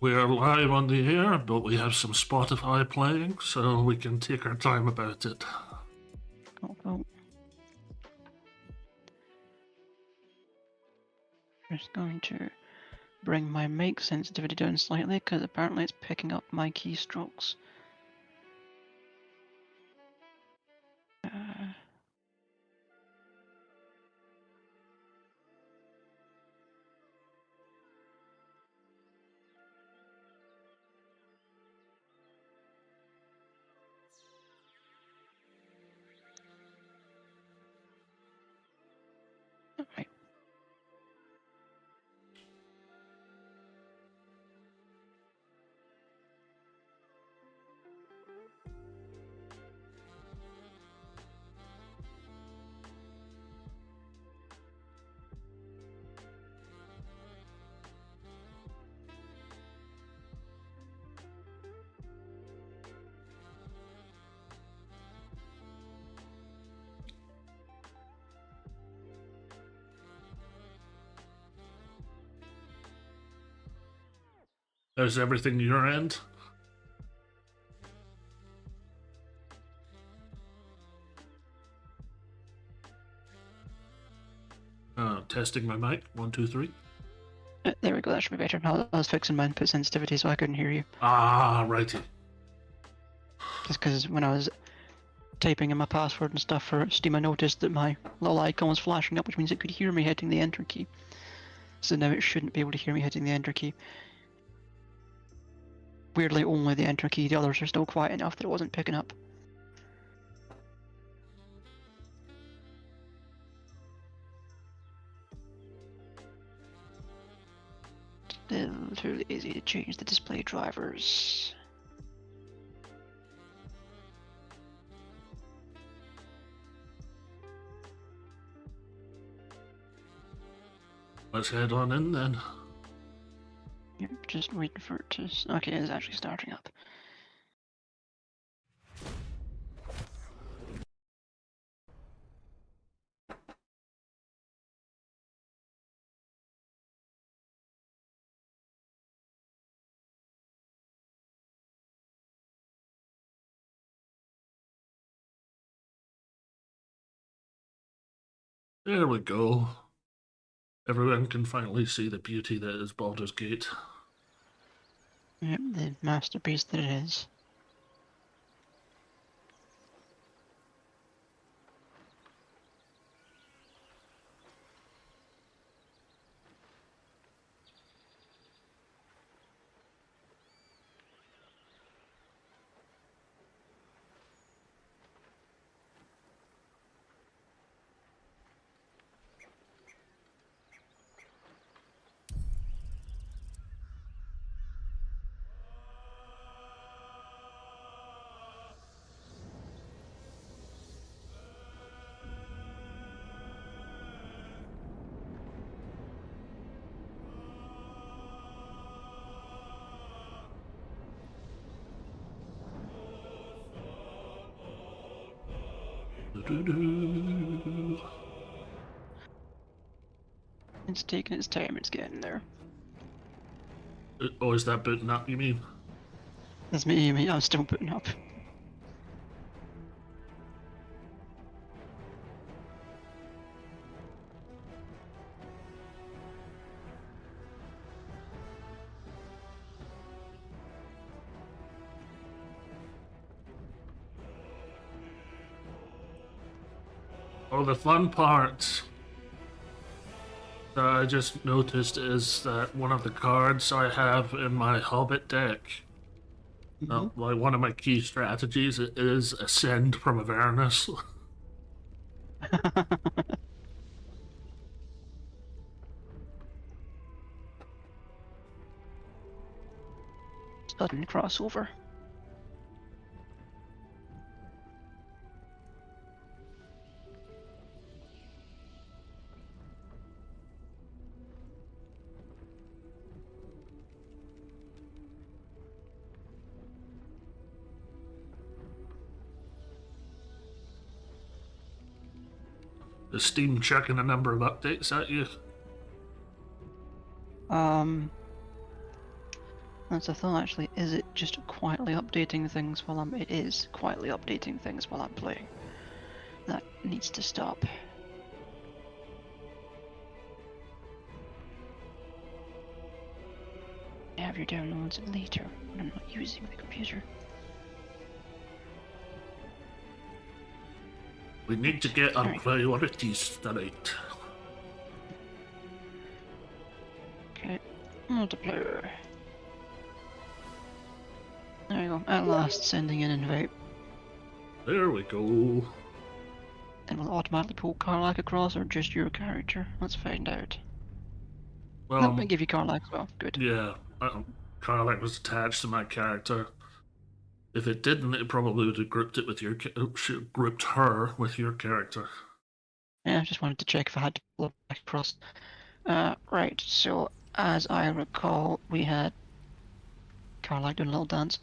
We're live on the air, but we have some Spotify playing, so we can take our time about it. Cool. Just going to bring my mic sensitivity down slightly because apparently it's picking up my keystrokes. Alright. How's everything your end? Testing my mic. 1, 2, 3. There we go, that should be better. I was fixing my input sensitivity so I couldn't hear you. Ah, righty. Just because when I was typing in my password and stuff for Steam, I noticed that my little icon was flashing up, which means it could hear me hitting the enter key. So now it shouldn't be able to hear me hitting the enter key. Weirdly, only the enter key, the others are still quiet enough that it wasn't picking up. Still too lazy to change the display drivers. Let's head on in then. Yep, just waiting for it to... Okay, it's actually starting up. There we go. Everyone can finally see the beauty that is Baldur's Gate. Yep, the masterpiece that it is. It's taking its time, it's getting there. Oh, is that booting up, you mean? That's me, I'm still putting up. Oh, the fun part that I just noticed is that one of the cards I have in my Hobbit deck, like one of my key strategies, is Ascend from Avernus. Sudden crossover. Is Steam checking a number of updates at you? That's a thought, actually. Is it just quietly updating things while I'm... It is quietly updating things while I'm playing. That needs to stop. Have your downloads later when I'm not using the computer. We need to get our Alright. priorities straight. Okay, multiplayer. There we go, at last sending an invite. There we go. And will it automatically pull Karlach across or just your character? Let's find out. Well, That might give you Karlach as well, good. yeah, Karlach was attached to my character. If it didn't, it probably would have grouped it with your grouped her with your character. Yeah, I just wanted to check if I had to pull it back across. Right, so as I recall, we had Karlach doing a little dance.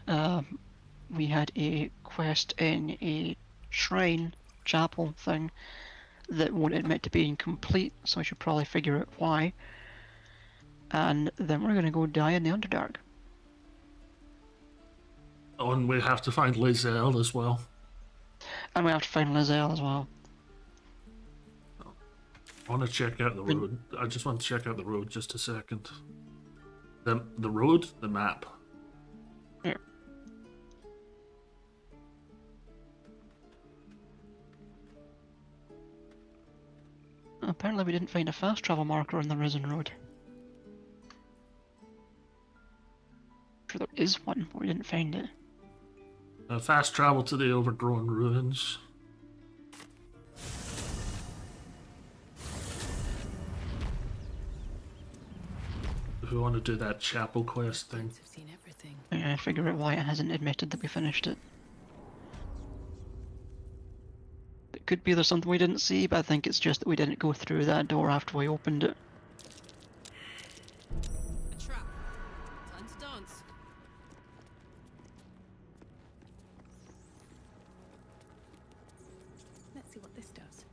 We had a quest in a shrine chapel thing that won't admit to being complete, so I should probably figure out why. And then we're gonna go die in the Underdark. Oh, and we have to find Lae'zel as well. And we have to find Lae'zel as well. I want to check out the road. I just want to check out the road just a second. The road, the map. Yeah. Apparently we didn't find a fast travel marker on the Risen Road. I'm sure there is one, but we didn't find it. Fast travel to the overgrown ruins. If we want to do that chapel quest thing. I've seen everything. Yeah, figure out why it hasn't admitted that we finished it. It could be there's something we didn't see, but I think it's just that we didn't go through that door after we opened it. A trap. Time to dance. Let's see what this does.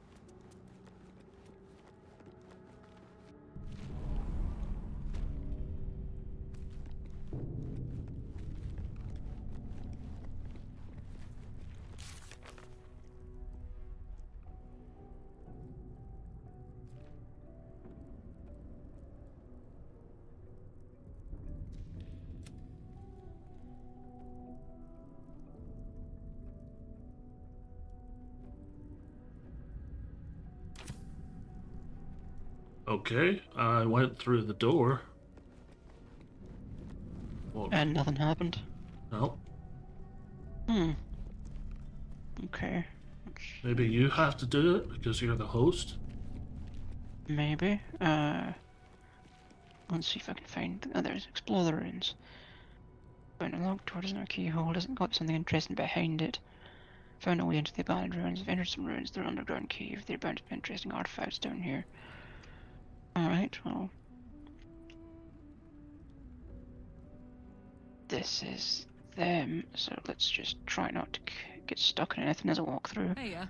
Okay, I went through the door. Well, And nothing happened. no. Okay. Maybe you have to do it because you're the host. Maybe. Let's see if I can find... Oh, there's explore the ruins. Found a locked door, doesn't have a keyhole, doesn't got something interesting behind it. Found a way into the abandoned ruins. I've entered some ruins. They're underground cave. They're bound to be interesting artifacts down here. Alright, well... This is them, so let's just try not to get stuck in anything as I walk through. Hey, yeah.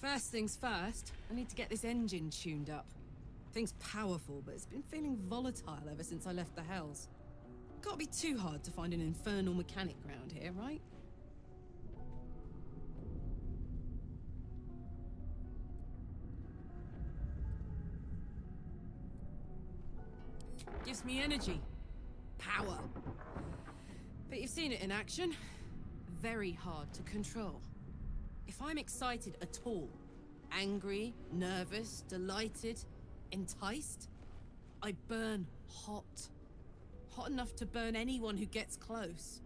First things first, I need to get this engine tuned up. Thing's powerful, but it's been feeling volatile ever since I left the Hells. Can't be too hard to find an infernal mechanic around here, right? Gives me energy. Power. But you've seen it in action. Very hard to control. If I'm excited at all, angry, nervous, delighted, enticed, I burn hot. Hot enough to burn anyone who gets close.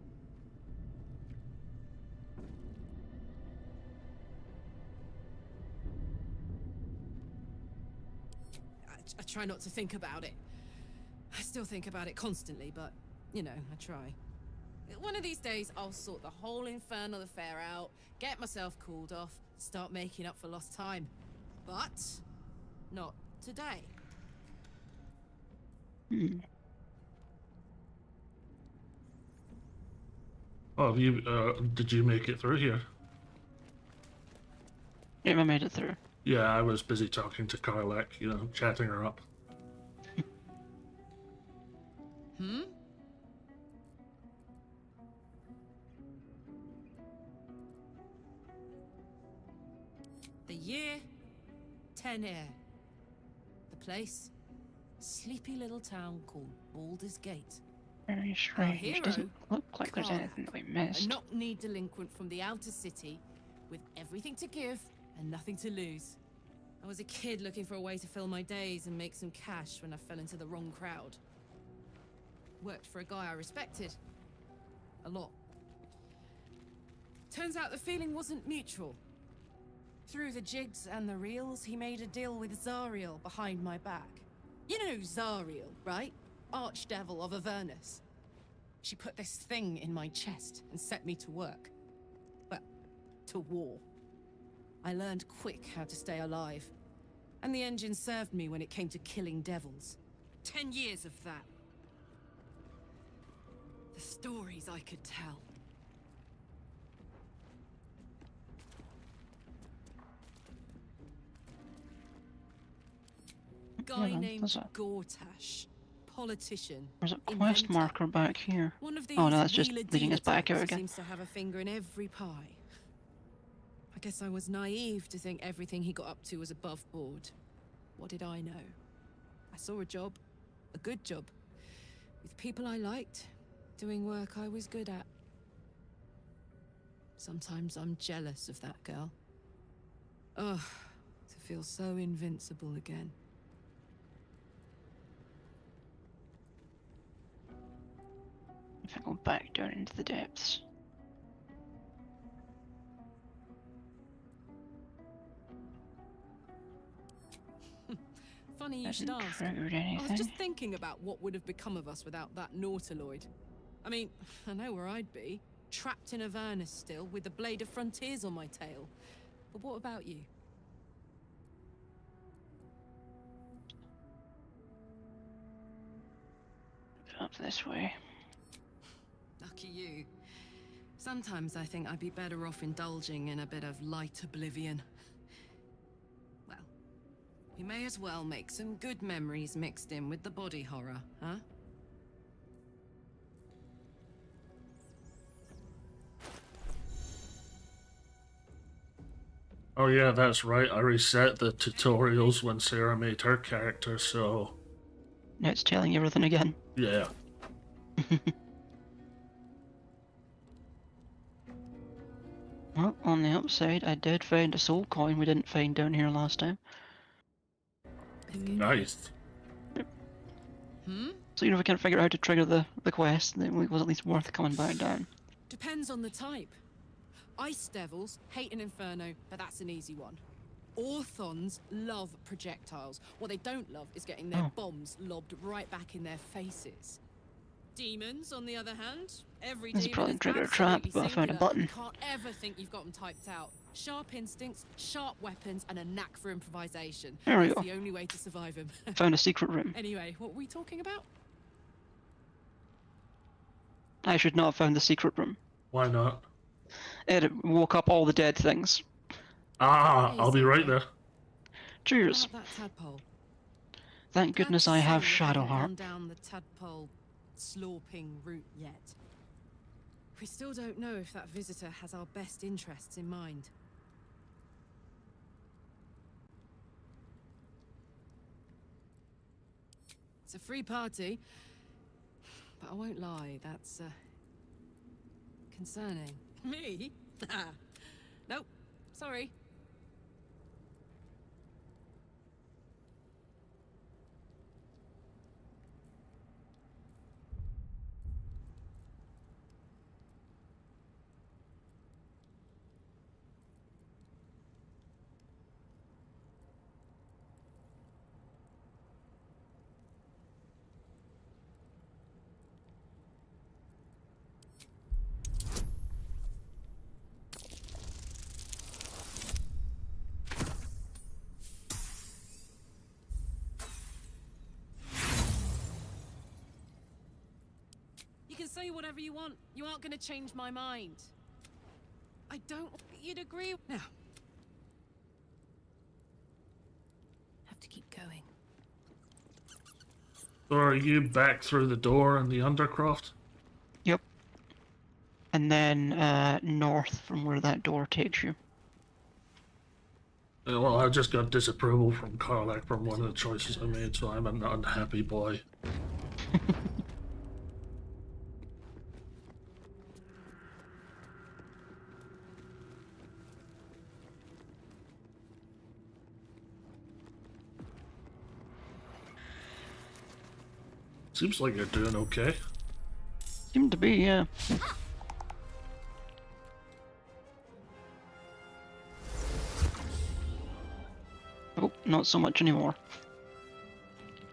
I try not to think about it. I still think about it constantly, but, you know, I try. One of these days, I'll sort the whole infernal affair out, get myself cooled off, start making up for lost time. But not today. Oh, have you, did you make it through here? Yeah, I made it through. Yeah, I was busy talking to Karlach, chatting her up. Hmm? The year, 10 air. The place, sleepy little town called Baldur's Gate. Very Our strange. hero, Doesn't look like there's Karlach, anything that we a missed. knock-knee delinquent from the outer city, with everything to give and nothing to lose. I was a kid looking for a way to fill my days and make some cash when I fell into the wrong crowd. Worked for a guy I respected. A lot. Turns out the feeling wasn't mutual. Through the jigs and the reels, he made a deal with Zariel behind my back. You know Zariel, right? Archdevil of Avernus. She put this thing in my chest and set me to work. Well, to war. I learned quick how to stay alive. And the engine served me when it came to killing devils. 10 years of that. The stories I could tell. Guy named There's a Gortash. Politician. quest inventor. marker back here. One of these Oh no, that's just wheeler leading us dealer back out types who again. seems to have a finger in every pie. I guess I was naive to think everything he got up to was above board. What did I know? I saw a job, a good job, with people I liked, doing work I was good at. Sometimes I'm jealous of that girl. Ugh, to feel so invincible again. If I go back down into the depths. Funny you should Hasn't ask. triggered I was anything. just thinking about what would have become of us without that Nautiloid. I mean, I know where I'd be. Trapped in Avernus still, with the blade of frontiers on my tail. But what about you? Up this way. Lucky you. Sometimes I think I'd be better off indulging in a bit of light oblivion. Well, we may as well make some good memories mixed in with the body horror, huh? Oh yeah, that's right. I reset the tutorials when Sarah made her character, so Now it's telling you everything again. yeah. Well, on the upside, I did find a soul coin we didn't find down here last time. Nice. Hmm? So if we can't figure out how to trigger the quest, then it was at least worth coming back down. Depends on the type. Ice devils hate an inferno, but that's an easy one. Orthons love projectiles. What they don't love is getting their bombs lobbed right back in their faces. Demons, on the other hand, every This is demon probably is trigger a trap, absolutely but I found a singular. button. You can't ever think you've got them typed out. Sharp instincts, sharp weapons, and a knack for improvisation. There we That's go. the only way to survive them. Found a secret room. Anyway, what were we talking about? I should not have found the secret room. Why not? It woke up all the dead things. Ah, I'll be right there. Cheers. About that tadpole. Thank goodness I have Shadowheart. Gone down the tadpole slorping route yet. We still don't know if that visitor has our best interests in mind. It's a free party, but I won't lie, that's concerning. Me? Nope, sorry. Say whatever you want. You aren't gonna change my mind. I don't think you'd agree. Now. Have to keep going. So are you back through the door in the Undercroft? Yep. And then north from where that door takes you. Well, I just got disapproval from Karlach from one of the choices I made, so I'm an unhappy boy. Seems like you're doing okay. Seem to be, yeah. Oh, not so much anymore.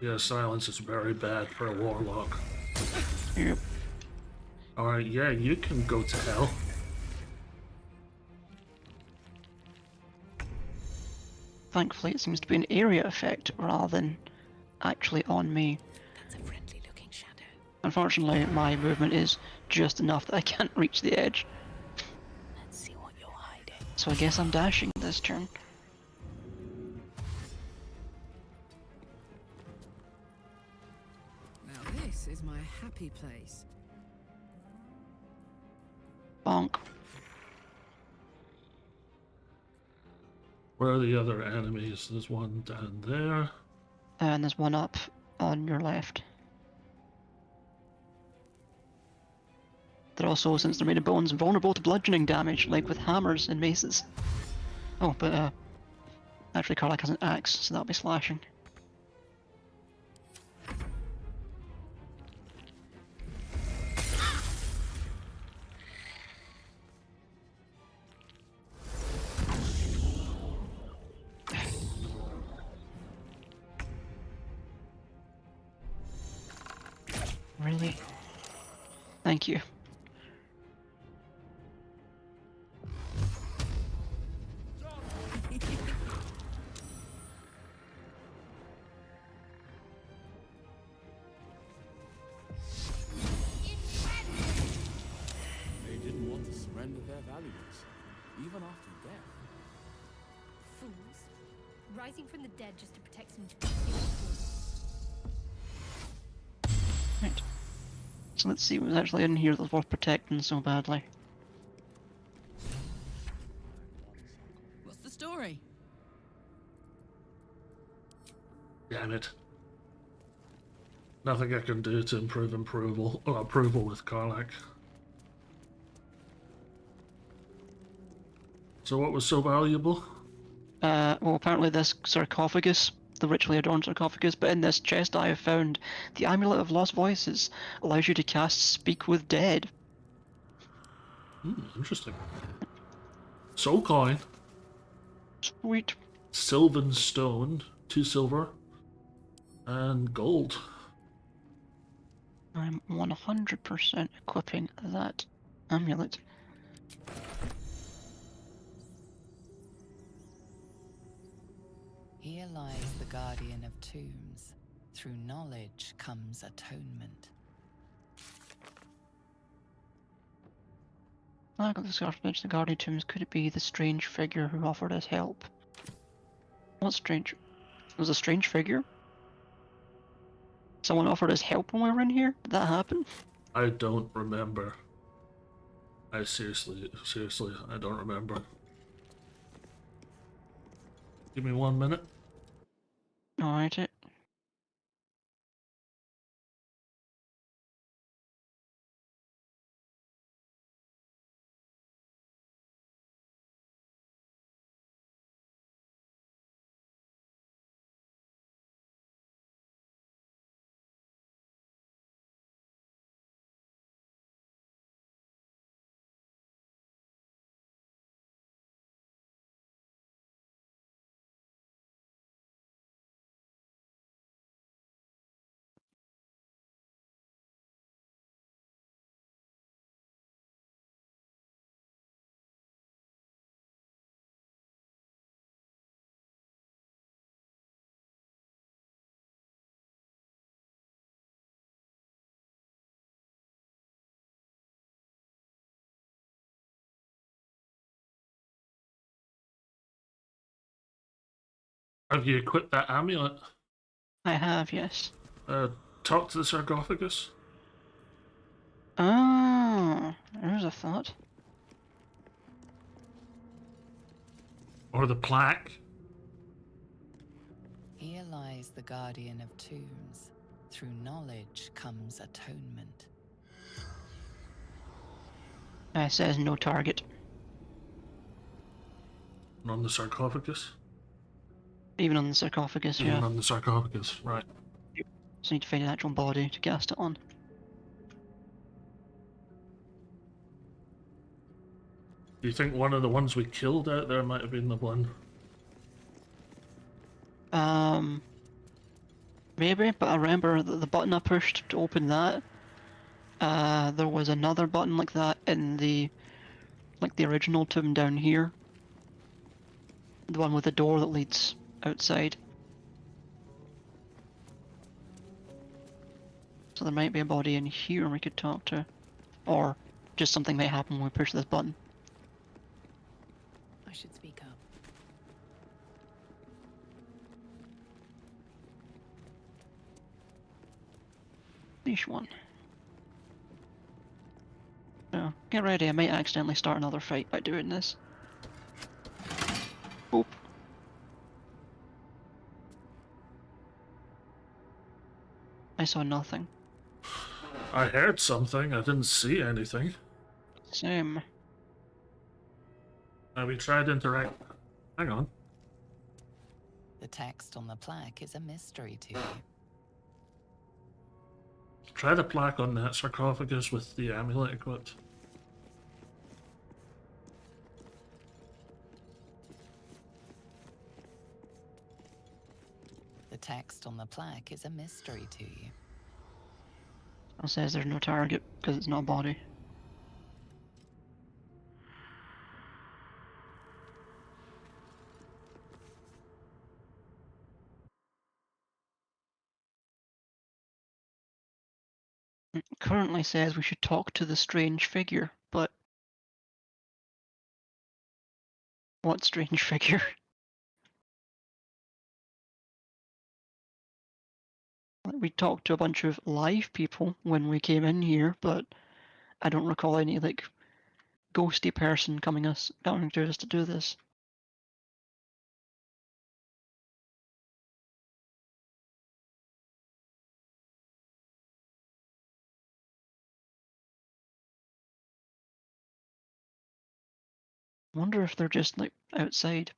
Yeah, silence is very bad for a warlock. Yep. Alright, yeah, you can go to hell. Thankfully, it seems to be an area effect rather than actually on me. That's a friendly-looking shadow. Unfortunately, my movement is just enough that I can't reach the edge. Let's see what you're hiding. So I guess I'm dashing this turn. Now this is my happy place. Bonk. Where are the other enemies? There's one down there. And there's one up on your left. They're also, since they're made of bones, vulnerable to bludgeoning damage, like with hammers and maces. Oh, but actually Karlach has an axe, so that'll be slashing. Really? Thank you. They didn't want to surrender their valuables, even after death. Fools. Rising from the dead just to protect some Right. So let's see what was actually in here that's worth protecting so badly. What's the story? Damn it. Nothing I can do to improve approval with Karlach. So what was so valuable? Well, apparently this sarcophagus, the richly adorned sarcophagus, but in this chest I have found the Amulet of Lost Voices allows you to cast Speak with Dead. Interesting. Soul coin. Sweet. Sylvan stone. 2 silver. And gold. I'm 100% equipping that amulet. Here lies the guardian of tombs. Through knowledge comes atonement. I got the sarcophagus, the guardian of tombs. Could it be the strange figure who offered us help? What strange? It was a strange figure? Someone offered us help when we were in here? Did that happen? I don't remember. I seriously, I don't remember. Give me 1 minute. Alright, Have you equipped that amulet? I have, yes. Talk to the sarcophagus? Oh, there's a thought. Or the plaque? Here lies the guardian of tombs. Through knowledge comes atonement. It says no target. On the sarcophagus? Even on the sarcophagus, Even yeah. on the sarcophagus, right. So need to find an actual body to cast it on. Do you think one of the ones we killed out there might have been the one? Maybe, but I remember the button I pushed to open that, there was another button like that in the original tomb down here. The one with the door that leads outside. So there might be a body in here we could talk to. Or just something might happen when we push this button. I should speak up. Niche one. So, get ready, I might accidentally start another fight by doing this. Oop. I saw nothing. I heard something, I didn't see anything. Same. We tried to interact. Hang on. The text on the plaque is a mystery to you. Try the plaque on that sarcophagus with the amulet equipped. The text on the plaque is a mystery to you. It says there's no target because it's not a body. It currently says we should talk to the strange figure, but what strange figure? We talked to a bunch of live people when we came in here, but I don't recall any like ghosty person coming to us to do this. I wonder if they're just like outside.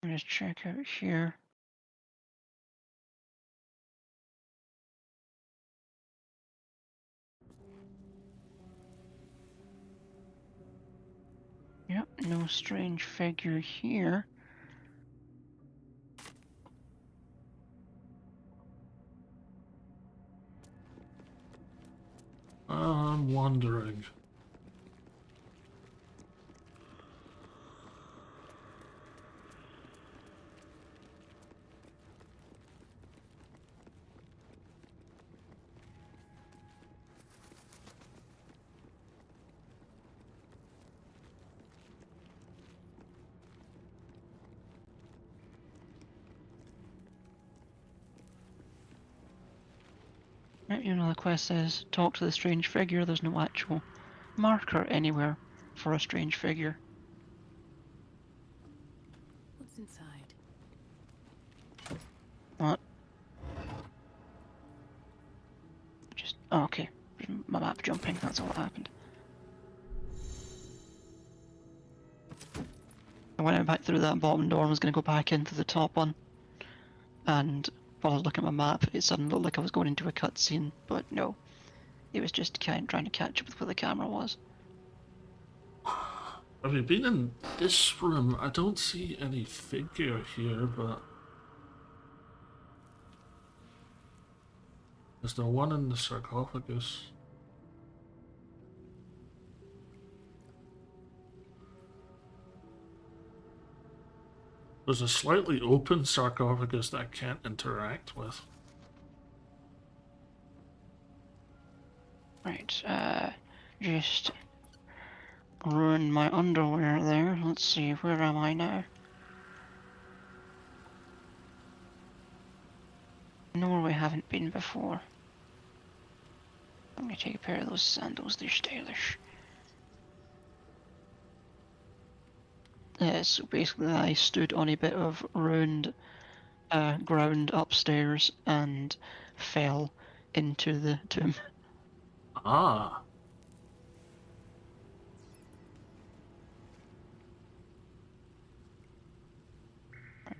Let me just check out here. Yep, no strange figure here. I'm wondering. Right, you know, the quest says talk to the strange figure. There's no actual marker anywhere for a strange figure. What's inside? What? Just oh, okay. My map jumping. That's all that happened. I went back through that bottom door and was going to go back into the top one, and while I was looking at my map, it suddenly looked like I was going into a cutscene, but no. It was just kind of trying to catch up with where the camera was. Have you been in this room? I don't see any figure here, but... Is there one in the sarcophagus? There's a slightly open sarcophagus that I can't interact with. Right, just ruined my underwear there. Let's see, where am I now? Nowhere we haven't been before. I'm gonna take a pair of those sandals, they're stylish. So basically I stood on a bit of ruined ground upstairs and fell into the tomb. Ah.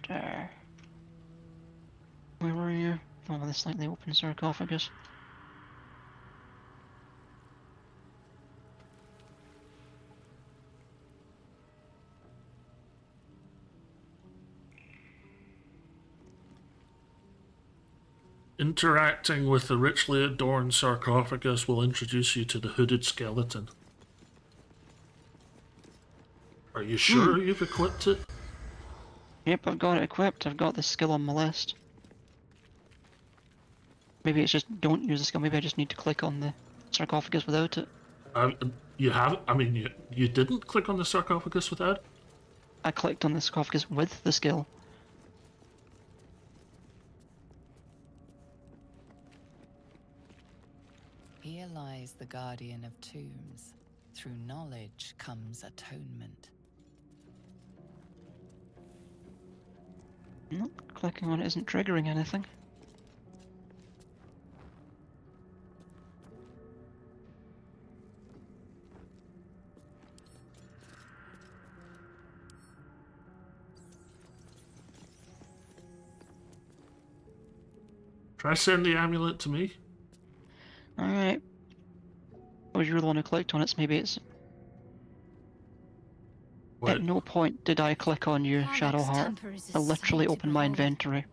Right, where were you? Oh, the slightly open sarcophagus. Interacting with the richly adorned sarcophagus will introduce you to the hooded skeleton. Are you sure you've equipped it? Yep, I've got it equipped. I've got the skill on my list. Maybe it's just don't use the skill. Maybe I just need to click on the sarcophagus without it. You have. I mean, you didn't click on the sarcophagus without it? I clicked on the sarcophagus with the skill. Here lies the guardian of tombs. Through knowledge comes atonement. Nope, clicking on it isn't triggering anything. Try send the amulet to me. Alright. Oh, you're the one who clicked on it, so maybe it's... What? At no point did I click on you, Karlach's Shadowheart. temper is a I literally sight to opened my behold. inventory.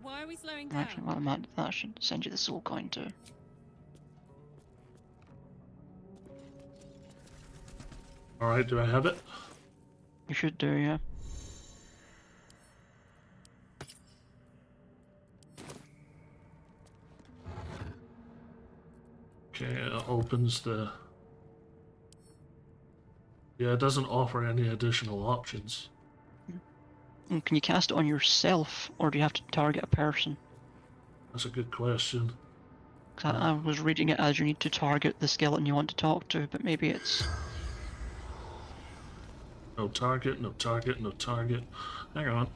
Why are we slowing down? Actually, well, that should send you the soul coin too. Alright, do I have it? You should do, yeah. Okay, it opens the... Yeah, it doesn't offer any additional options. And can you cast it on yourself, or do you have to target a person? That's a good question. 'Cause I was reading it as you need to target the skeleton you want to talk to, but maybe it's... No target, no target, no target. Hang on.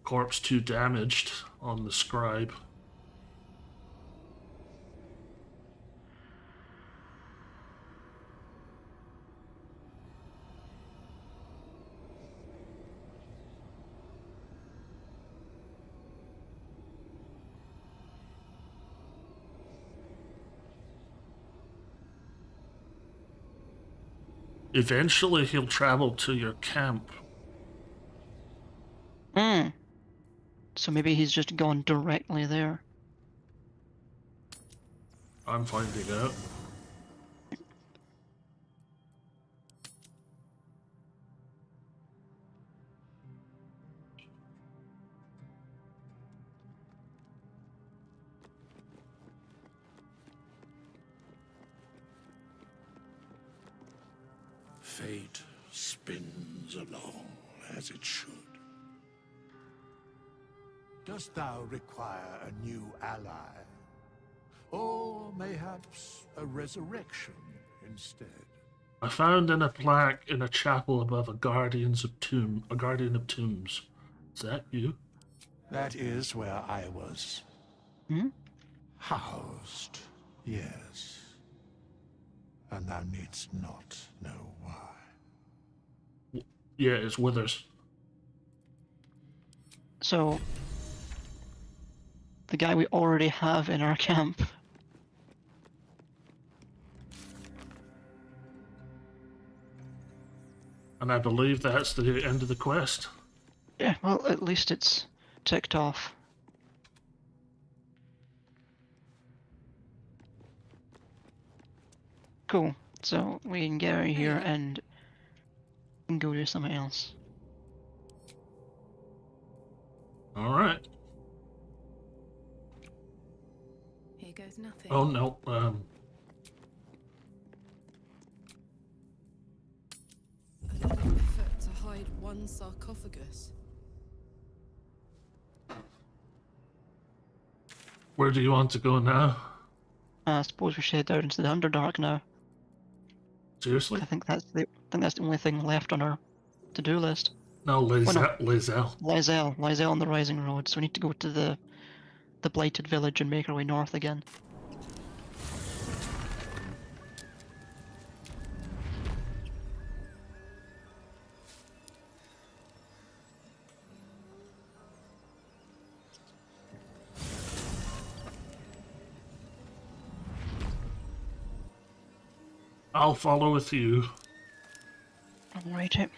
Corpse 2 damaged on the scribe. Eventually he'll travel to your camp. Hmm. So maybe he's just gone directly there. I'm finding out. Fate spins along as it should. Dost thou require a new ally? Or mayhaps a resurrection instead? I found in a plaque in a chapel above a guardian of tombs. Is that you? That is where I was Hmm? housed, yes. And thou needst not know why. Yeah, it's Withers. So... the guy we already have in our camp. And I believe that's the end of the quest. Yeah, well, at least it's ticked off. Cool. So we can get out of here and go do something else. Alright. Here goes nothing. Oh no, A little effort to hide one sarcophagus. where do you want to go now? I suppose we should head out into the Underdark now. Seriously? I think that's the only thing left on our to-do list. No, Lae'zel. Lae'zel on the Rising Road. So we need to go to the blighted village and make our way north again. I'll follow with you. Alrighty.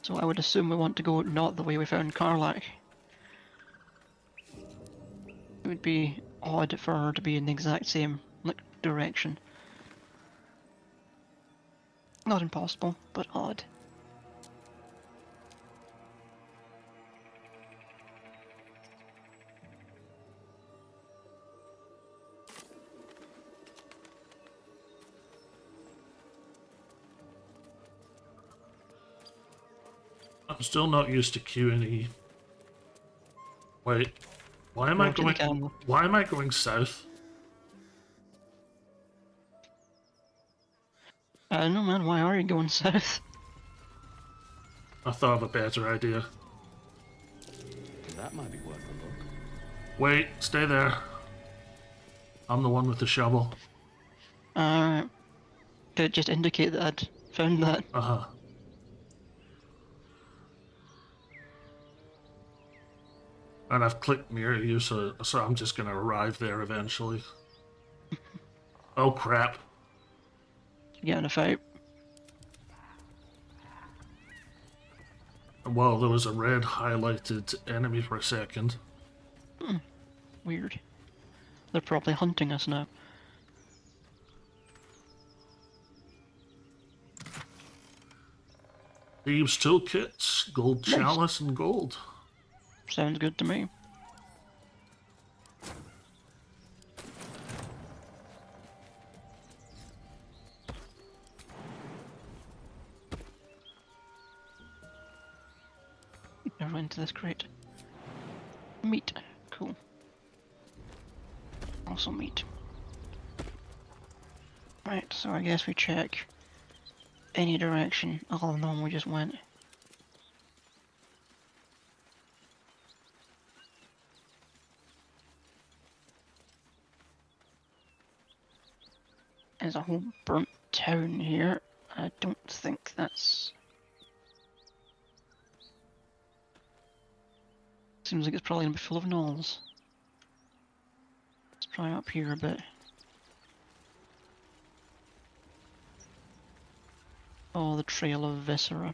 So I would assume we want to go not the way we found Karlach. It would be odd for her to be in the exact same direction. Not impossible, but odd. I'm still not used to Q&E. Wait, why am I going south? I don't know, man. Why are you going south? I thought of a better idea. That might be worth a look. Wait, stay there. I'm the one with the shovel. Did it just indicate that I'd found that? Uh-huh. And I've clicked near you, so I'm just gonna arrive there eventually. Oh crap. Get in a fight. Well, there was a red highlighted enemy for a second. Weird. They're probably hunting us now. Thieves' toolkits, gold Nice. chalice, and gold. Sounds good to me. Never went into this crate. Meat. Cool. Also meat. Right, so I guess we check any direction other than the one we just went. There's a whole burnt town here. I don't think that's... Seems like it's probably gonna be full of gnolls. Let's try up here a bit. Oh, the trail of viscera.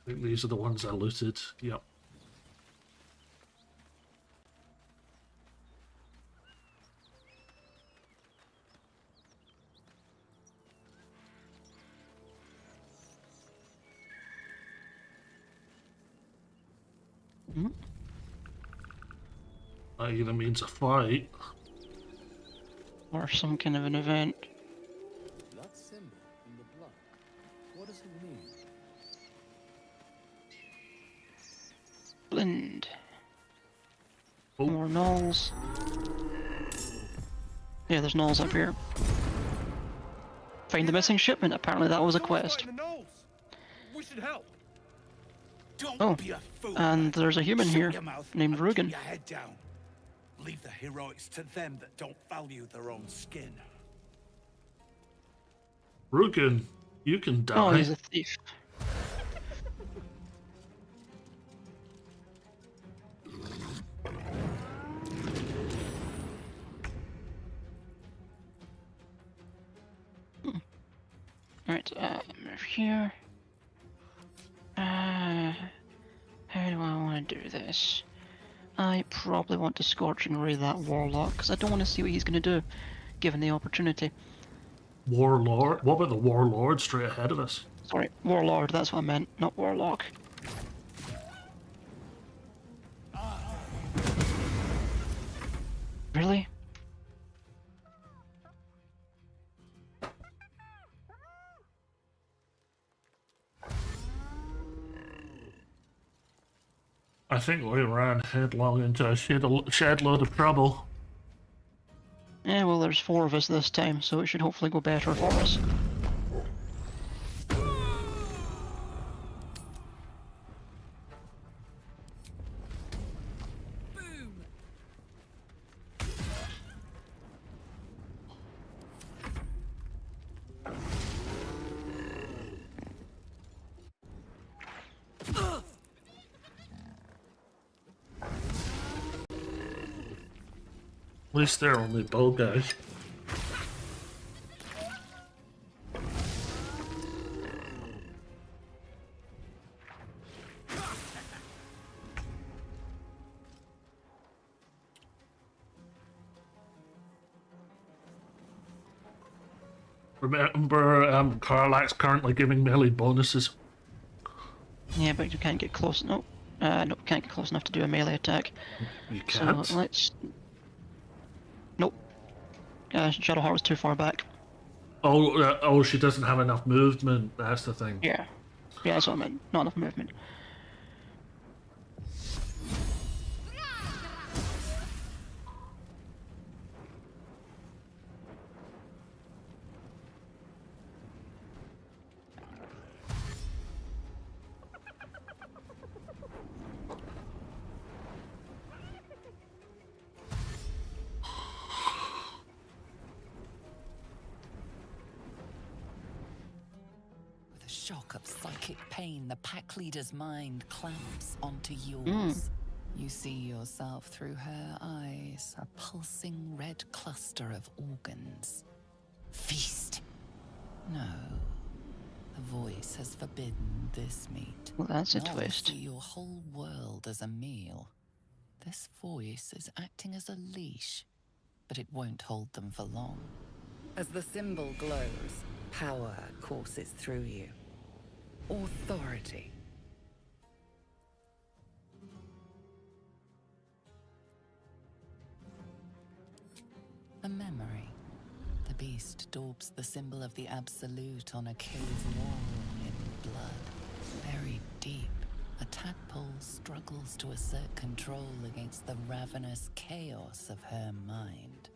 I think these are the ones I looted. Yep. Hmm? That either means a fight. Or some kind of an event. Blood symbol in the blood. What does it mean? Blend. Oh. More gnolls. Yeah, there's gnolls up here. Find the missing shipment. Apparently that was a quest. We should help. Don't Oh, be a fool. and there's a human Shut here your mouth named and keep Rugen. your head down. Leave the heroics to them that don't value their own skin. Rugen, you can die. Oh, he's a thief. Right, move here. How do I want to do this? I probably want to Scorching Ray that Warlock, because I don't want to see what he's going to do, given the opportunity. Warlord? What about the Warlord straight ahead of us? Sorry, Warlord, that's what I meant, not Warlock. Really? I think we ran headlong into a shed load of trouble. Yeah, well, there's 4 of us this time, so it should hopefully go better for us. At least they're only bow guys. Remember, Karlach's currently giving melee bonuses. Yeah, but you can't get close. No, can't get close enough to do a melee attack. You can't? So let's. Nope. Shadowheart was too far back. Oh, she doesn't have enough movement. That's the thing. Yeah, that's what I meant. Not enough movement. Shock of psychic pain, the pack leader's mind clamps onto yours. You see yourself through her eyes, a pulsing red cluster of organs. Feast! No. The voice has forbidden this meat. Well, that's a Now twist. See your whole world as a meal. This voice is acting as a leash, but it won't hold them for long. As the symbol glows, power courses through you. Authority. A memory. The beast daubs the symbol of the Absolute on a cave wall in blood. Buried deep, a tadpole struggles to assert control against the ravenous chaos of her mind.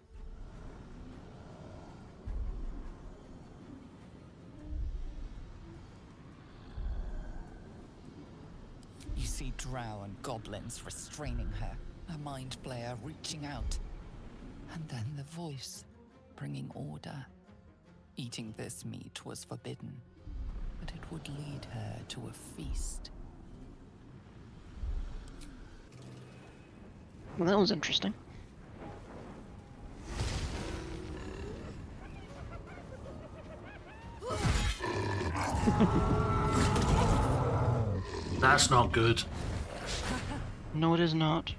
You see drow and goblins restraining her, a mind flayer reaching out. And then the voice, bringing order. Eating this meat was forbidden, but it would lead her to a feast. Well, that was interesting. That's not good. No, it is not.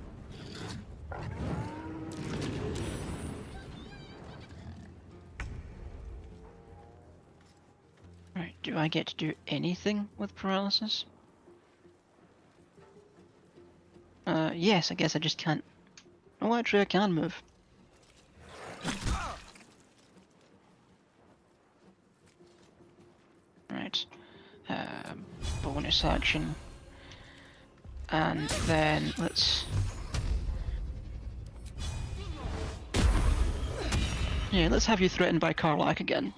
Right, do I get to do anything with paralysis? Yes, I guess I just can't. Oh, actually, I can move. Right. Bonus action. And then let's. Yeah, let's have you threatened by Karlach again.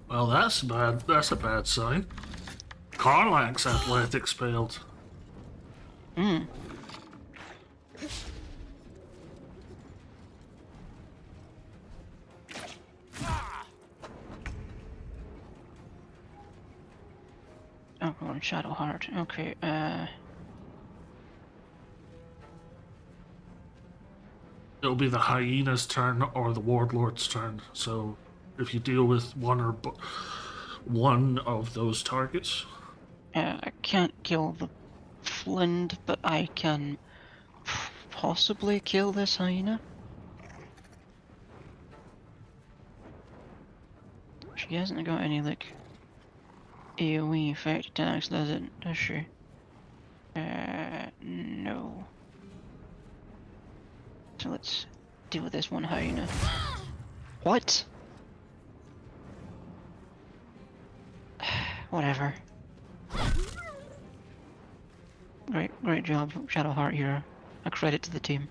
Well, that's bad. That's a bad sign. Karlach's athletics failed. Lae'zel and Shadowheart. Okay, It'll be the hyena's turn or the warlord's turn. So if you deal with one of those targets. I can't kill the Flint, but I can possibly kill this hyena. She hasn't got any, like, AoE effect attacks, does she? No. So let's deal with this one hyena. What? Whatever. Great job, Shadowheart here. A credit to the team.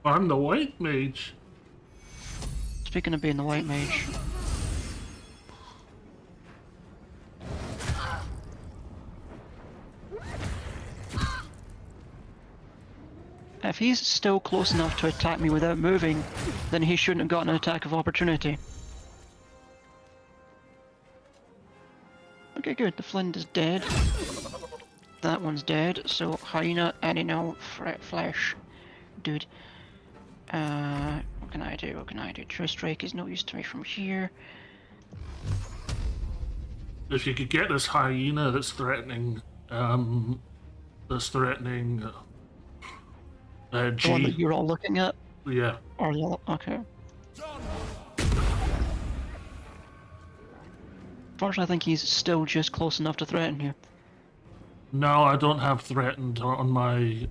I'm the white mage. Speaking of being the white mage. If he's still close enough to attack me without moving, then he shouldn't have gotten an attack of opportunity. Okay, good. The Flint is dead. That one's dead. So hyena, animal, flesh, dude. What can I do? What can I do? True strike is no use to me from here. If you could get this hyena that's threatening, G. The one that you're all looking at? Yeah. Or the okay. Fortunately, I think he's still just close enough to threaten you. No, I don't have threatened on my.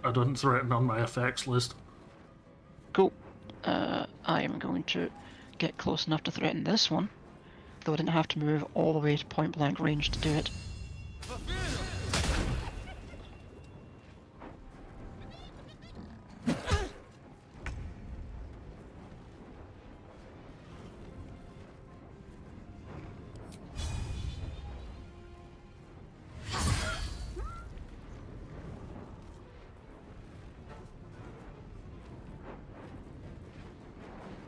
I don't threaten on my effects list. Cool. I am going to get close enough to threaten this one, though I didn't have to move all the way to point blank range to do it.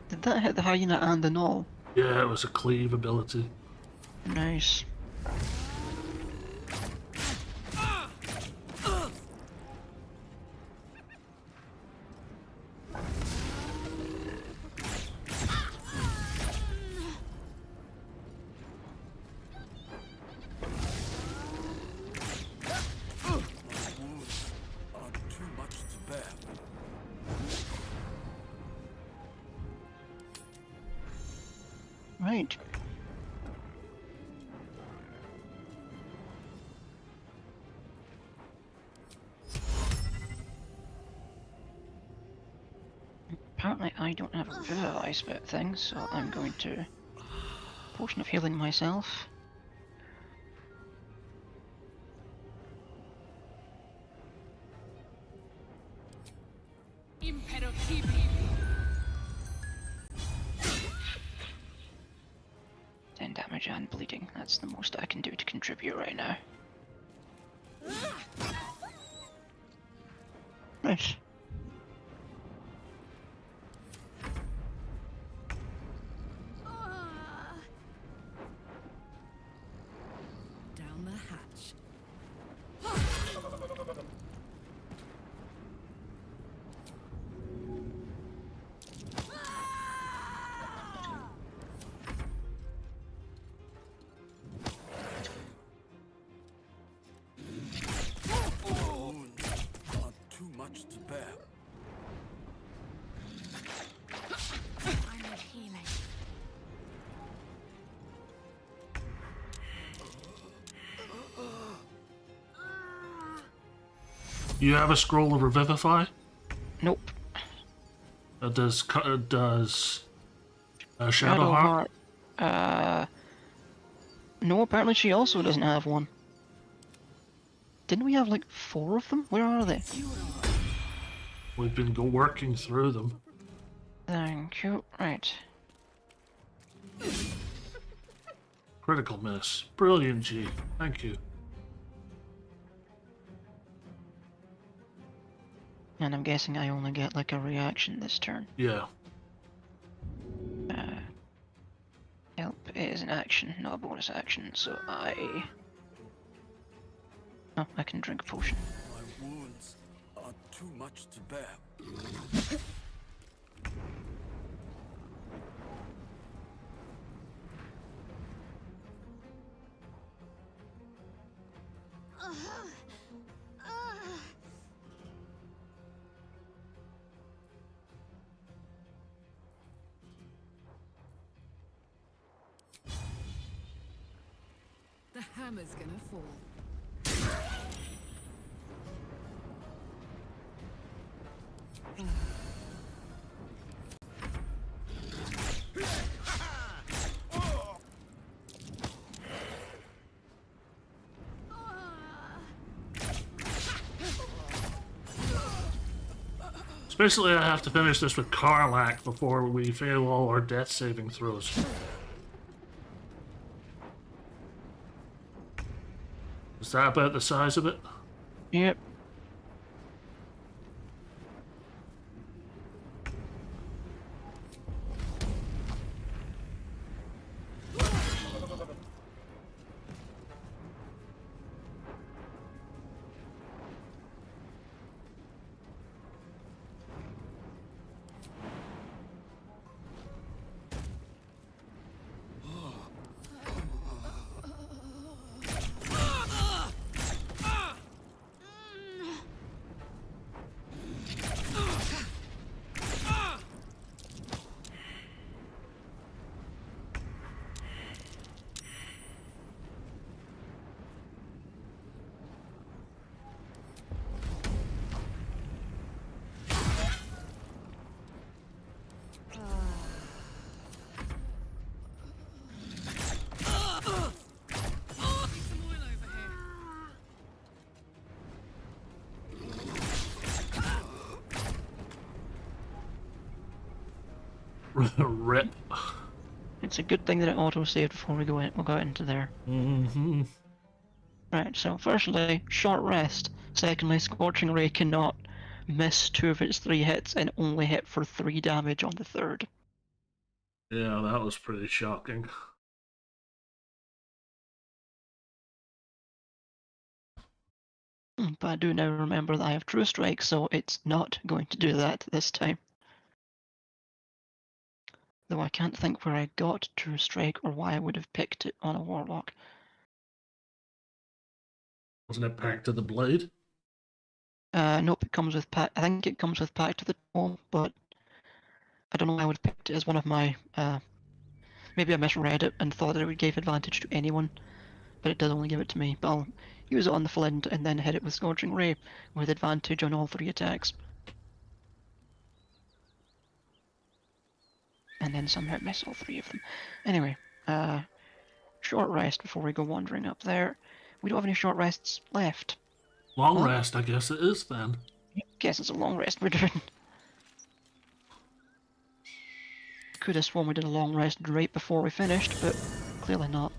Did that hit the hyena and the gnoll? Yeah, it was a cleave ability. Nice. Right. Apparently I don't have a visualize bit thing, so I'm going to potion of healing myself. Damage and bleeding. That's the most I can do to contribute right now. Nice. Down the hatch. You have a scroll of revivify? Nope. Does Shadowheart? No, apparently she also doesn't have one. Didn't we have like 4 of them? Where are they? We've been working through them. Thank you. Right. Critical miss. Brilliant, G. Thank you. And I'm guessing I only get like a reaction this turn. Yeah. Help is is an action, not a bonus action, so I... Oh, I can drink a potion. My wounds are too much to bear. The hammer's gonna fall. Especially I have to finish this with Karlach before we fail all our death saving throws. Is that about the size of it? Yep. Rip. It's a good thing that it auto-saved before we go into there. Mm-hmm. Right, so firstly, short rest. Secondly, Scorching Ray cannot miss 2 of its 3 hits and only hit for 3 damage on the third. Yeah, that was pretty shocking. But I do now remember that I have True Strike, so it's not going to do that this time. Though I can't think where I got True Strike or why I would have picked it on a Warlock. Wasn't it Pact to the Blade? Nope, it comes with I think it comes with Pact to the Tome, but I don't know why I would have picked it as one of my... maybe I misread it and thought that it would give advantage to anyone, but it does only give it to me. But I'll use it on the Flint and then hit it with Scorching Ray with advantage on all 3 attacks. And then somehow miss all 3 of them. Anyway, short rest before we go wandering up there. We don't have any short rests left. Long rest, I guess it is then. Guess it's a long rest we're doing. Could have sworn we did a long rest right before we finished, but clearly not.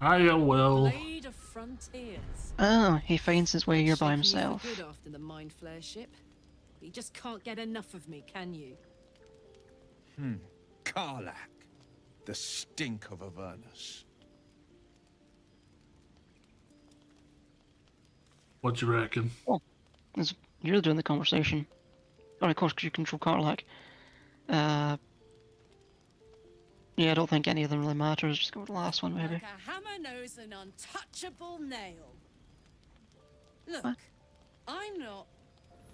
Hiya, Will. Blade of Frontiers. Oh, he finds his way here by Shaking you for himself. good after the Mind Flare ship. You just can't get enough of me, can you? Karlach. The stink of Avernus. What you reckon? You're doing the conversation. Or of course, because you control Karlach. Yeah, I don't think any of them really matters. Just go with the last one, maybe. Like a hammer knows an untouchable nail. Look, What? I'm not...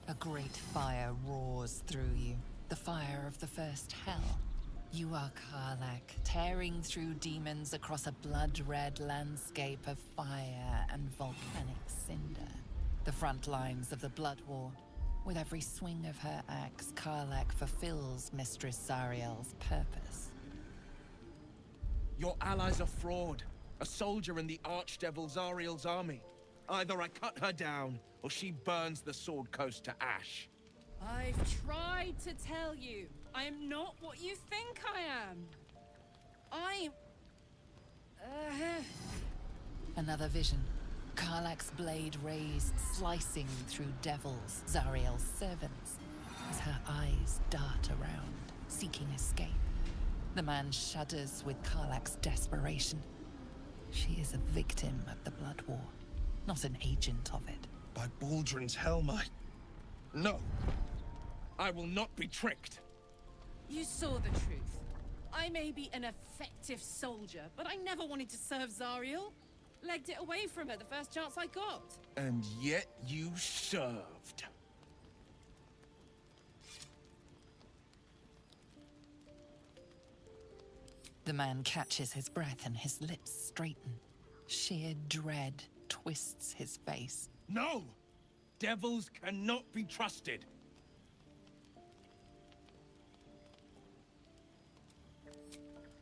A great fire roars through you, the fire of the first hell. You are Karlach, tearing through demons across a blood-red landscape of fire and volcanic cinder. The front lines of the Blood War. With every swing of her axe, Karlach fulfills Mistress Zariel's purpose. Your allies are fraud. A soldier in the Archdevil Zariel's army. Either I cut her down, or she burns the Sword Coast to ash. I've tried to tell you. I am not what you think I am. I'm... Another vision. Karlach's blade raised, slicing through devils, Zariel's servants, as her eyes dart around, seeking escape. The man shudders with Karlach's desperation. She is a victim of the Blood War, not an agent of it. By Baldur's helm, No! I will not be tricked! You saw the truth. I may be an effective soldier, but I never wanted to serve Zariel. Legged it away from her the first chance I got. And yet you served. The man catches his breath and his lips straighten. Sheer dread twists his face. No! Devils cannot be trusted!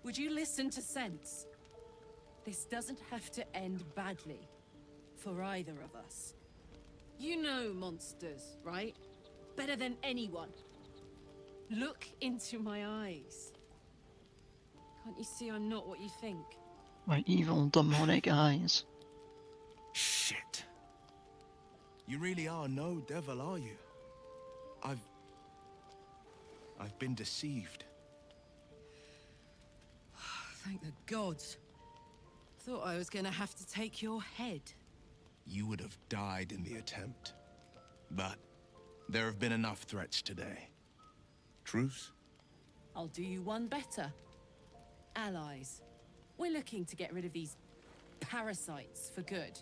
Would you listen to sense? This doesn't have to end badly. For either of us. You know monsters, right? Better than anyone. Look into my eyes. Can't you see I'm not what you think? My evil, demonic eyes. Shit. You really are no devil, are you? I've been deceived. Thank the gods. Thought I was gonna have to take your head. You would have died in the attempt. But there have been enough threats today. Truce? I'll do you one better. Allies. We're looking to get rid of these parasites for good.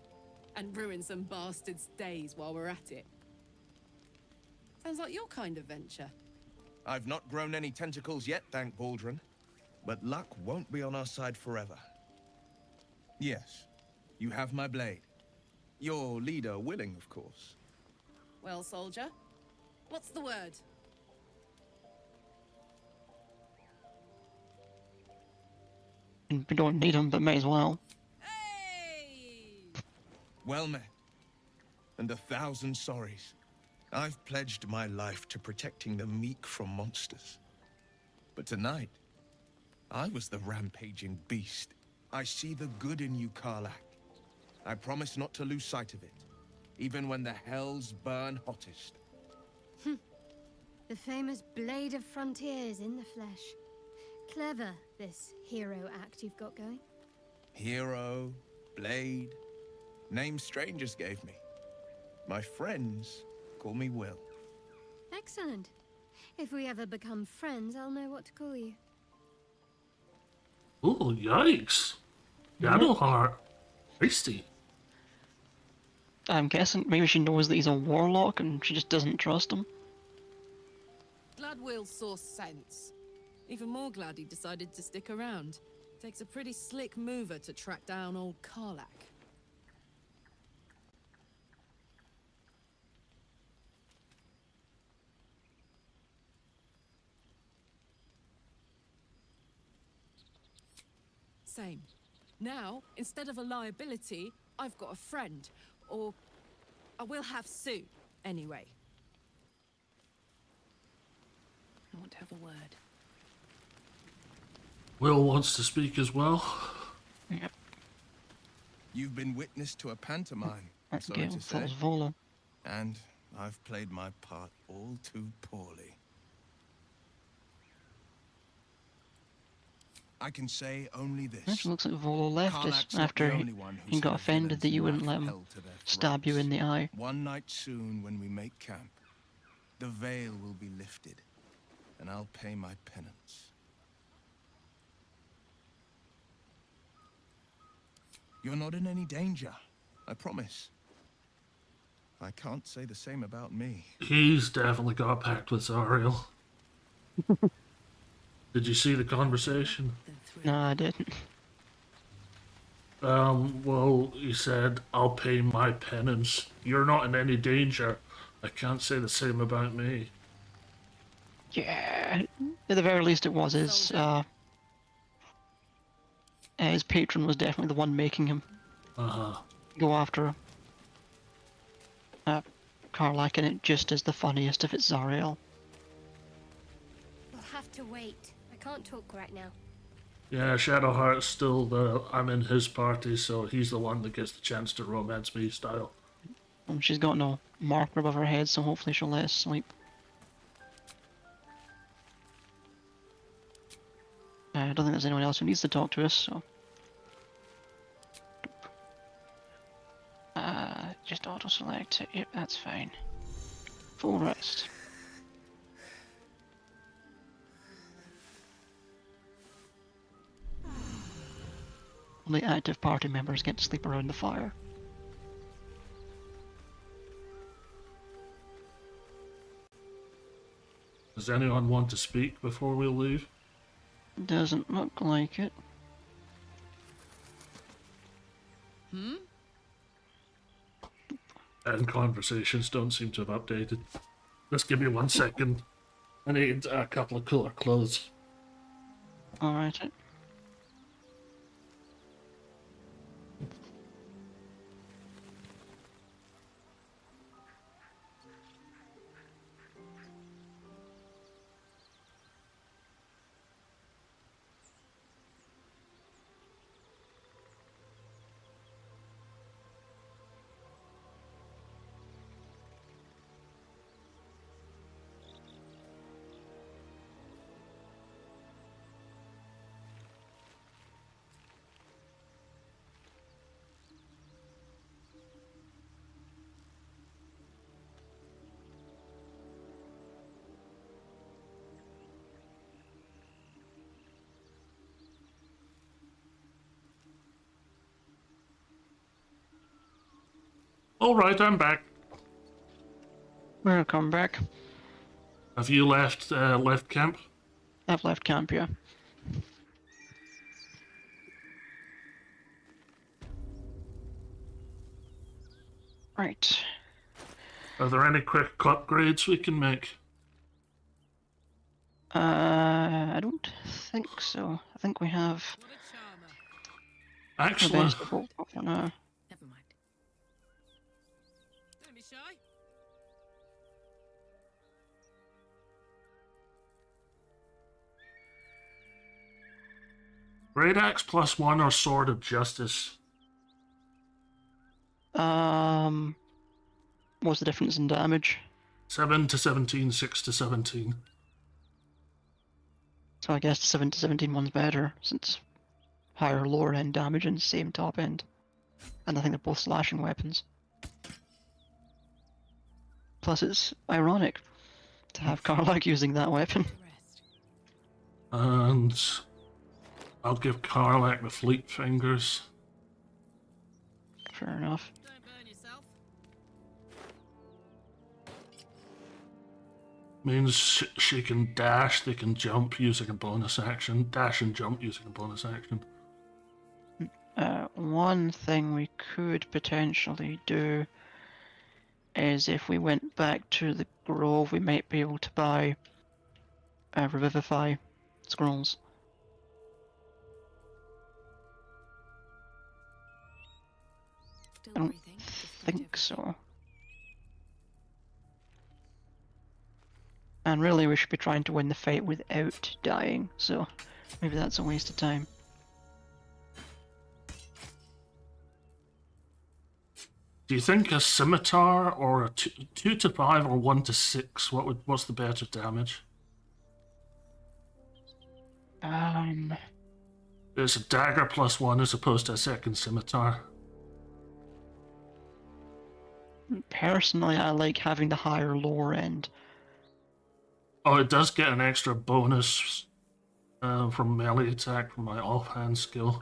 And ruin some bastards' days while we're at it. Sounds like your kind of venture. I've not grown any tentacles yet, thank Baldur. But luck won't be on our side forever. Yes, you have my blade. Your leader willing, of course. Well, soldier, what's the word? We don't need him, but may as well. Hey! Well met. And 1,000 sorries. I've pledged my life to protecting the meek from monsters. But tonight, I was the rampaging beast. I see the good in you, Karlach. I promise not to lose sight of it, even when the hells burn hottest. The famous Blade of Frontiers in the flesh. Clever, this hero act you've got going. Hero, blade, names strangers gave me. My friends call me Wyll. Excellent. If we ever become friends, I'll know what to call you. Ooh, yikes. Shadowheart. Tasty. I'm guessing maybe she knows that he's a warlock and she just doesn't trust him. Glad Wyll saw sense. Even more glad he decided to stick around. Takes a pretty slick mover to track down old Karlach. Same. Now, instead of a liability, I've got a friend. Or I will have Sue, anyway. I want to have a word. Will wants to speak as well. Yep. You've been witness to a pantomime, That's sorry Gale, to say. falls Volo. And I've played my part all too poorly. I can say only this. Actually looks like Volo left us Karlach's not after the only one who's he got had offended that you villains wouldn't let him held to their stab you throats. in the eye. One night soon when we make camp, the veil will be lifted, and I'll pay my penance. You're not in any danger, I promise. I can't say the same about me. He's definitely got a pact with Zariel. Did you see the conversation? No, I didn't. Well, he said, I'll pay my penance. You're not in any danger. I can't say the same about me. Yeah, at the very least it was his patron was definitely the one making him go after Karlach, and it just is the funniest if it's Zariel. We'll have to wait. I can't talk right now. Yeah, Shadowheart's still I'm in his party, so he's the one that gets the chance to romance me style. She's got no marker above her head, so hopefully she'll let us sleep. I don't think there's anyone else who needs to talk to us, so... just auto-select it. Yep, that's fine. Full rest. Only active party members get to sleep around the fire. Does anyone want to speak before we leave? Doesn't look like it. And conversations don't seem to have updated. Just give me 1 second. I need a couple of cooler clothes. Alright. Alright, I'm back. We'll come back. Have you left camp? I've left camp, yeah. Right. Are there any quick upgrades we can make? I don't think so. I think we have What a charmer. the Actually, best of both for now. Never mind. Don't be shy. Great Axe +1 or Sword of Justice? What's the difference in damage? 7 to 17, 6 to 17. So I guess the 7 to 17 one's better, since higher lower end damage and same top end. And I think they're both slashing weapons. Plus it's ironic to have Karlach using that weapon. Rest. And I'll give Karlach the Fleet Fingers. Fair enough. Don't burn yourself. Means she can dash, they can jump using a bonus action. Dash and jump using a bonus action. One thing we could potentially do is if we went back to the Grove, we might be able to buy Revivify scrolls. Still I don't breathing. think so. And really we should be trying to win the fight without dying, so maybe that's a waste of time. Do you think a scimitar or a 2 to 5 or 1 to 6? What's the better damage? It's a dagger +1 as opposed to a second scimitar. Personally, I like having the higher lower end. Oh, it does get an extra bonus from melee attack from my offhand skill.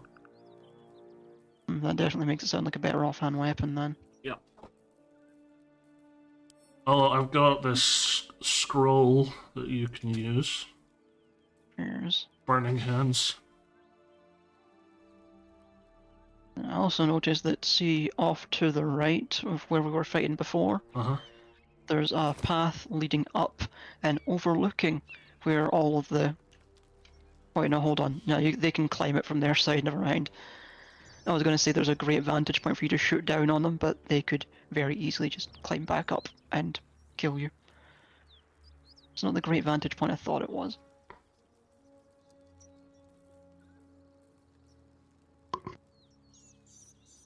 That definitely makes it sound like a better offhand weapon then. Yep. Oh, I've got this scroll that you can use. Here's. Burning Hands. I also noticed that, see, off to the right of where we were fighting before, there's a path leading up and overlooking where all of the... Wait, no, hold on. No, they can climb it from their side, never mind. I was going to say there's a great vantage point for you to shoot down on them, but they could very easily just climb back up and kill you. It's not the great vantage point I thought it was.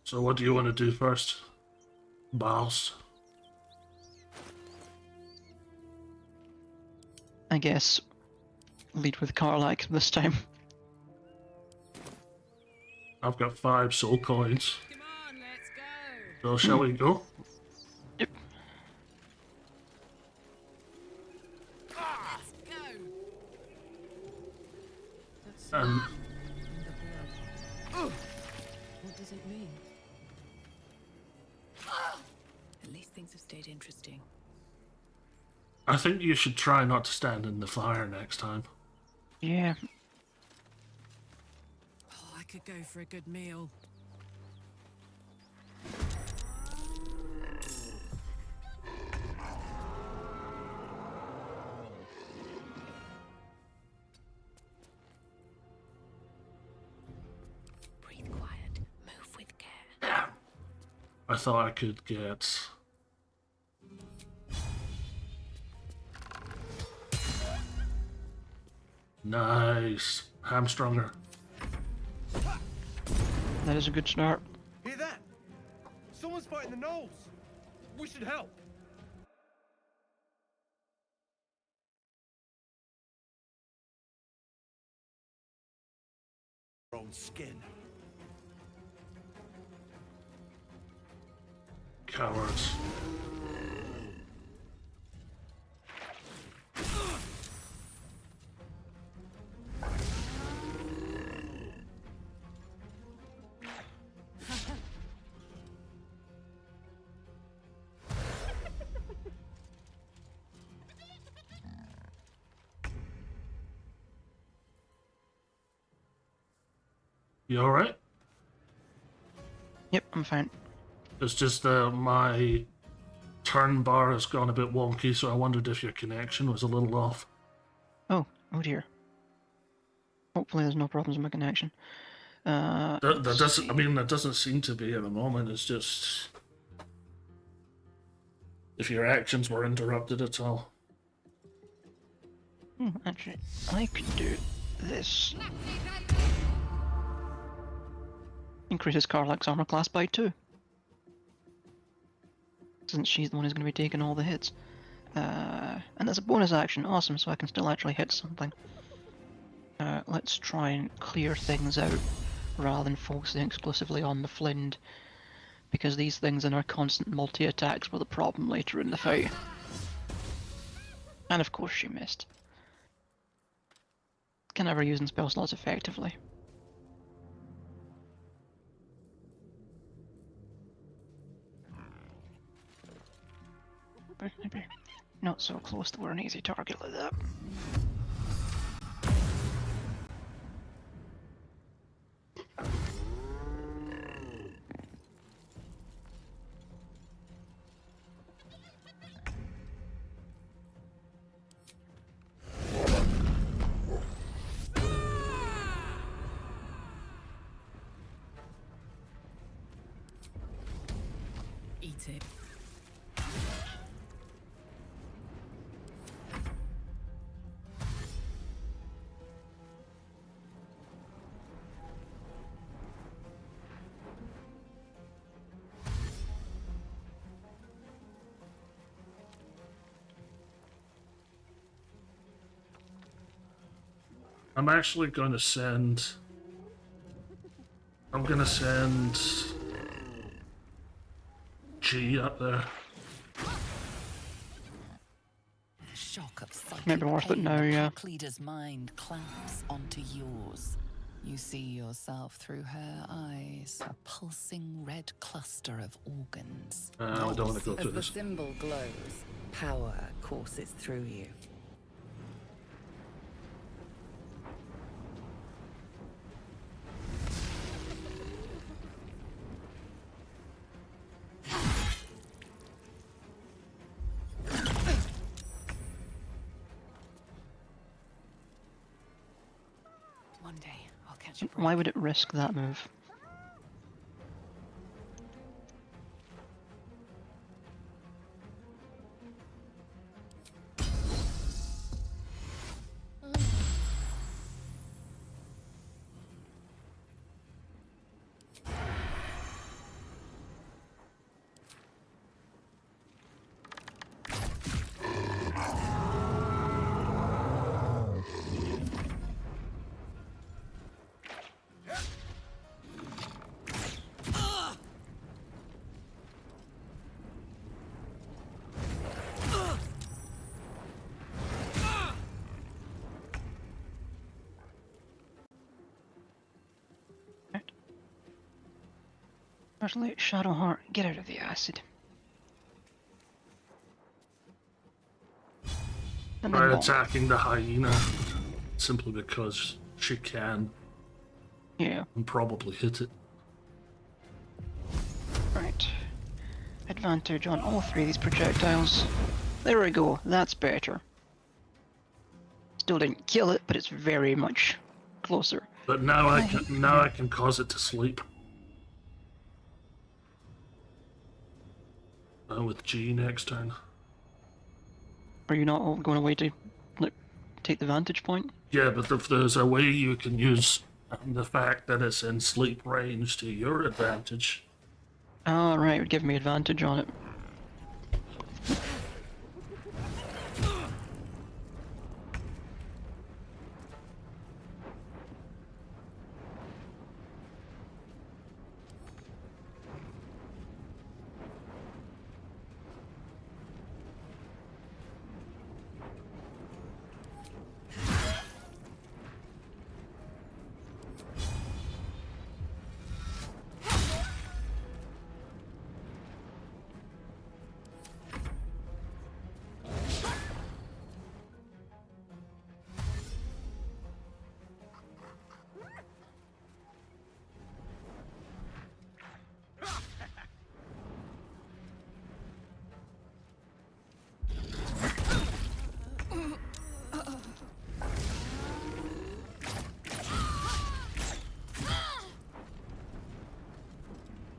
So what do you want to do first, boss? I guess lead with Karlach this time. I've got 5 soul coins. Come on, let's go. So shall we go? Yep. Let's go. That's And what does it mean? At least things have stayed interesting. I think you should try not to stand in the fire next time. Yeah. Oh, I could go for a good meal. Breathe quiet. Move with care. I thought I could get... Nice. Hamstronger. That is a good start. Hear that? Someone's fighting the gnolls. We should help. Own skin. Cowards. You alright? Yep, I'm fine. It's just my turn bar has gone a bit wonky, so I wondered if your connection was a little off. Oh dear. Hopefully there's no problems with my connection. That doesn't. I mean, that doesn't seem to be at the moment. It's just if your actions were interrupted at all. Actually, I could do this. Increases Karlach's armor class by 2. Since she's the one who's going to be taking all the hits. And there's a bonus action, awesome, so I can still actually hit something. Let's try and clear things out rather than focusing exclusively on the Flind, because these things and our constant multi-attacks were the problem later in the fight. And of course she missed. Can never using spell slots effectively. But maybe not so close to we're an easy target like that. Eat it. I'm actually going to send... I'm going to send... G up there. The shock of psychic Maybe worth it pain, now, the yeah. pack leader's mind clamps onto yours. You see yourself through her eyes, a pulsing red cluster of organs. I don't want to go As through the this. symbol glows, power courses through you. One day, I'll catch a break. Why would it risk that move? Especially Shadowheart, get out of the acid. And Try then attacking the hyena simply because she can yeah, and probably hit it. right. Advantage on all three of these projectiles. There we go, that's better. Still didn't kill it, but it's very much closer. But now I can cause it to sleep. With G next turn. Are you not all going away to like, take the vantage point? Yeah, but if there's a way you can use the fact that it's in sleep range to your advantage. Oh, right, it would give me advantage on it.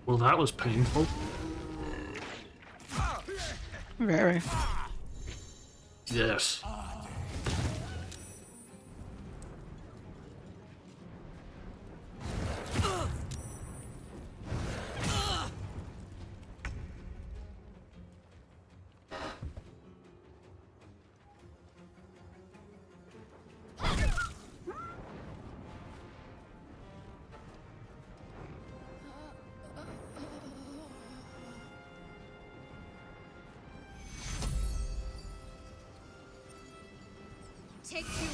Well, that was painful. Very. Yes. Take you.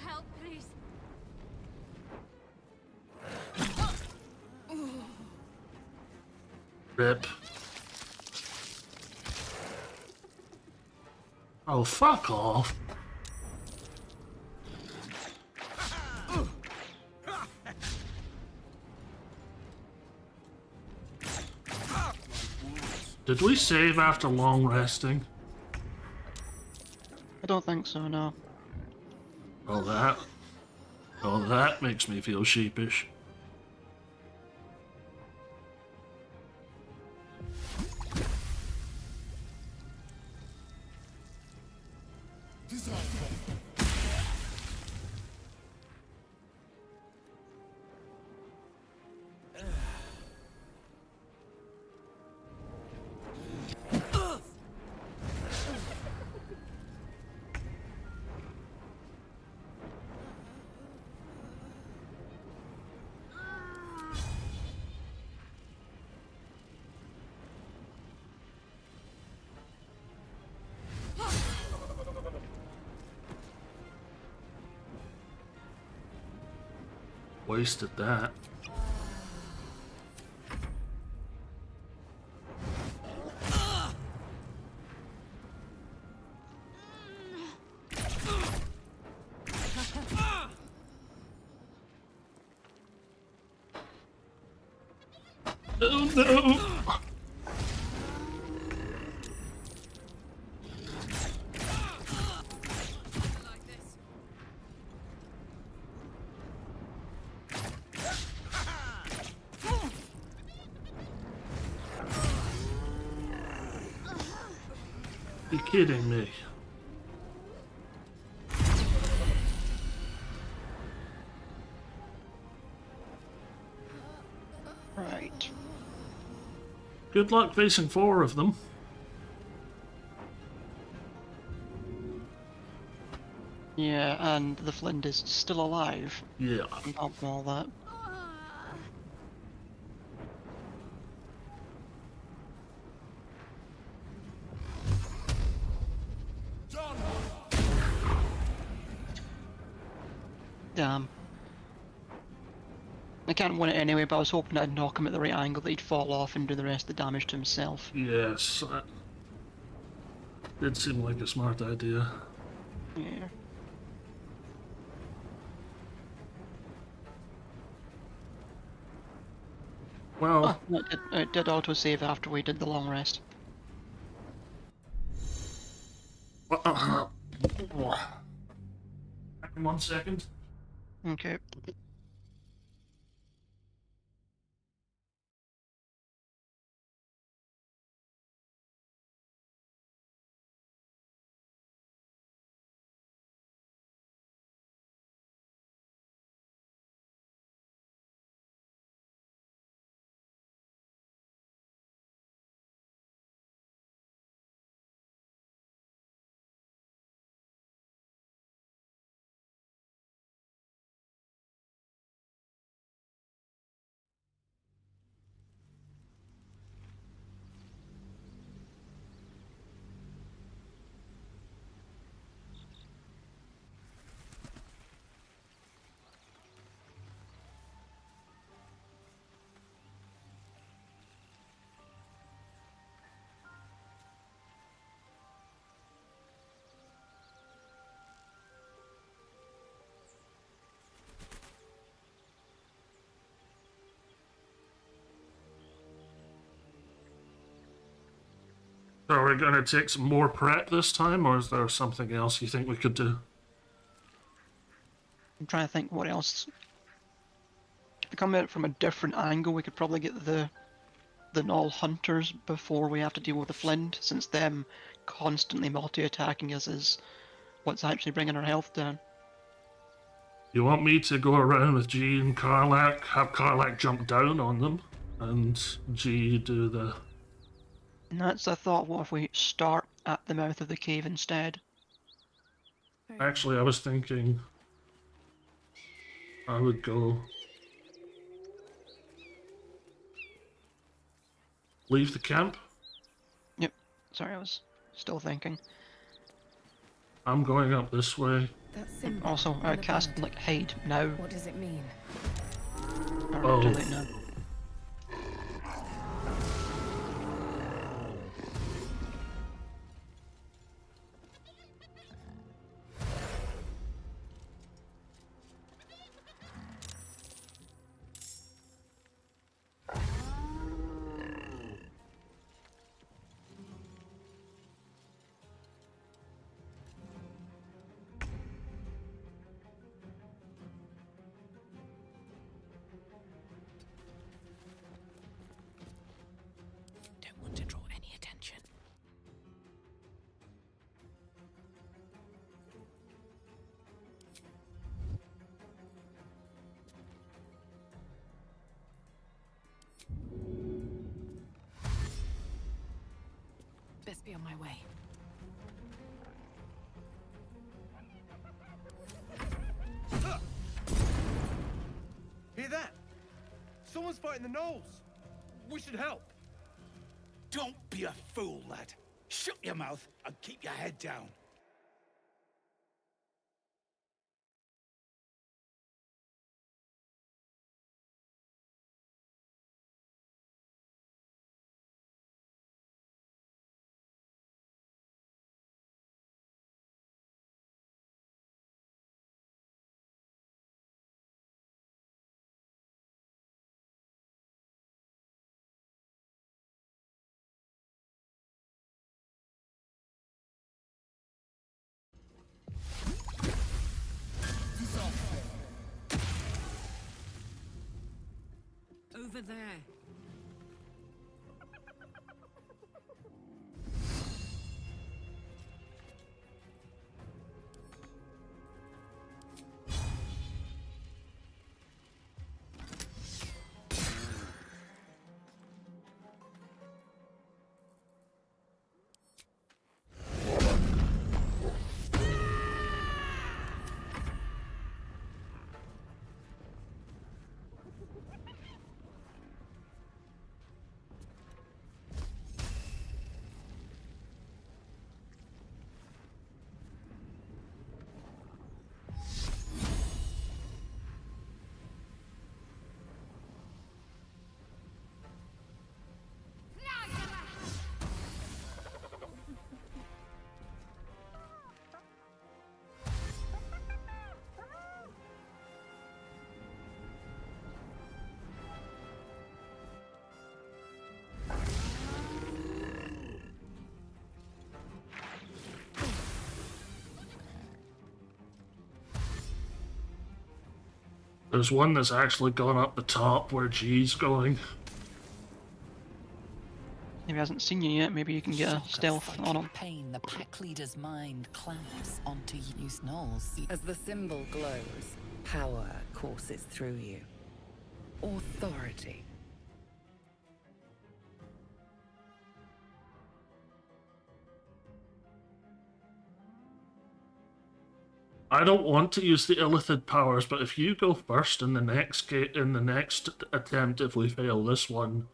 Help, please. Rip. Oh, fuck off. Did we save after long resting? I don't think so, no. Oh, that makes me feel sheepish. Wasted that. Oh no! You kidding me? Right. Good luck facing 4 of them. Yeah, and the Flint is still alive. Yeah. On top of all that. Damn. I can't win it anyway, but I was hoping I'd knock him at the right angle that he'd fall off and do the rest of the damage to himself. Yes. That did seem like a smart idea. Yeah. Well, Oh, it did auto-save after we did the long rest. Back in 1 second. Okay. So are we going to take some more prep this time, or is there something else you think we could do? I'm trying to think what else. If we come at it from a different angle, we could probably get the Gnoll hunters before we have to deal with the Flint, since them constantly multi-attacking us is what's actually bringing our health down. You want me to go around with G and Karlach, have Karlach jump down on them, and G do the... And that's the thought, what if we start at the mouth of the cave instead? Actually, I was thinking I would go... leave the camp. Yep, sorry, I was still thinking. I'm going up this way. That symbol Also, on I the cast, bird. like, hide now. What does it mean? Or Oh. too late now. Don't want to draw any attention. Best be on my way. Hear that? Someone's fighting the gnolls. We should help. Don't be a fool, lad. Shut your mouth and keep your head down. Over there. There's one that's actually gone up the top where G's going. Maybe he hasn't seen you yet. Maybe you can get a Shock of stealth psychic on him. pain, the pack leader's mind clamps onto you. Knolls. As the symbol glows, power courses through you. Authority. I don't want to use the illithid powers, but if you go first in the next attempt, if we fail this one,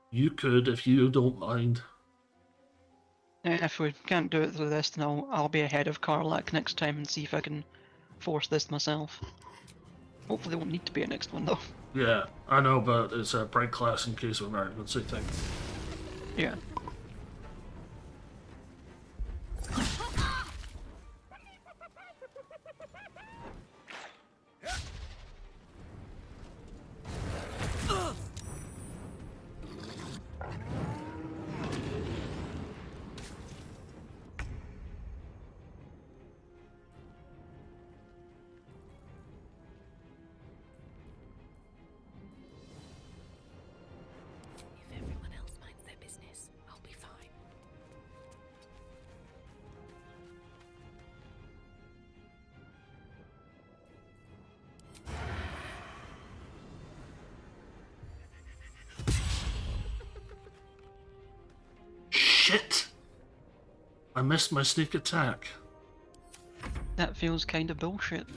you could, if you don't mind. If we can't do it through this, then I'll be ahead of Karlach next time and see if I can force this myself. Hopefully, there won't need to be a next one though. Yeah, I know, but it's a break class in case of emergency thing. Yeah. If everyone else minds their business, I'll be fine. Shit! I missed my sneak attack. That feels kind of bullshit.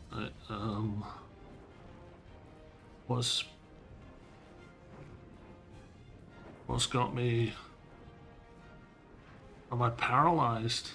Right, what's got me? Am I paralyzed?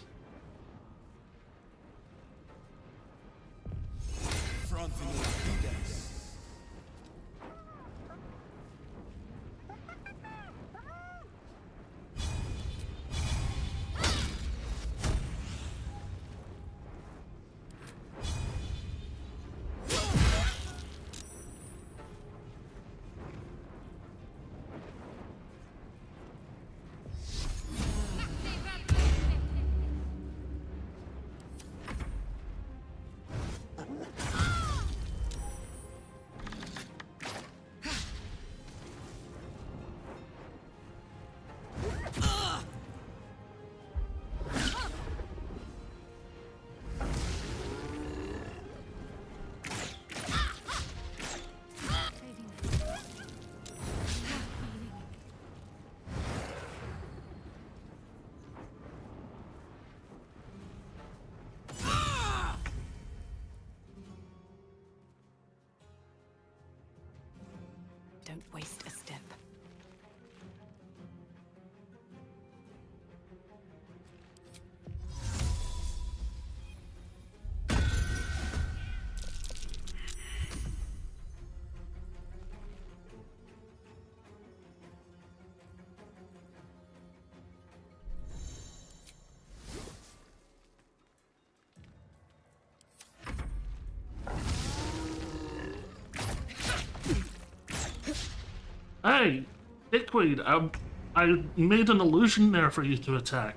Don't waste a step. Hey, Dickweed, I made an illusion there for you to attack.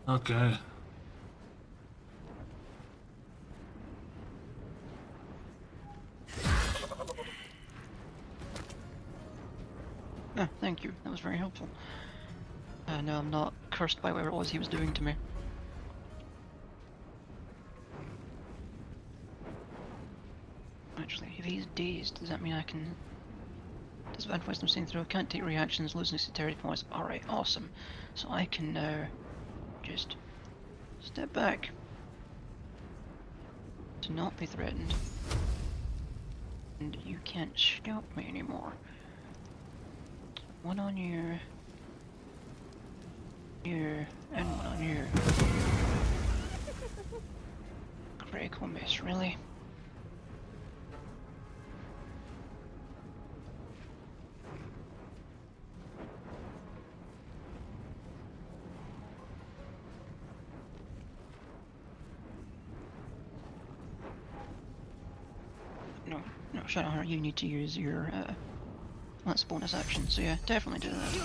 Okay. Ah, thank you. That was very helpful. No, I'm not cursed by whatever it was he was doing to me. Actually, if he's dazed, does that mean I can... Does bad wisdom seen through? I can't take reactions, losing dexterity points. Alright, awesome. So I can now just step back to not be threatened. And you can't stop me anymore. One on you, and one on you. Critical miss, really? Shadowheart, you need to use your that's bonus action, so yeah, definitely do that.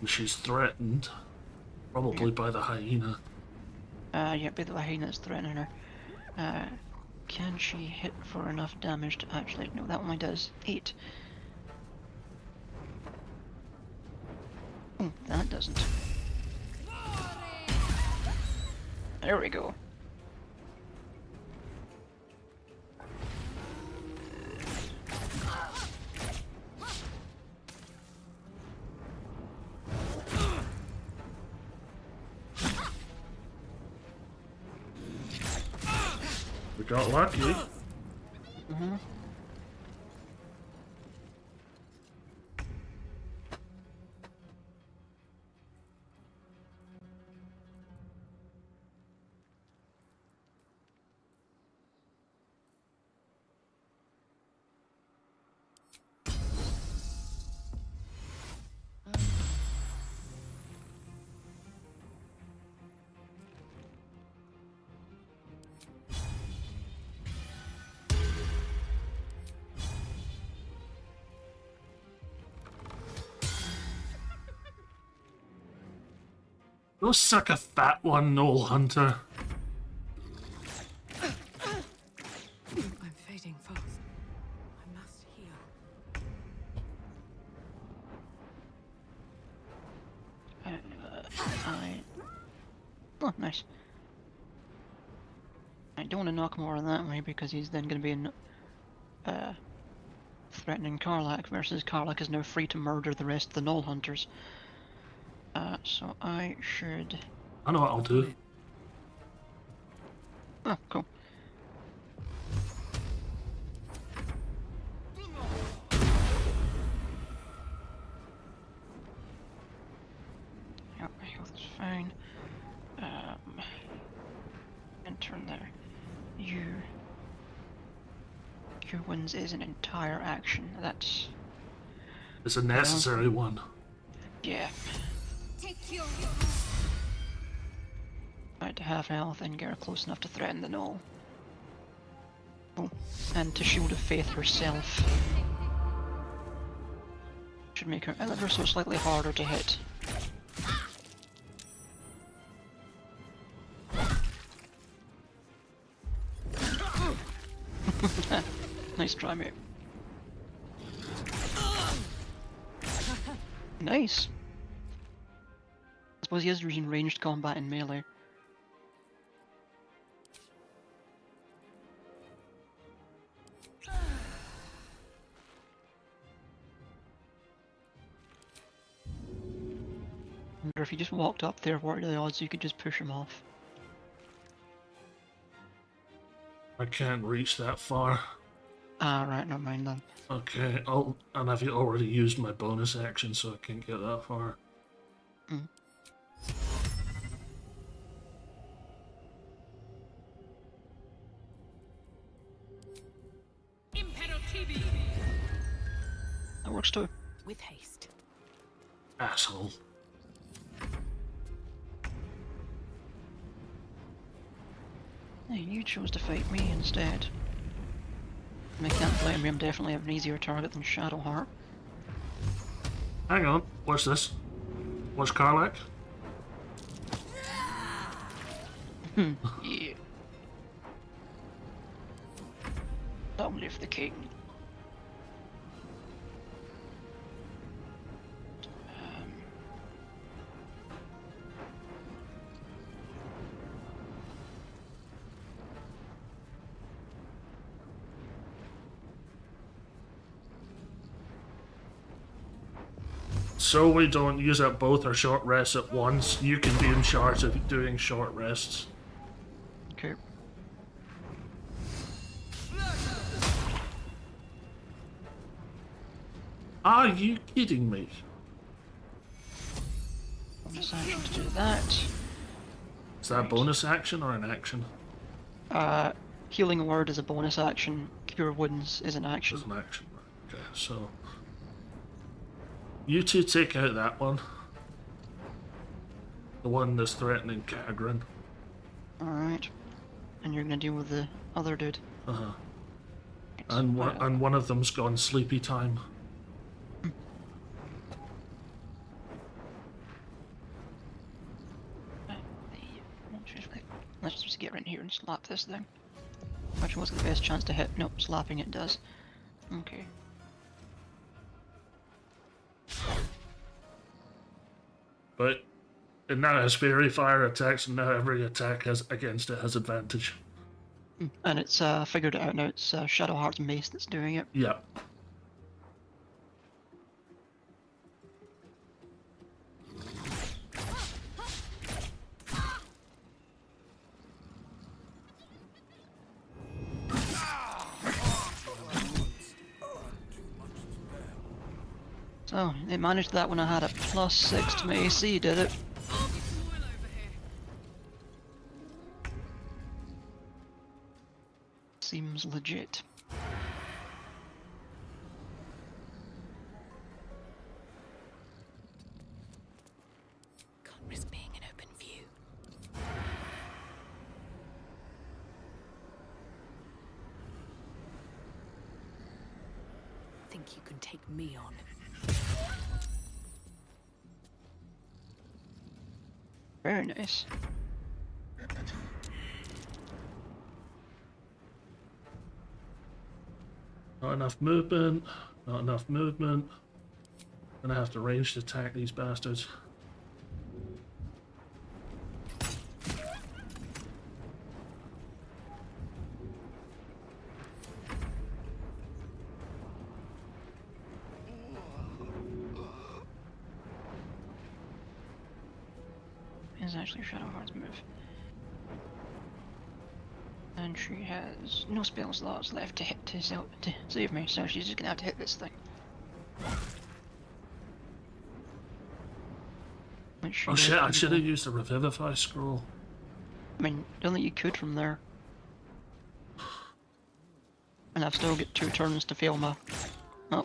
She's threatened, probably by the hyena. Yeah, by the hyena that's threatening her. Can she hit for enough damage to actually... No, that only does 8. Oh, that doesn't. There we go. We got lucky. Mm-hmm. Go suck a fat one, Knoll Hunter. I'm fading fast. I must heal. Oh, nice. I don't want to knock more on that way because he's then going to be in, threatening Karlach versus Karlach is now free to murder the rest of the Knoll Hunters. So I should... I know what I'll do. Oh, cool. Yep, my health is fine. And turn there. Your wins is an entire action. That's... It's a necessary one. Yeah. Right to half health and get her close enough to threaten the Knoll. Oh, and to Shield of Faith herself. Should make her ever so slightly harder to hit. Nice try, mate. Nice. I suppose he is using ranged combat in melee. Or if you just walked up there, what are the odds you could just push him off? I can't reach that far. Ah, right, never mind then. Okay, and I've already used my bonus action, so I can't get that far. Mm. That works too. With haste. Asshole. Hey, you chose to fight me instead. I can't blame you, I'm definitely an easier target than Shadowheart. Hang on, what's this? What's Karlach? Yeah. Long live the king. So we don't use up both our short rests at once. You can be in charge of doing short rests. Okay. Are you kidding me? Bonus action to do that. Is that a bonus action or an action? Healing Word is a bonus action. Cure Wounds is an action. It's an action. Okay, so... You two take out that one. The one that's threatening Kagran. Alright. And you're gonna deal with the other dude. Uh-huh. And one of them's gone sleepy time. Let's just get right here and slap this thing. Which was the best chance to hit? Nope, slapping it does. Okay. But it now has fairy fire attacks, and now every attack against it has advantage. And it's figured it out now. It's Shadowheart's mace that's doing it. Yeah. So, it managed that when I had a +6 to my AC, did it? Seems legit. Can't risk being in open view. Think you can take me on? Very nice. Not enough movement. Not enough movement. Gonna have to ranged attack these bastards. Is actually Shadowheart's move. And she has no spell slots left to hit to save me, so she's just gonna have to hit this thing. Oh shit, I should have used a Revivify scroll. I mean, don't think you could from there. And I've still got 2 turns to fail my... Oh.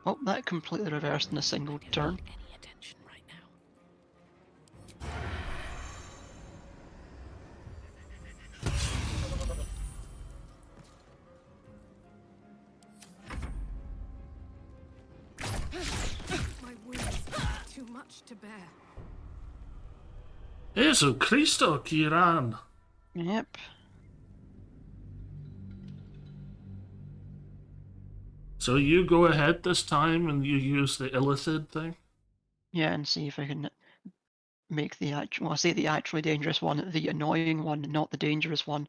Oh, that completely reversed in a single turn. Any attention right now? My wounds too much to bear. Jesu Christo, Kiran! Yep. So you go ahead this time and you use the Illithid thing? Yeah, and see if I can make the actual, well, I say the actually dangerous one, the annoying one, not the dangerous one,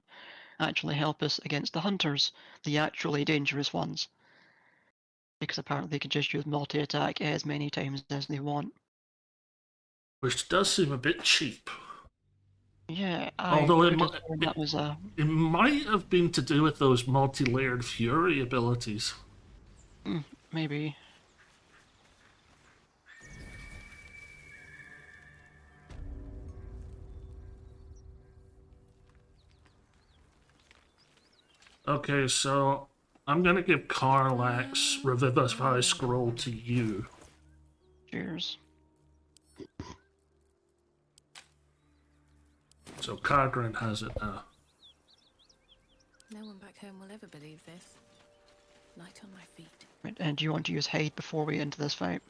actually help us against the hunters, the actually dangerous ones. Because apparently they can just use multi-attack as many times as they want. Which does seem a bit cheap. Yeah, Although it that was a... It might have been to do with those multi-layered fury abilities. Maybe. Okay, so I'm gonna give Karlach's Revivify scroll to you. Cheers. So Kargrin has it now. No one back home will ever believe this. Light on my feet. Right, and do you want to use Hide before we get into this fight?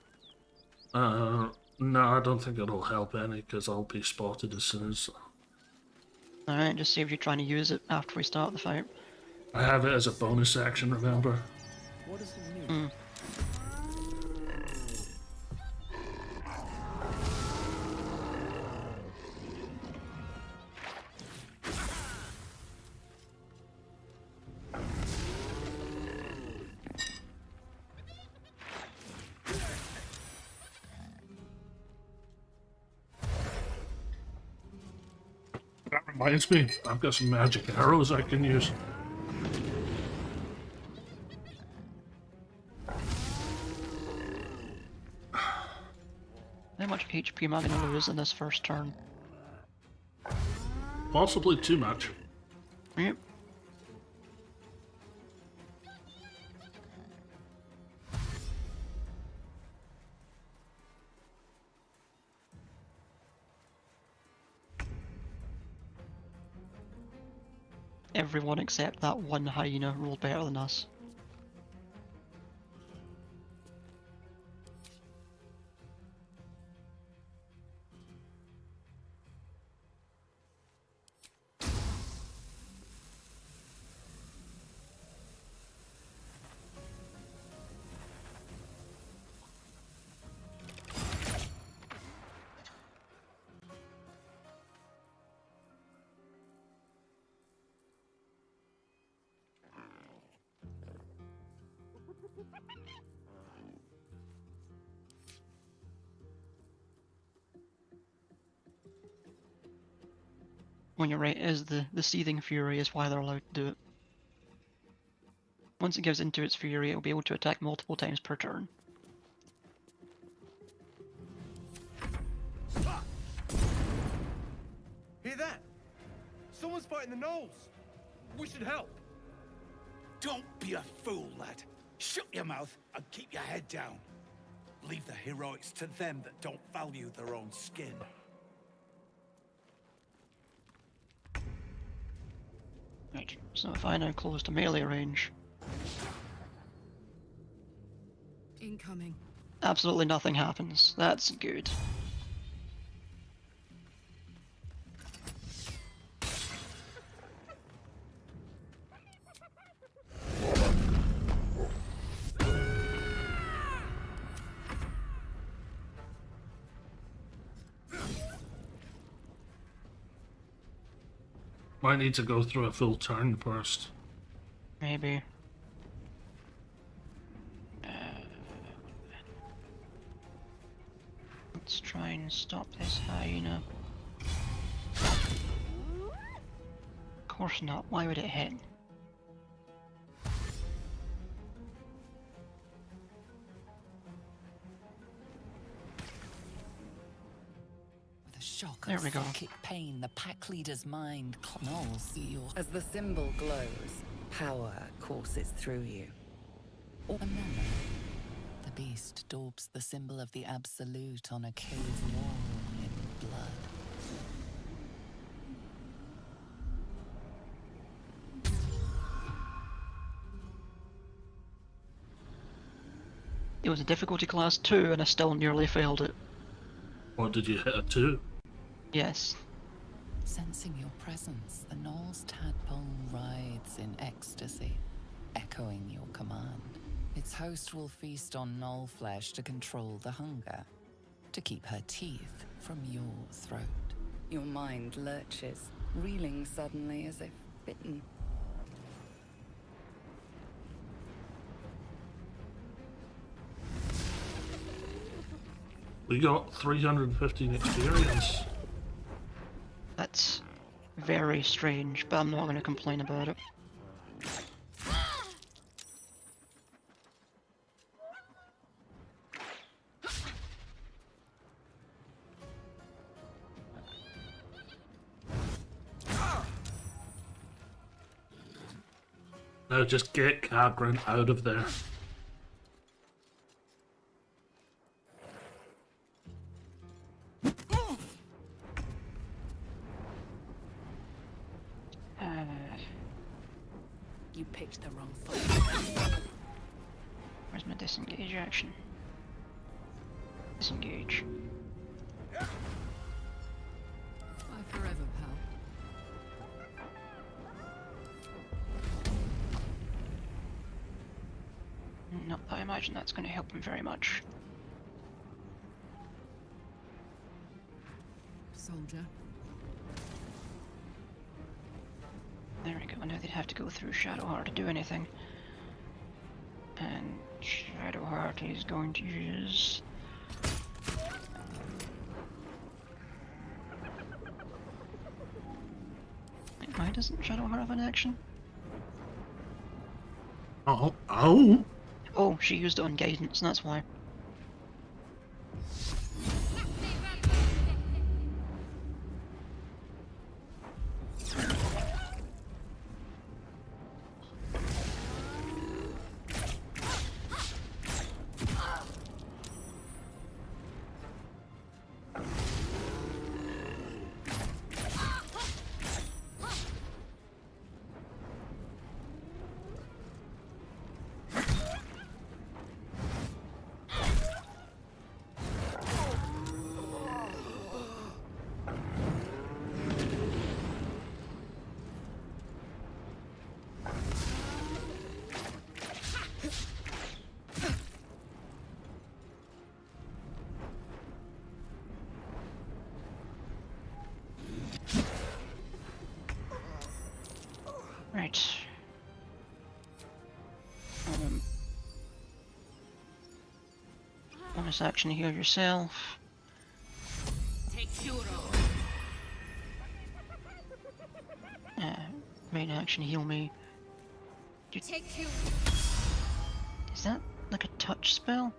No, I don't think it'll help any, because I'll be spotted as soon as... Alright, just save you trying to use it after we start the fight. I have it as a bonus action, remember? What does it mean? That reminds me, I've got some magic arrows I can use. How much HP HP am I going to lose in this first turn? Possibly too much. Yep. Everyone except that one hyena rolled better than us. When you're right, is the seething fury is why they're allowed to do it. Once it gives into its fury, it'll be able to attack multiple times per turn. Hear that? Someone's fighting the gnolls. We should help. Don't be a fool, lad. Shut your mouth and keep your head down. Leave the heroics to them that don't value their own skin. Right, so if I now close to melee range, Incoming. absolutely nothing happens. That's good. Might need to go through a full turn first. Maybe. Let's try and stop this hyena. Of course not. Why would it hit? With a shock There of we go. psychic pain, the pack leader's mind knolls your... As the symbol glows, power courses through you. Or the memory. The beast daubs the symbol of the Absolute on a cave wall in blood. It was a difficulty class 2 and I still nearly failed it. What did you hit a 2? Yes. Sensing your presence, the Gnoll's tadpole writhes in ecstasy, echoing your command. Its host will feast on Gnoll flesh to control the hunger, to keep her teeth from your throat. Your mind lurches, reeling suddenly as if bitten. We got 315 experience. That's very strange, but I'm not going to complain about it. Now just get Cabron out of there. You picked the wrong fight. Where's my disengage action? Disengage. Bye forever, pal. Not that I imagine that's going to help him very much. Soldier. There we go, now they'd have to go through Shadowheart to do anything. And Shadowheart is going to use... Why doesn't Shadowheart have an action? Oh, oh! Oh, she used it on guidance, that's why. bonus action heal yourself. Take Hero. Main action heal me. Take Hero. Is that like a touch spell?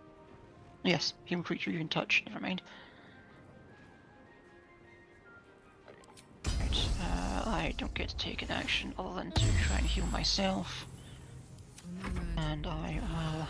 Yes, heal creature you can touch. Never mind. Right, I don't get to take an action other than to try and heal myself. And I will...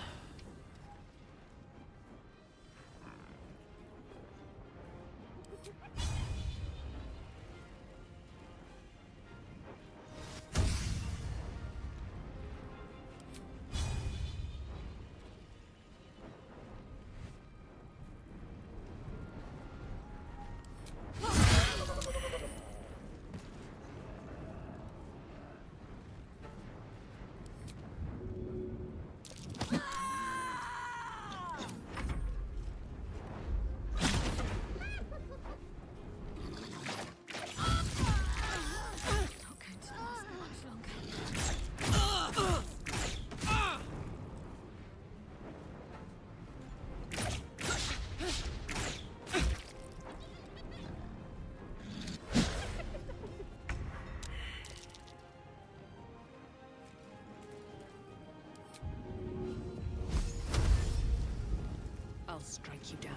I'll strike you down.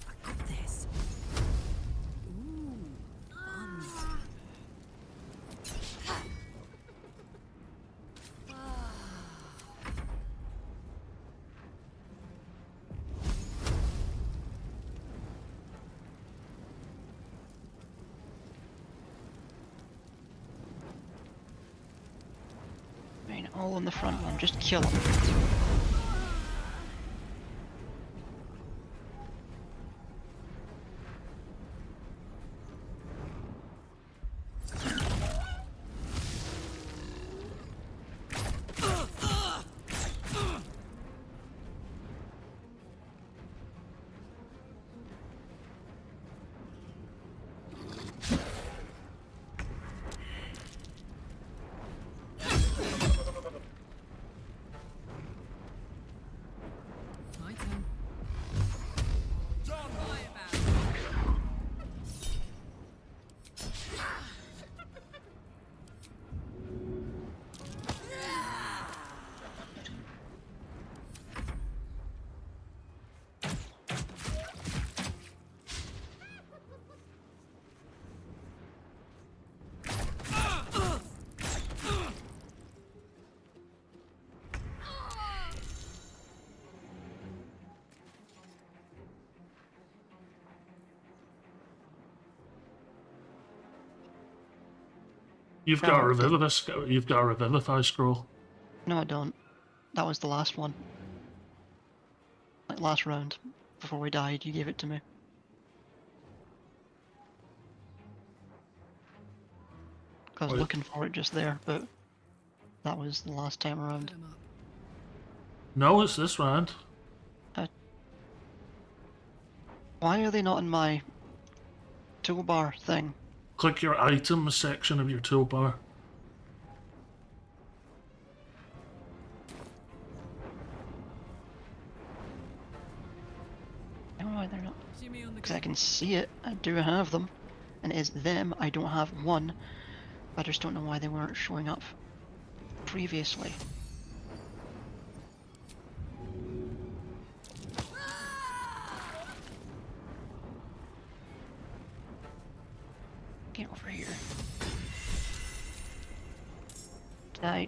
I got this. Ooh, fun. Right, all on the front one, just kill them. My turn. You've got a revivify scroll. No, I don't. That was the last one. Like last round, before we died, you gave it to me. I was Wait. looking for it just there, but that was the last time around. No, it's this round. Why are they not in my toolbar thing? Click your items section of your toolbar. I don't know why they're not. Because I can see it, I do have them, and it is them, I don't have one. I just don't know why they weren't showing up previously. Get over here. Die.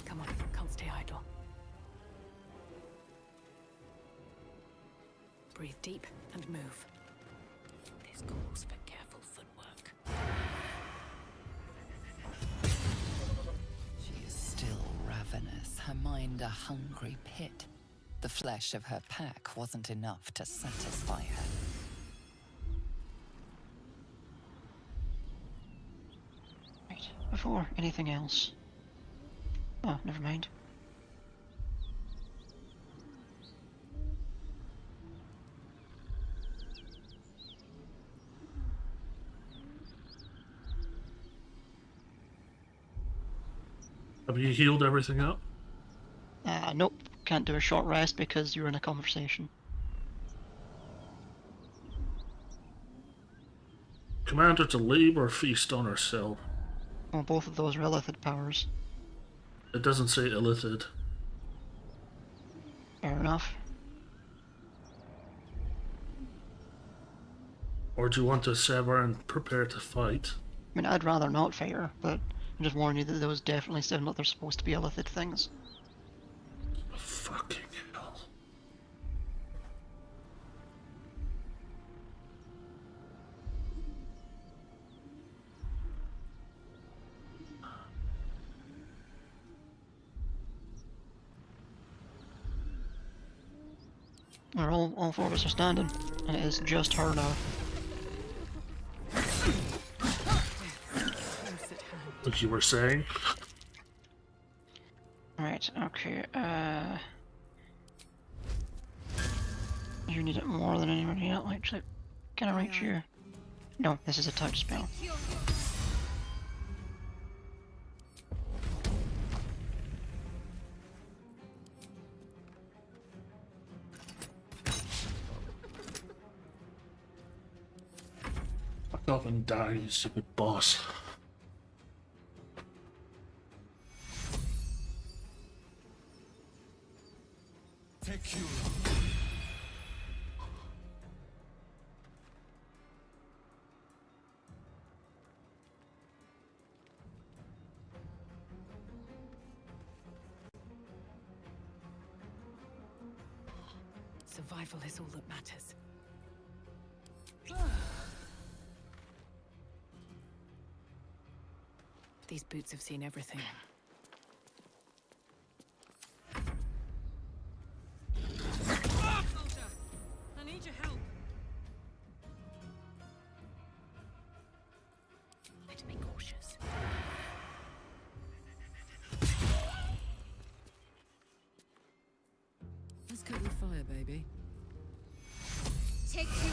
Come on, can't stay idle. Breathe deep and move. This calls for careful footwork. She is still ravenous, her mind a hungry pit. The flesh of her pack wasn't enough to satisfy her. Right, before anything else. Oh, never mind. Have you healed everything up? Nope. Can't do a short rest because you're in a conversation. Command her to leave or feast on her cell. Well, both of those are illithid powers. It doesn't say illithid. Fair enough. Or do you want to sever and prepare to fight? I mean, I'd rather not fight her, but I'm just warning you that those definitely sound like they're supposed to be illithid things. Fucking hell. Or all four of us are standing, and it is just her now. Like you were saying? Right, okay, you need it more than anybody else, actually. Can I reach you? No, this is a touch spell. Fuck off and die, you stupid boss. Take you. Survival is all that matters. These boots have seen everything. I need your help. Better be cautious. Let's cook with fire, baby. Take you.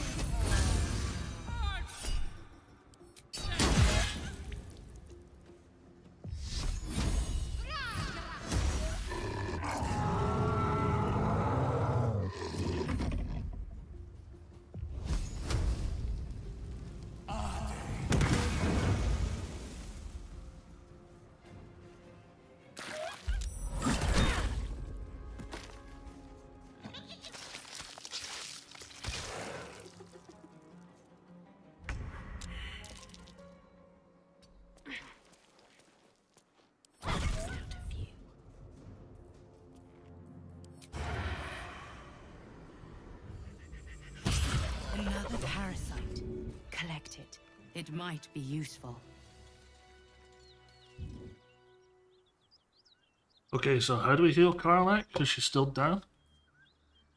Another parasite. Collect it. It might be useful. Okay, so how do we heal Karlach? Because she's still down?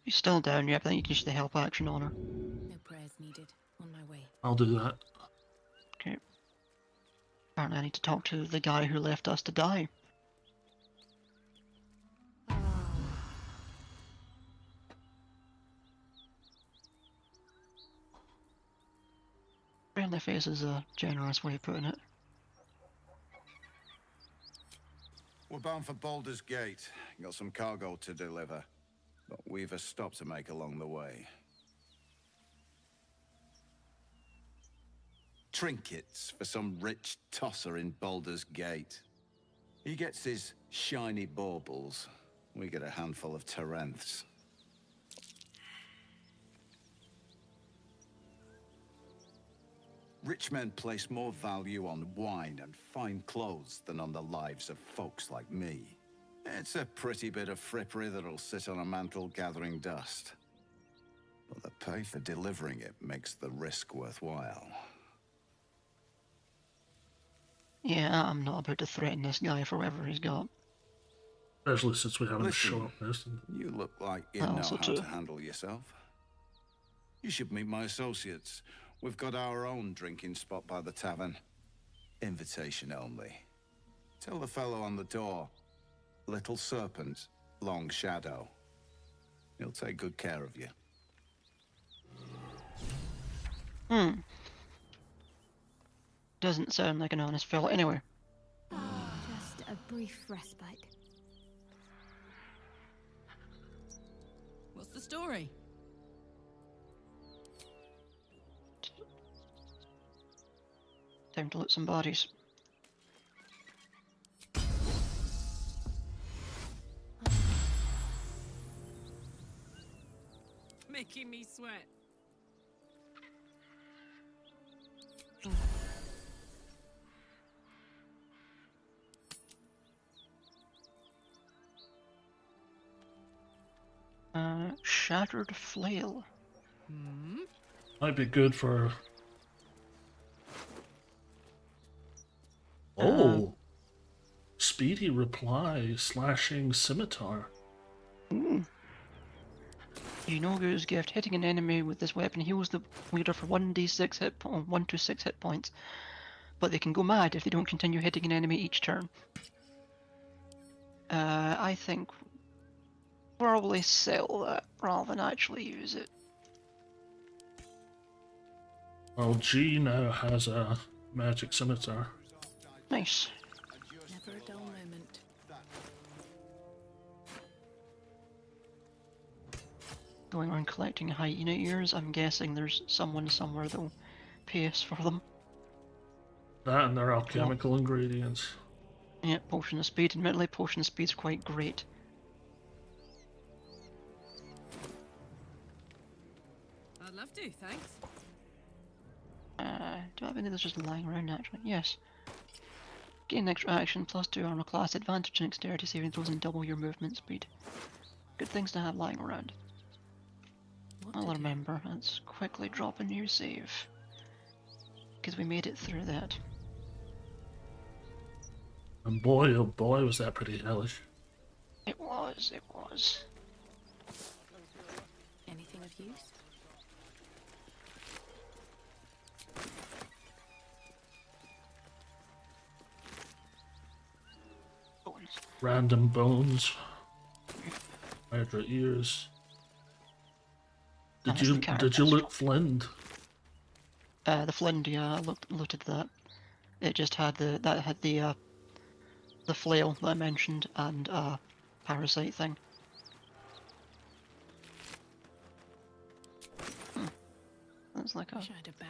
She's still down, yeah, but I think you can use the help action on her. No prayers needed. On my way. I'll do that. Okay. Apparently I need to talk to the guy who left us to die. Friendly face is a generous way of putting it. We're bound for Baldur's Gate. Got some cargo to deliver. But we've a stop to make along the way. Trinkets for some rich tosser in Baldur's Gate. He gets his shiny baubles. We get a handful of Terenths. Rich men place more value on wine and fine clothes than on the lives of folks like me. It's a pretty bit of frippery that'll sit on a mantle gathering dust. But the pay for delivering it makes the risk worthwhile. Yeah, I'm not about to threaten this guy for whatever he's got. Especially since we haven't Listen, short rest. You look like you know also how too. to handle yourself. You should meet my associates. We've got our own drinking spot by the tavern. Invitation only. Tell the fellow on the door. Little Serpent, Long Shadow. He'll take good care of you. Doesn't sound like an honest fellow. Anyway. Just a brief respite. What's the story? Time to loot some bodies. Making me sweat. Shattered flail. Might be good for. Oh, speedy reply, slashing scimitar. Ooh. Yunogu's gift. Hitting an enemy with this weapon heals the wielder for 1d6 1 to 6 hit points, but they can go mad if they don't continue hitting an enemy each turn. I think probably sell that rather than actually use it. Well, G now has a magic scimitar. Nice. Never a dull moment. Going on collecting hyena ears, I'm guessing there's someone somewhere that'll pay us for them. That and their alchemical ingredients. Yeah, potion of speed. Admittedly, potion of speed's quite great. I'd love to, thanks. Do I have any that's just lying around actually? Yes. Gain extra action, +2 armor class, advantage in dexterity saving throws, and double your movement speed. Good things to have lying around. I'll remember. Let's quickly drop a new save. Because we made it through that. And boy, oh boy, was that pretty hellish. It was, it was. Anything of use? Random bones. Hydra ears. Did you loot Flint? The Flint, yeah, I looted that. It just had the flail that I mentioned and parasite thing. There's like a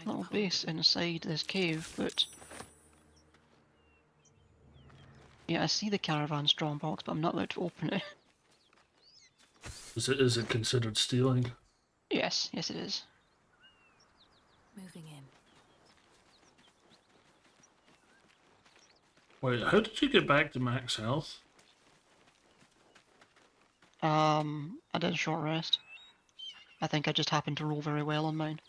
little base inside this cave, but yeah, I see the caravan strongbox, but I'm not allowed to open it. Is it considered stealing? Yes, yes it is. Moving in. Wait, how did you get back to max health? I did a short rest. I think I just happened to roll very well on mine.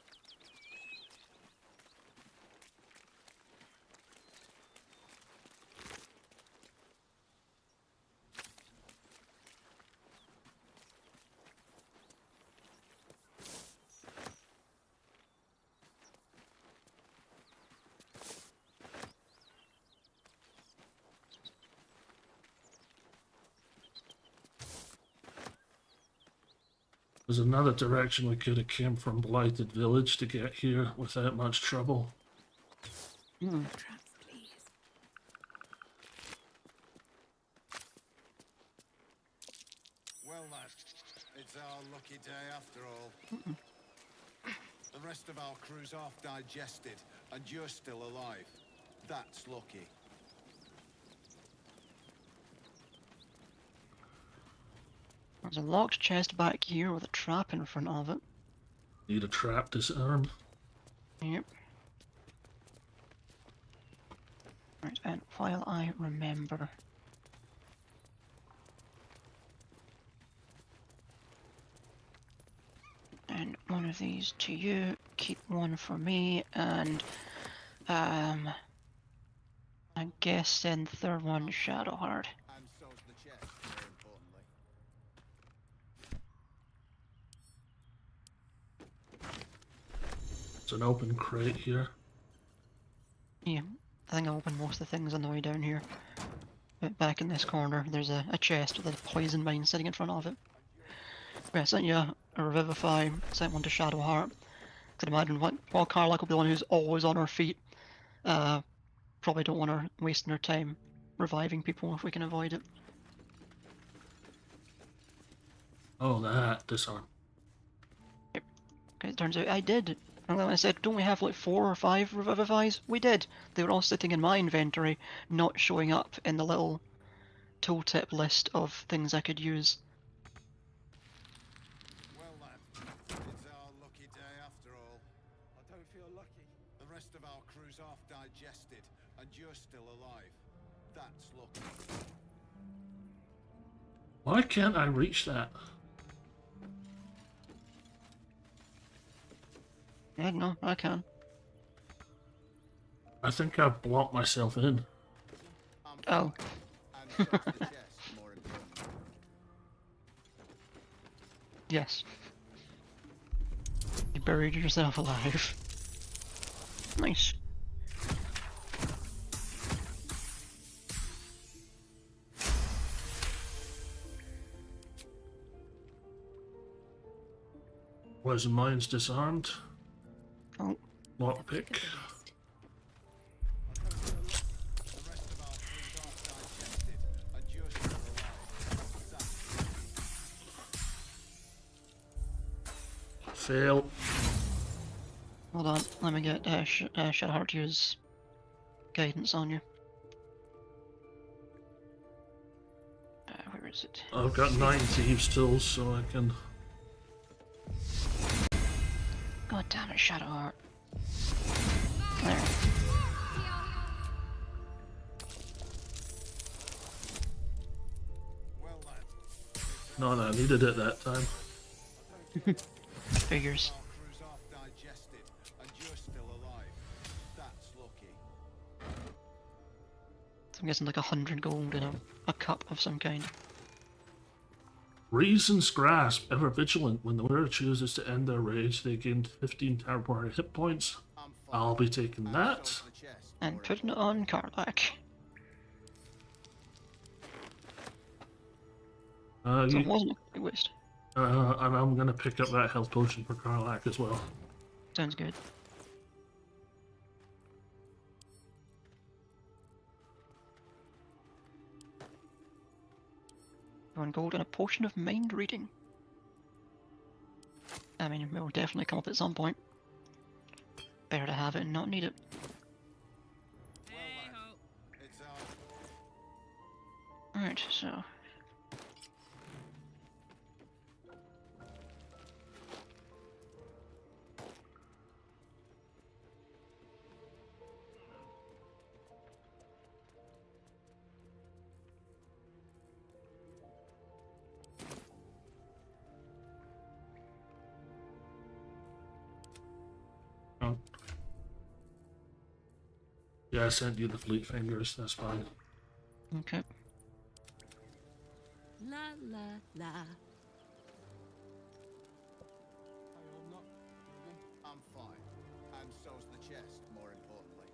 There's another direction we could have came from Blighted Village to get here without much trouble. Traps, please. Well, lad, it's our lucky day after all. The rest of our crew's half digested, and you're still alive. That's lucky. There's a locked chest back here with a trap in front of it. Need a trap disarm. Yep. Right, and while I remember... And one of these to you, keep one for me, and I guess send third one to Shadowheart. And so's the chest, more importantly. It's an open crate here. Yeah, I think I opened most of the things on the way down here. But back in this corner, there's a chest with a poison mine sitting in front of it. Yeah, I sent you a Revivify, sent one to Shadowheart. Could imagine while Karlach will be the one who's always on her feet, probably don't want her wasting her time reviving people if we can avoid it. Oh, that disarm. Okay, it turns out I did. And then I said, don't we have like 4 or 5 revivifies? We did. They were all sitting in my inventory, not showing up in the little tooltip list of things I could use. Well, lad, it's our lucky day after all. I don't feel lucky. The rest of our crew's half digested, and you're still alive. That's lucky. Why can't I reach that? Yeah, no, I can. I think I've blocked myself in. Oh. Yes. You buried yourself alive. Nice. Was mine's disarmed? Oh. Lockpick. Fail. Hold on, let me get Shadowheart to use guidance on you. Where is it? I've got 9 thieves tools, so I can. God damn it, Shadowheart. There. No, I needed it that time. Figures. So I'm guessing like 100 gold in a cup of some kind. Reason's Grasp. Ever vigilant. When the wearer chooses to end their rage, they gain 15 temporary hit points. I'll be taking that. And putting it on Karlach. So it wasn't a complete waste. And I'm gonna pick up that health potion for Karlach as well. Sounds good. 1 gold and a potion of mind reading. I mean, it will definitely come up at some point. Better to have it and not need it. Alright, so... Yeah, I sent you the fleet fingers, that's fine. Okay. La la la. I'm fine. And so's the chest, more importantly.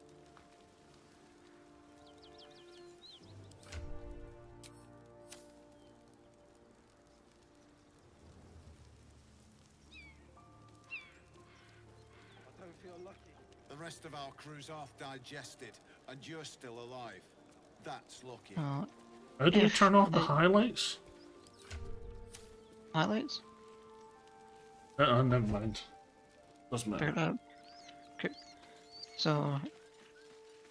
I don't feel lucky. The rest of our crew's half digested, and you're still alive. That's lucky. How do we turn off the highlights? Highlights? Never mind. Doesn't matter. Figured out. Okay. So,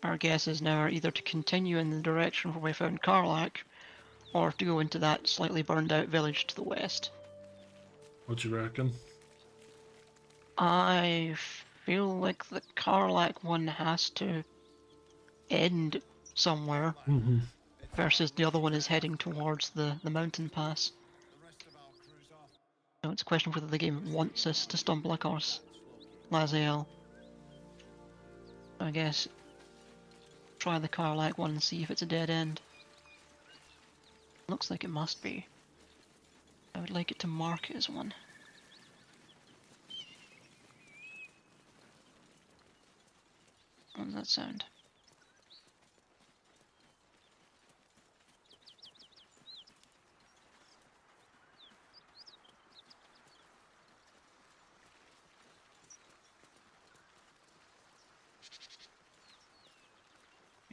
our guess is now either to continue in the direction where we found Karlach, or to go into that slightly burned out village to the west. What do you reckon? I feel like the Karlach one has to end somewhere, versus the other one is heading towards the mountain pass. So it's a question whether the game wants us to stumble across Lae'zel. I guess try the Karlach one and see if it's a dead end. Looks like it must be. I would like it to mark it as one. What does that sound?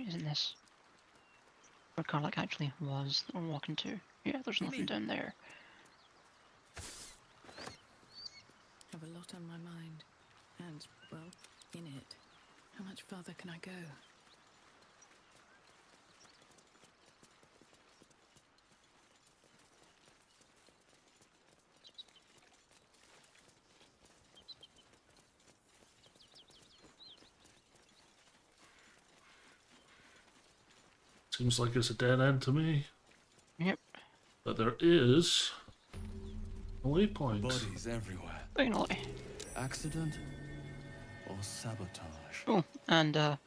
Isn't this? Where Karlach actually was that we're walking to. Yeah, there's nothing down there. I have a lot on my mind. And, well, in it. How much further can I go? Seems like it's a dead end to me. Yep. But there is a waypoint. Bodies everywhere. Finally. Accident or sabotage? Oh, and a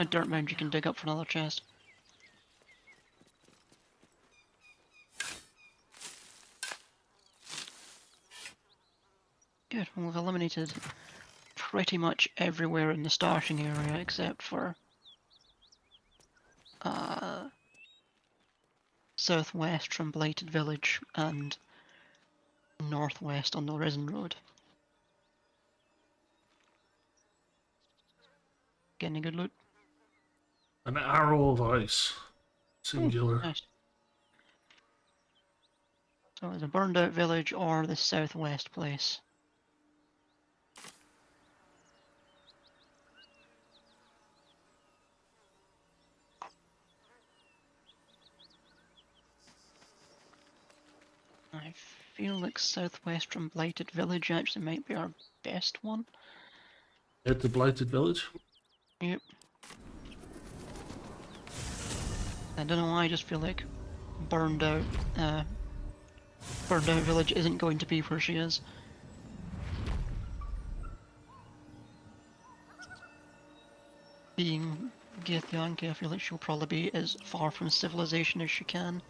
dirt mound you can dig up for another chest. Good, well, we've eliminated pretty much everywhere in the starting area except for southwest from Blighted Village and northwest on the Risen Road. Getting a good loot. An arrow of ice. Singular. Nice. So it's a burned out village or the southwest place. I feel like southwest from Blighted Village actually might be our best one. At the Blighted Village? Yep. I don't know why, I just feel like burned out village isn't going to be where she is. Being Githyanki, I feel like she'll probably be as far from civilization as she can.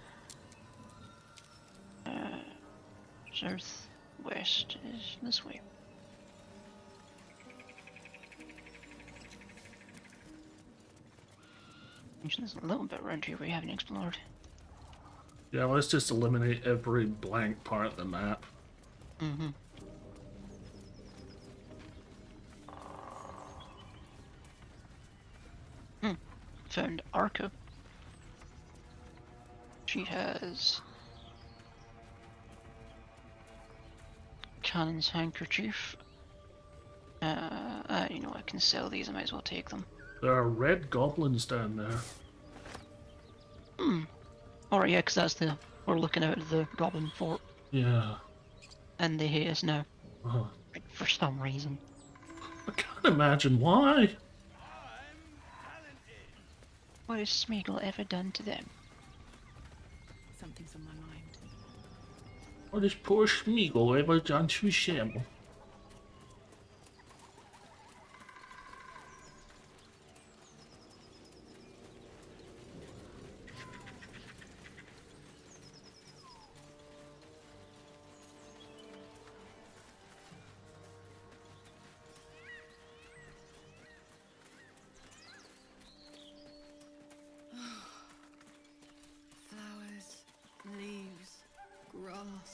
Southwest is this way. There's a little bit around here we haven't explored. Yeah, let's just eliminate every blank part of the map. Mm-hmm. Found Arca. She has Cannon's handkerchief. You know, I can sell these, I might as well take them. There are red goblins down there. Alright, yeah, because that's we're looking out at the goblin fort. Yeah. And they hate us now. For some reason. I can't imagine why. What has Smeagol ever done to them? Something's on my mind. What has poor Smeagol ever done to Shem?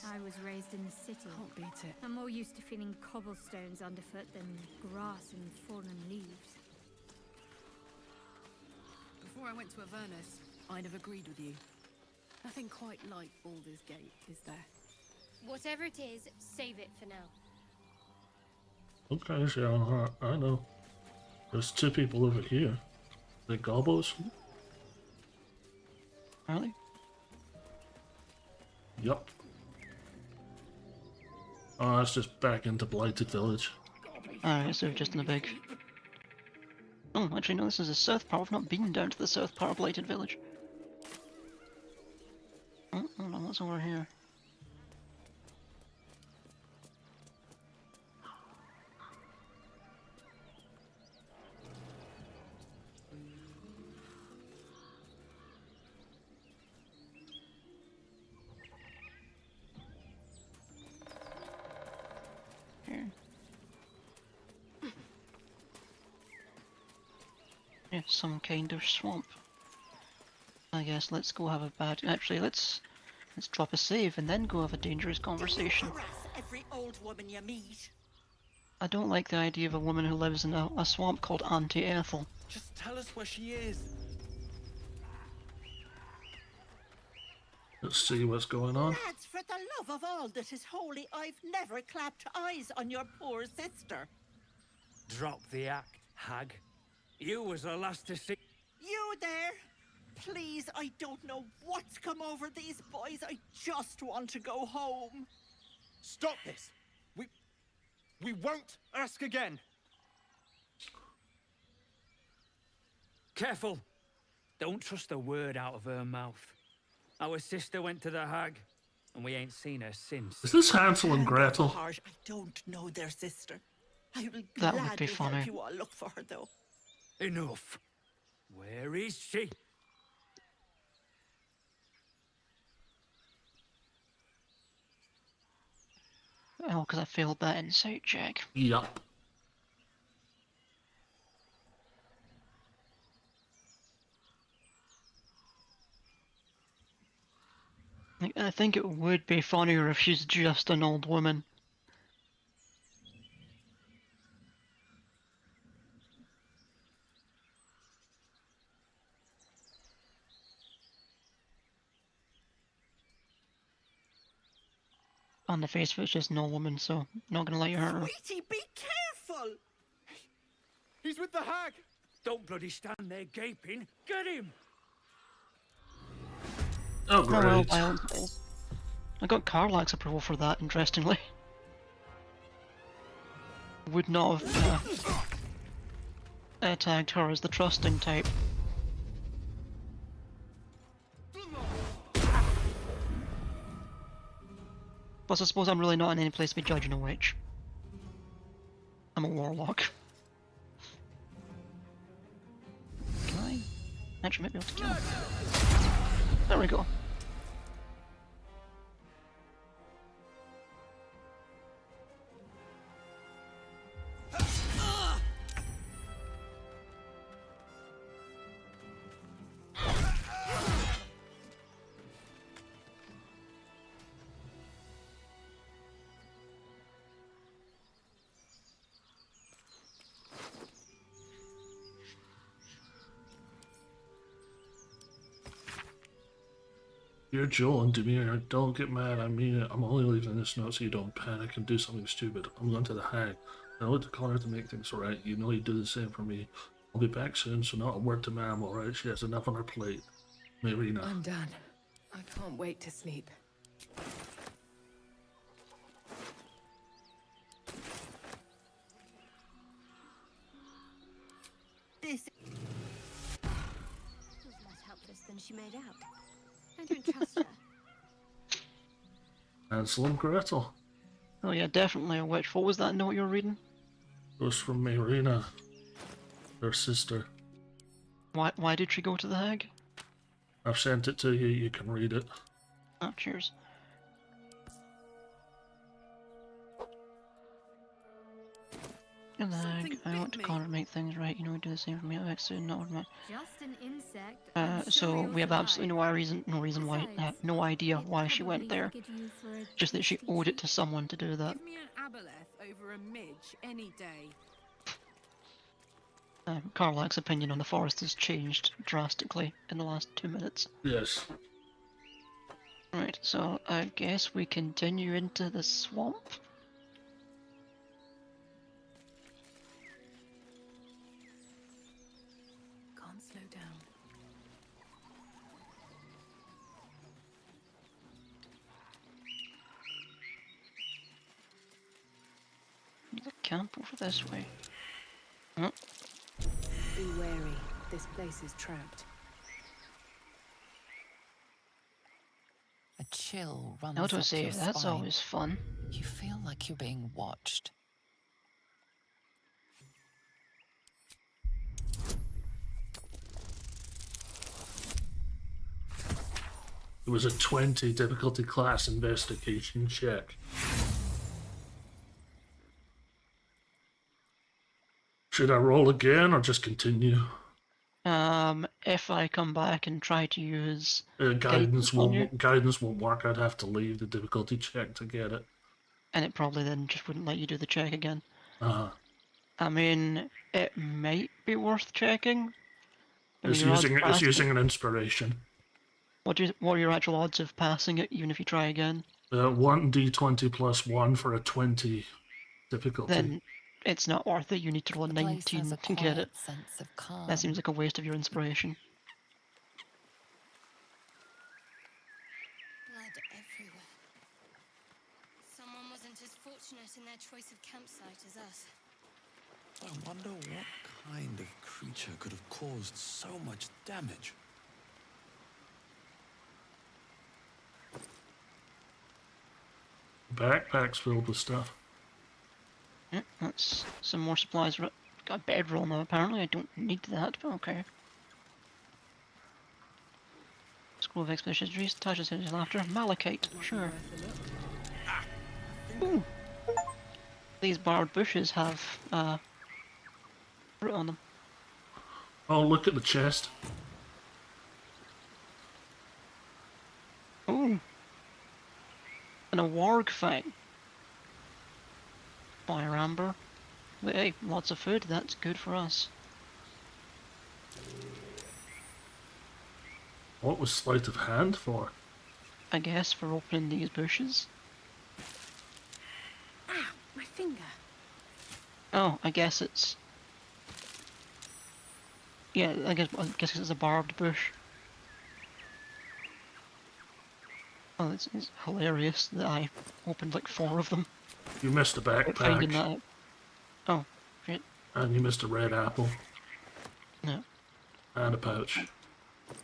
I was raised in the city. Can't beat it. I'm more used to feeling cobblestones underfoot than grass and fallen leaves. Before I went to Avernus, I'd have agreed with you. Nothing quite like Baldur's Gate, is there? Whatever it is, save it for now. Okay, Shadowheart, I know. There's two people over here. The gobos? Are they? Yup. Oh, that's just back into Blighted Village. Alright, so just in the big... Oh, actually no, this is the south part. I've not been down to the south part of Blighted Village. Oh, hold on, what's over here? Yeah, some kind of swamp. I guess let's go have a bad. Actually, let's drop a save and then go have a dangerous conversation. Harass every old woman you meet. I don't like the idea of a woman who lives in a swamp called Auntie Ethel. Just tell us where she is. Let's see what's going on. Lads, for the love of all that is holy, I've never clapped eyes on your poor sister. Drop the act, hag. You was the last to see. You there? Please, I don't know what's come over these boys. I just want to go home. Stop this! We won't ask again. Careful! Don't trust a word out of her mouth. Our sister went to the hag, and we ain't seen her since. Is this Hansel and Gretel? Harsh, I don't know their sister. I will That would be gladly funny. help you all look for her, though. Enough. Where is she? Oh, because I failed that insight check. Yup. I think it would be funnier if she's just an old woman. On the face of it, it's just an old woman, so not gonna let you hurt her. Sweetie, be careful! He's with the hag! Don't bloody stand there gaping. Get him! Oh, great. Well, I got Karlach's approval for that, interestingly. Would not have tagged her as the trusting type. Plus, I suppose I'm really not in any place to be judging a witch. I'm a warlock. Can I? Actually, might be able to kill him. There we go. You're Joel and Demir, don't get mad, I mean it. I'm only leaving this note so you don't panic and do something stupid. I'm going to the hag. I went to Connor to make things right. You know you'd do the same for me. I'll be back soon, so not a word to Mam, alright? She has enough on her plate. Marina. I'm done. I can't wait to sleep. This was less helpless than she made out. I don't trust her. Hansel and Gretel. Oh yeah, definitely a witch. What was that note you were reading? It was from Marina, her sister. Why did she go to the hag? I've sent it to you, you can read it. Oh, cheers. And the hag, I want to Connor to make things right, you know, do the same for me. I'll soon, not with Just an insect. so we have absolutely no idea why she went there. Just that she owed it to someone to do that. Give me an aboleth over a midge any day. Karlach's opinion on the forest has changed drastically in the last 2 minutes. Yes. Right, so I guess we continue into the swamp. Can't slow down. There's a camp over this way. Oh. Be wary. This place is trapped. A chill runs How do I up say your it? That's spine. always fun. You feel like you're being watched. It was a 20 difficulty class investigation check. Should I roll again or just continue? If I come back and try to use Guidance on you, won't work. I'd have to leave the difficulty check to get it. and it probably then just wouldn't let you do the check again. Uh-huh. I mean, it might be worth checking. I mean, It's your odds using past it- an inspiration. What are your actual odds of passing it, even if you try again? 1d20 plus 1 for a 20 difficulty. Then it's not worth it. You need to roll a The place has 19 a to get it. quiet sense of calm. That seems like a waste of your inspiration. Blood everywhere. Someone wasn't as fortunate in their choice of campsite as us. I wonder what kind of creature could have caused so much damage. Backpack's filled with stuff. Yep, that's some more supplies. Got a bedroll now, apparently. I don't need that, but okay. Scroll of Expedition Trees, touches his laughter. Malachite, sure. Ooh. These barbed bushes have fruit on them. Oh, look at the chest. Ooh. And a warg fang. Fire amber. But hey, lots of food, that's good for us. What was sleight of hand for? I guess for opening these bushes. Ah, my finger. Oh, I guess it's... Yeah, I guess it's a barbed bush. Oh, it's hilarious that I opened like 4 of them. You missed a Finding backpack. that out. Oh, shit. And you missed a red apple. No. And a pouch.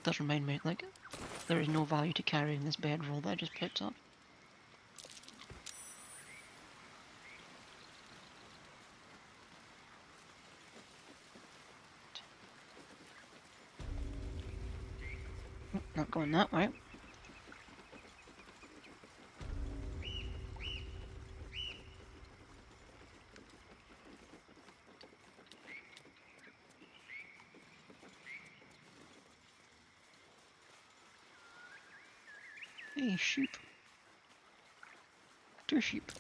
Does remind me, like, there is no value to carrying this bedroll that I just picked up. Not going that way. Hey, sheep. 2 sheep.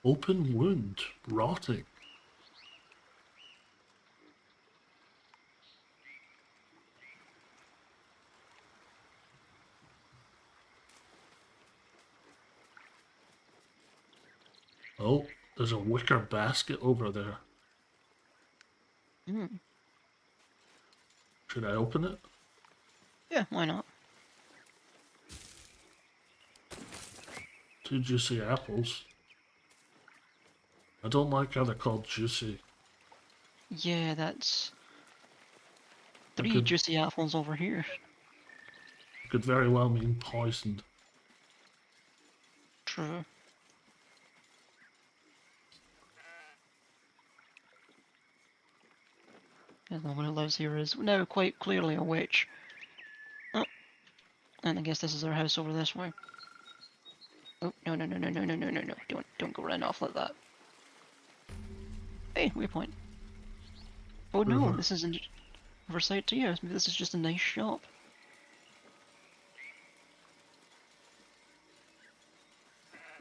Open wound. Rotting. Oh, there's a wicker basket over there. Hmm. Should I open it? Yeah, why not? 2 juicy apples. I don't like how they're called juicy. Yeah, that's... It 3 could- juicy apples over here. Could very well mean poisoned. True. The one who lives here is now quite clearly a witch. Oh, and I guess this is our house over this way. Oh, no, no, no, no, no, no, no, no, no. Don't go running off like that. Hey, waypoint. Oh no, this isn't oversight to you. Maybe this is just a nice shop.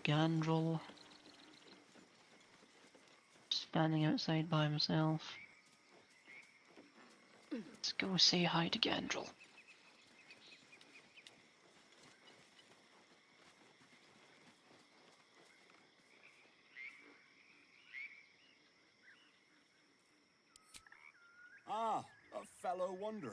Gandrel. Standing outside by himself. Let's go say hi to Gandrel. Ah, a fellow wanderer.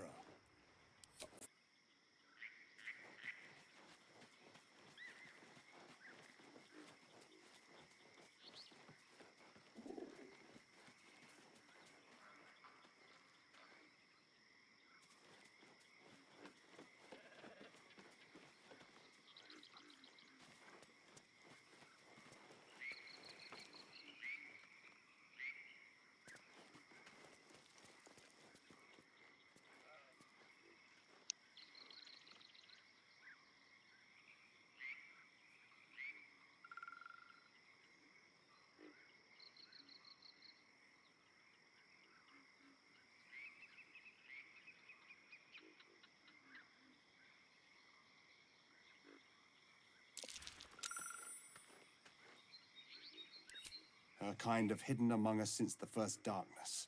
Her kind have hidden among us since the first darkness.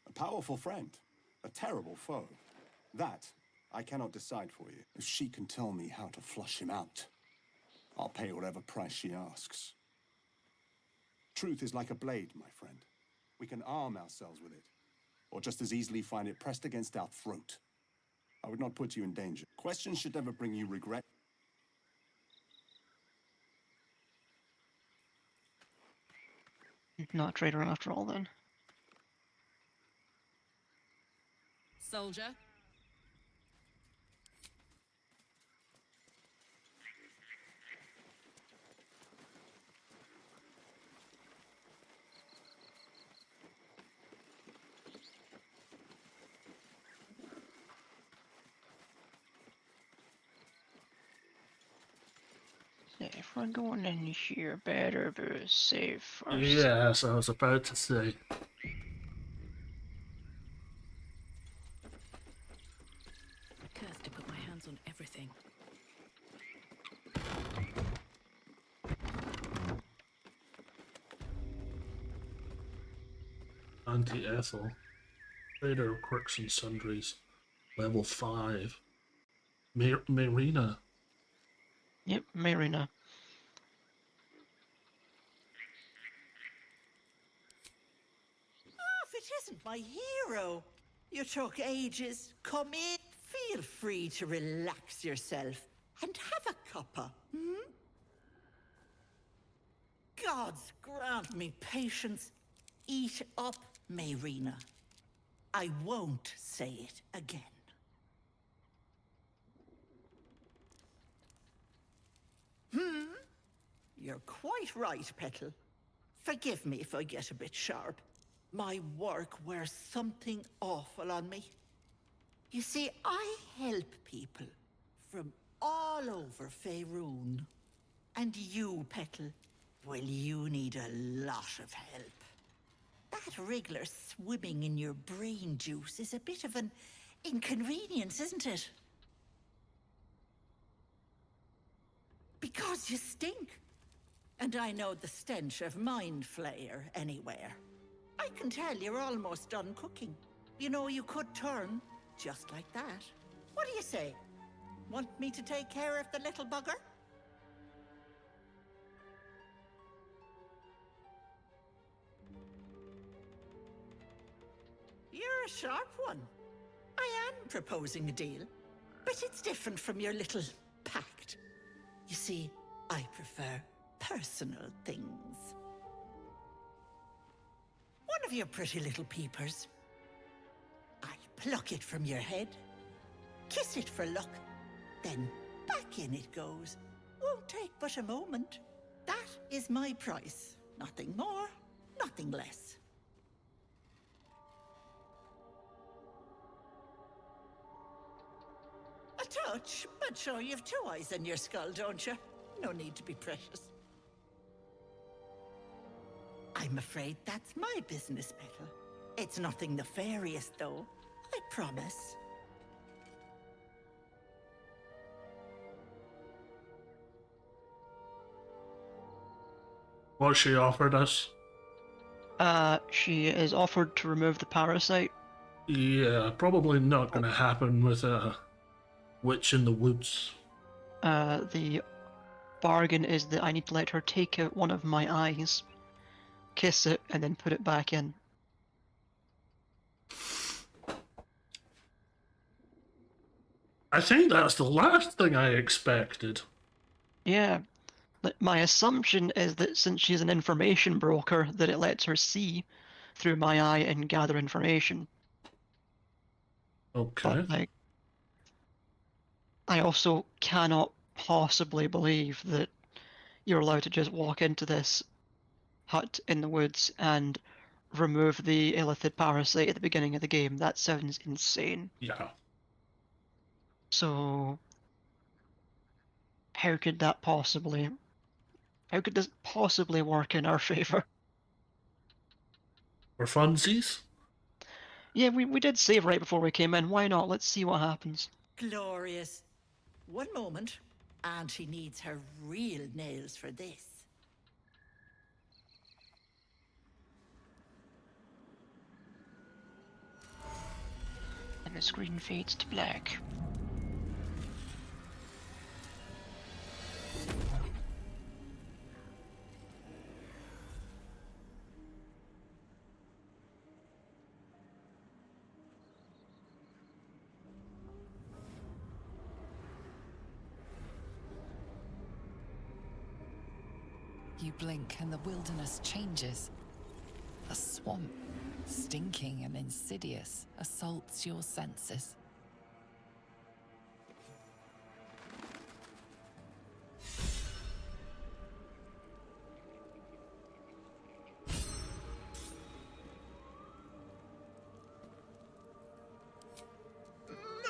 A powerful friend, a terrible foe. That, I cannot decide for you. If she can tell me how to flush him out, I'll pay whatever price she asks. Truth is like a blade, my friend. We can arm ourselves with it, or just as easily find it pressed against our throat. I would not put you in danger. Questions should never bring you regret. Not a traitor after all, then. Soldier. If we're going in here, better be safe first. Yes, I was about to say. Cursed to put my hands on everything. Anti-Ethel. Trader of Quirks and Sundries. Level 5. Marina. Yep, Marina. If it isn't my hero. You took ages. Come in. Feel free to relax yourself and have a cuppa. Gods grant me patience. Eat up, Marina. I won't say it again. You're quite right, Petal. Forgive me if I get a bit sharp. My work wears something awful on me. You see, I help people from all over Faerun. And you, Petal, well, you need a lot of help. That wriggler swimming in your brain juice is a bit of an inconvenience, isn't it? Because you stink. And I know the stench of mind flayer anywhere. I can tell you're almost done cooking. You know, you could turn just like that. What do you say? Want me to take care of the little bugger? You're a sharp one. I am proposing a deal, but it's different from your little pact. You see, I prefer personal things. One of your pretty little peepers. I pluck it from your head, kiss it for luck, then back in it goes. Won't take but a moment. That is my price. Nothing more, nothing less. A touch, but sure you've two eyes in your skull, don't you? No need to be precious. I'm afraid that's my business, Petal. It's nothing nefarious, though. I promise. What she offered us? She is offered to remove the parasite. Yeah, probably not gonna happen with a witch in the woods. The bargain is that I need to let her take out one of my eyes, kiss it, and then put it back in. I think that's the last thing I expected. Yeah. My assumption is that since she's an information broker, that it lets her see through my eye and gather information. Okay. But, I also cannot possibly believe that you're allowed to just walk into this hut in the woods and remove the illithid parasite at the beginning of the game. That sounds insane. Yeah. So, how could this possibly work in our favor? For funsies? Yeah, we did save right before we came in. Why not? Let's see what happens. Glorious. One moment. Auntie needs her real nails for this. And the screen fades to black. You blink and the wilderness changes. A swamp, stinking and insidious, assaults your senses.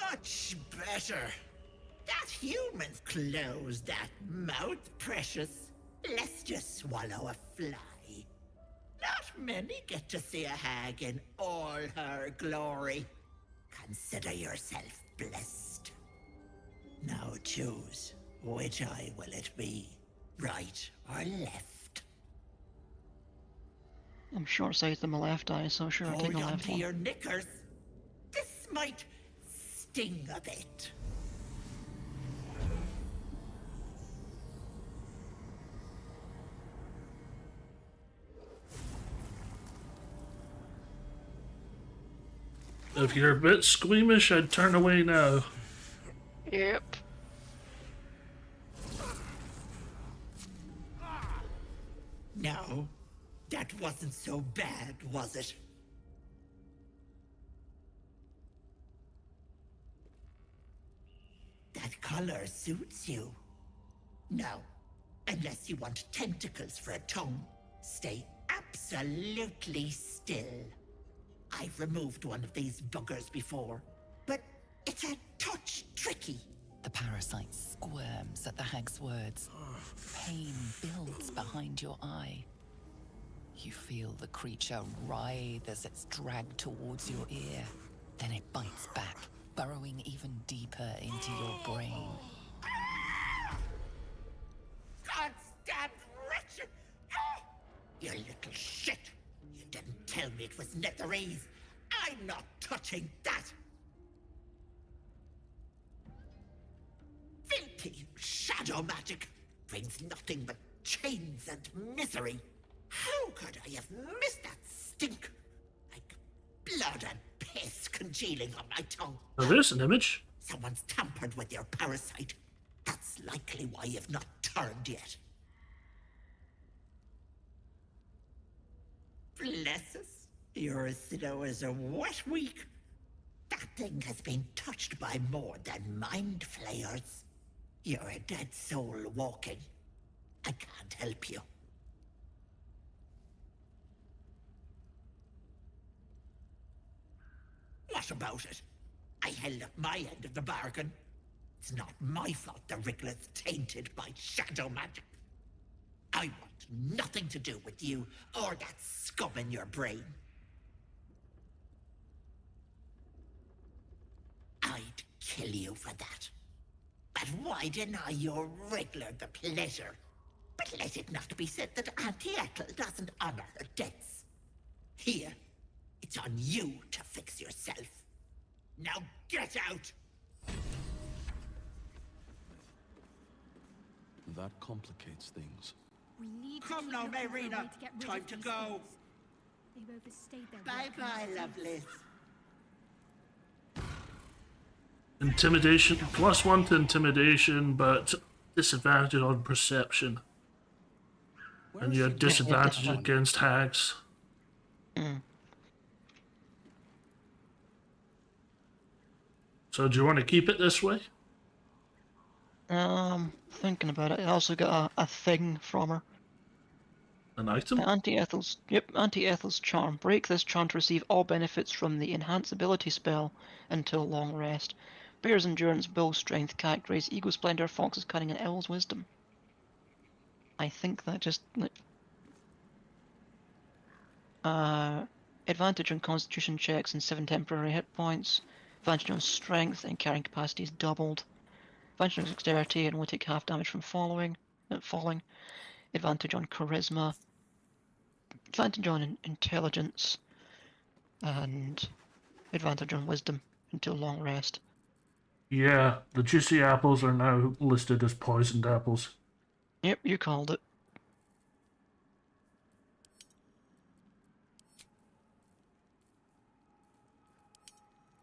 Much better. That human's closed that mouth, precious. Let's just swallow a fly. Not many get to see a hag in all her glory. Consider yourself blessed. Now choose, which eye will it be? Right or left? I'm short-sighted in my left eye, so sure, I'll take Hold the on left to one. your knickers. This might sting a bit. If you're a bit squeamish, I'd turn away now. Yep. No, that wasn't so bad, was it? That color suits you. No, unless you want tentacles for a tongue, stay absolutely still. I've removed one of these buggers before, but it's a touch tricky. The parasite squirms at the hag's words. Pain builds behind your eye. You feel the creature writhe as it's dragged towards your ear. Then it bites back, burrowing even deeper into your brain. Goddamn wretched! You little shit! You didn't tell me it was Netherese. I'm not touching that! Filthy shadow magic brings nothing but chains and misery. How could I have missed that stink? Like blood and piss congealing on my tongue. Now there's an image. Someone's tampered with your parasite. That's likely why you've not turned yet. Bless us. You're as slow as a wet week. That thing has been touched by more than mind flayers. You're a dead soul walking. I can't help you. What about it? I held up my end of the bargain. It's not my fault the Wriggler's tainted by shadow magic. I want nothing to do with you or that scum in your brain. I'd kill you for that. But why deny your Wriggler the pleasure? But let it not be said that Auntie Ethel doesn't honor her debts. Here, it's on you to fix yourself. Now get out! That complicates things. We need to Come keep now, looking for a way Marina. to get rid Time of to these go. things. They've overstayed their Bye-bye, Lovelace. Intimidation, +1 to intimidation, but disadvantage on perception. And you have disadvantage against hags. So do you want to keep it this way? Thinking about it, I also got a thing from her. An item? Auntie Ethel's charm. Break this charm to receive all benefits from the enhance ability spell until long rest. Bear's endurance, bull's strength, cat grace, eagle splendor, fox's cunning, and owl's wisdom. I think that just advantage on constitution checks and 7 temporary hit points. Advantage on strength and carrying capacity is doubled. Advantage on dexterity and will take half damage from falling. Advantage on charisma. Advantage on intelligence. And advantage on wisdom until long rest. Yeah, the juicy apples are now listed as poisoned apples. Yep, you called it.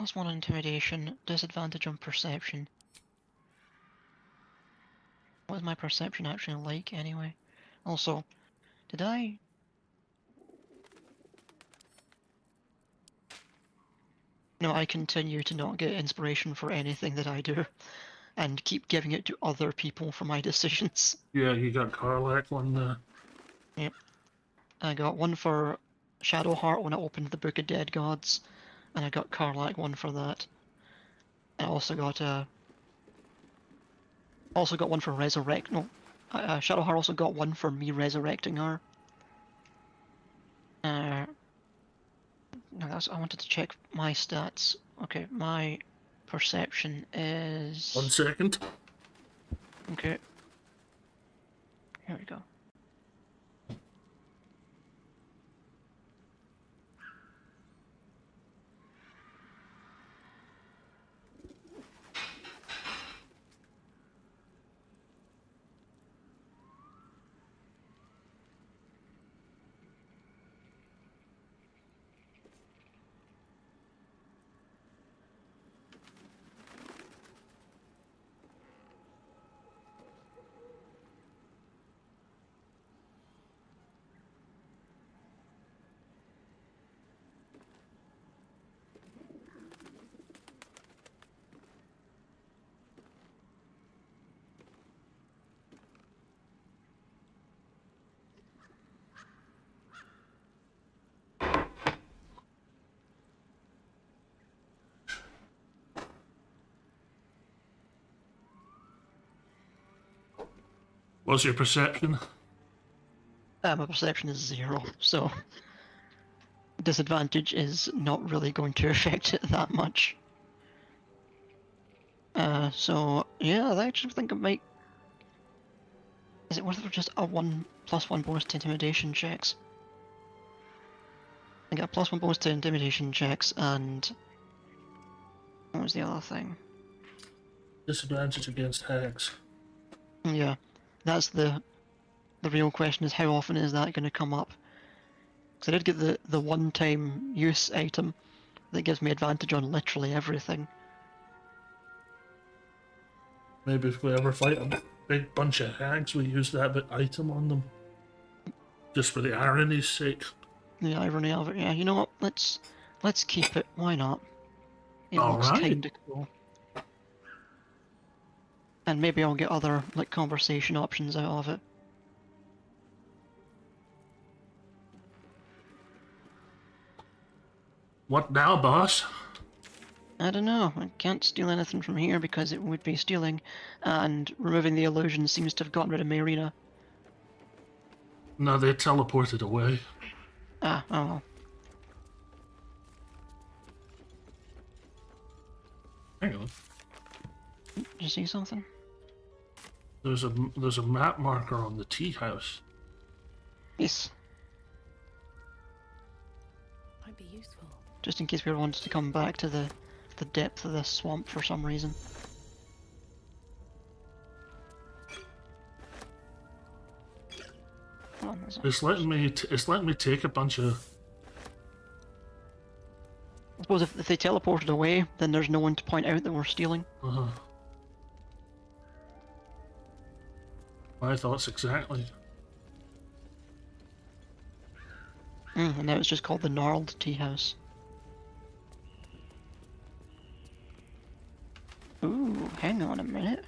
+1 intimidation, disadvantage on perception. What is my perception actually like anyway? Also, did I... No, I continue to not get inspiration for anything that I do, and keep giving it to other people for my decisions. Yeah, you got Karlach one there. Yep. I got one for Shadowheart when I opened the Book of Dead Gods, and I got Karlach one for that. I also got one for resurrect. No, Shadowheart also got one for me resurrecting her. No, I wanted to check my stats. Okay, my perception is... 1 second. Okay. Here we go. What's your perception? My perception is 0, so disadvantage is not really going to affect it that much. So yeah, I actually think it might... Is it worth it for just a +1 bonus to intimidation checks? I got +1 bonus to intimidation checks, and what was the other thing? Disadvantage against hags. Yeah, that's the real question, is how often is that going to come up? Because I did get the one-time use item that gives me advantage on literally everything. Maybe if we ever fight a big bunch of hags, we use that bit item on them. Just for the irony's sake. The irony of it, yeah. You know what? Let's keep it. Why not? It looks Alright. kinda cool. And maybe I'll get other like conversation options out of it. What now, boss? I don't know. I can't steal anything from here because it would be stealing, and removing the illusion seems to have gotten rid of my arena. No, they teleported away. Ah, oh well. Hang on. Did you see something? There's a map marker on the tea house. Yes. Might be useful. Just in case we ever wanted to come back to the depth of this swamp for some reason. Oh, It's letting me take a bunch of... I suppose if they teleported away, then there's no one to point out that we're stealing. My thoughts exactly. And now it's just called the Gnarled Tea House. Ooh, hang on a minute.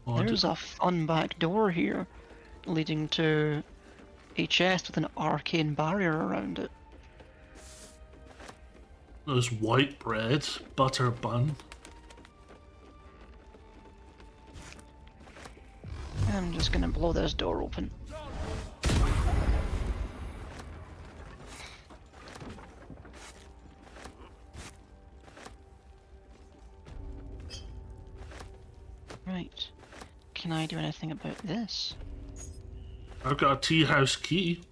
There's a fun back door here, leading to a chest with an arcane barrier around it. There's white bread, butter bun. I'm just gonna blow this door open. Right. Can I do anything about this? I've got a tea house key.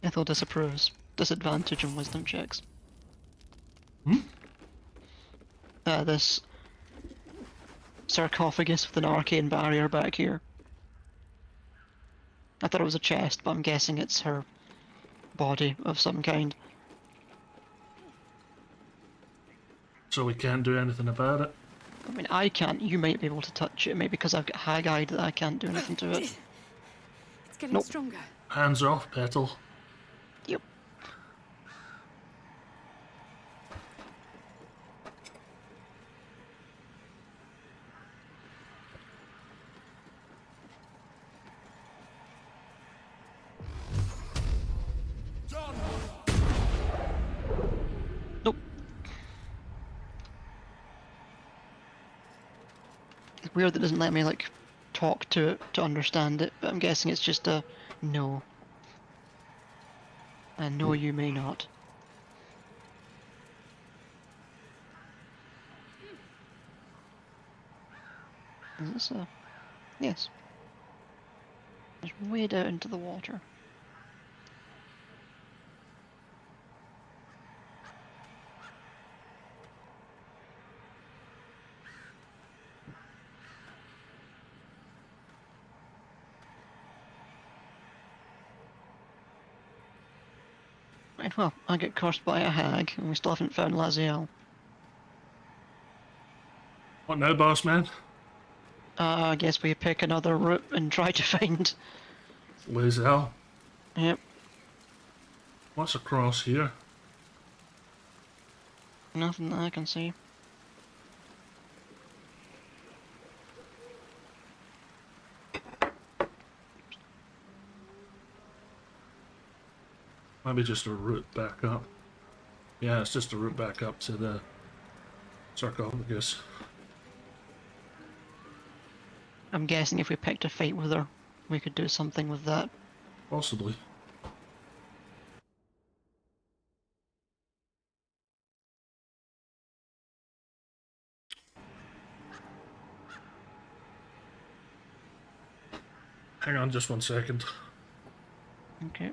Ethel disapproves. Disadvantage on wisdom checks. This sarcophagus with an arcane barrier back here. I thought it was a chest, but I'm guessing it's her body of some kind. So we can't do anything about it? I mean, I can't. You might be able to touch it, maybe because I've got hag-eyed that I can't do anything to it. It's getting stronger. Hands off, Petal. Yep. Nope. It's weird that it doesn't let me, like, talk to it to understand it, but I'm guessing it's just a no. And no, you may not. Is this a... Yes. Just wade out into the water. Right, well, I get cursed by a hag, and we still haven't found Lae'zel. What now, boss man? I guess we pick another route and try to find... Lae'zel? Yep. What's across here? Nothing that I can see. Maybe just a route back up. Yeah, it's just a route back up to the sarcophagus. I'm guessing if we picked a fight with her, we could do something with that. Possibly. Hang on just 1 second. Okay.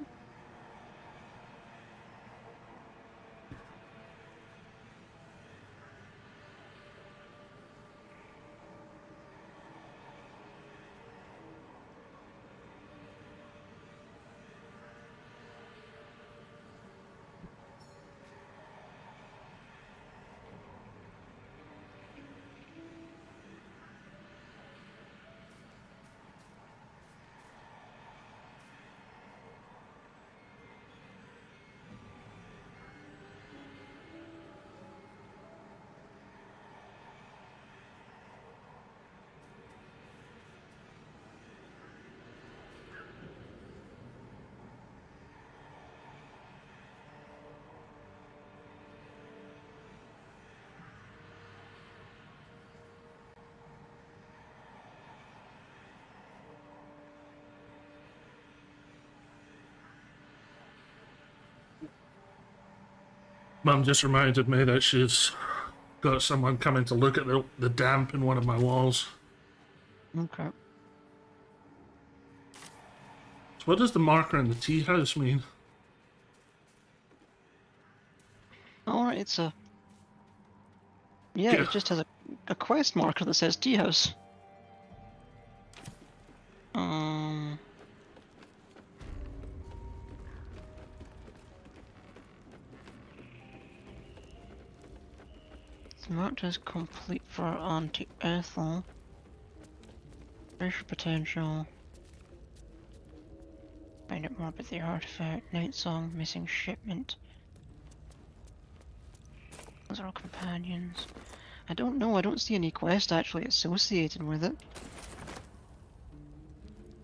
Mum just reminded me that she's got someone coming to look at the damp in one of my walls. Okay. So what does the marker in the tea house mean? Alright, it's a... Yeah, it just has a quest marker that says tea house. It's marked as complete for Auntie Ethel. Treasure potential. Find out more about the artifact. Night song, missing shipment. Those are all companions. I don't know, I don't see any quest actually associated with it.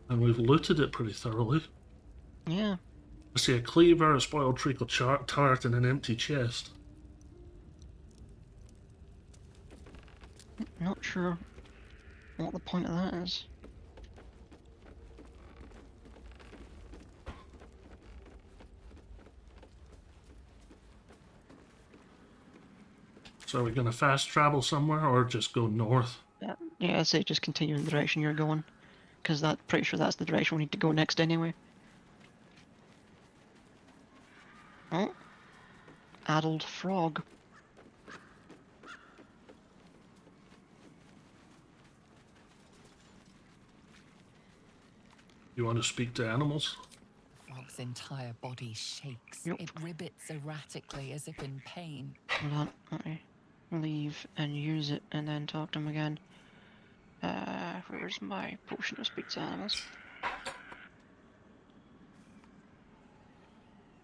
And we've looted it pretty thoroughly. Yeah. I see a cleaver, a spoiled treacle tart, and an empty chest. Not sure what the point of that is. So are we going to fast travel somewhere or just go north? Yeah, I'd say just continue in the direction you're going. Because I'm pretty sure that's the direction we need to go next anyway. Oh. Addled frog. You want to speak to animals? The frog's entire body shakes. Yep. It ribbits erratically as if in pain. Hold on, let me leave and use it and then talk to him again. Where's my potion of speak to animals?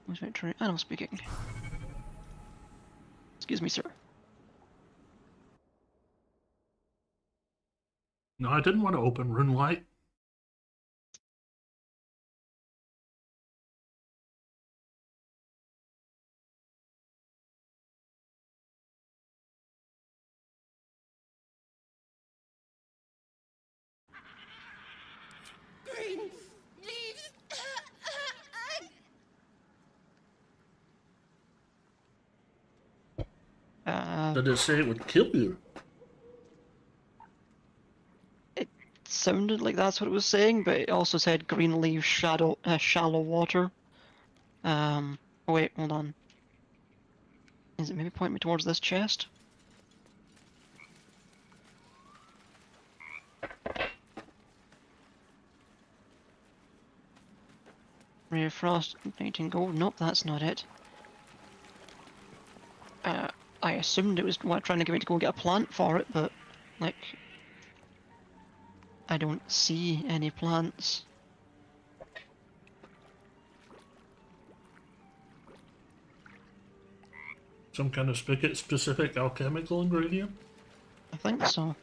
Where's my animal speaking? Excuse me, sir. No, I didn't want to open Runelight. Green leaves. Did it say it would kill you? It sounded like that's what it was saying, but it also said green leaves, shallow water. Oh wait, hold on. Is it maybe pointing me towards this chest? Ray of Frost, igniting gold. Nope, that's not it. I assumed it was trying to get me to go get a plant for it, but, like, I don't see any plants. Some kind of specific alchemical ingredient? I think so.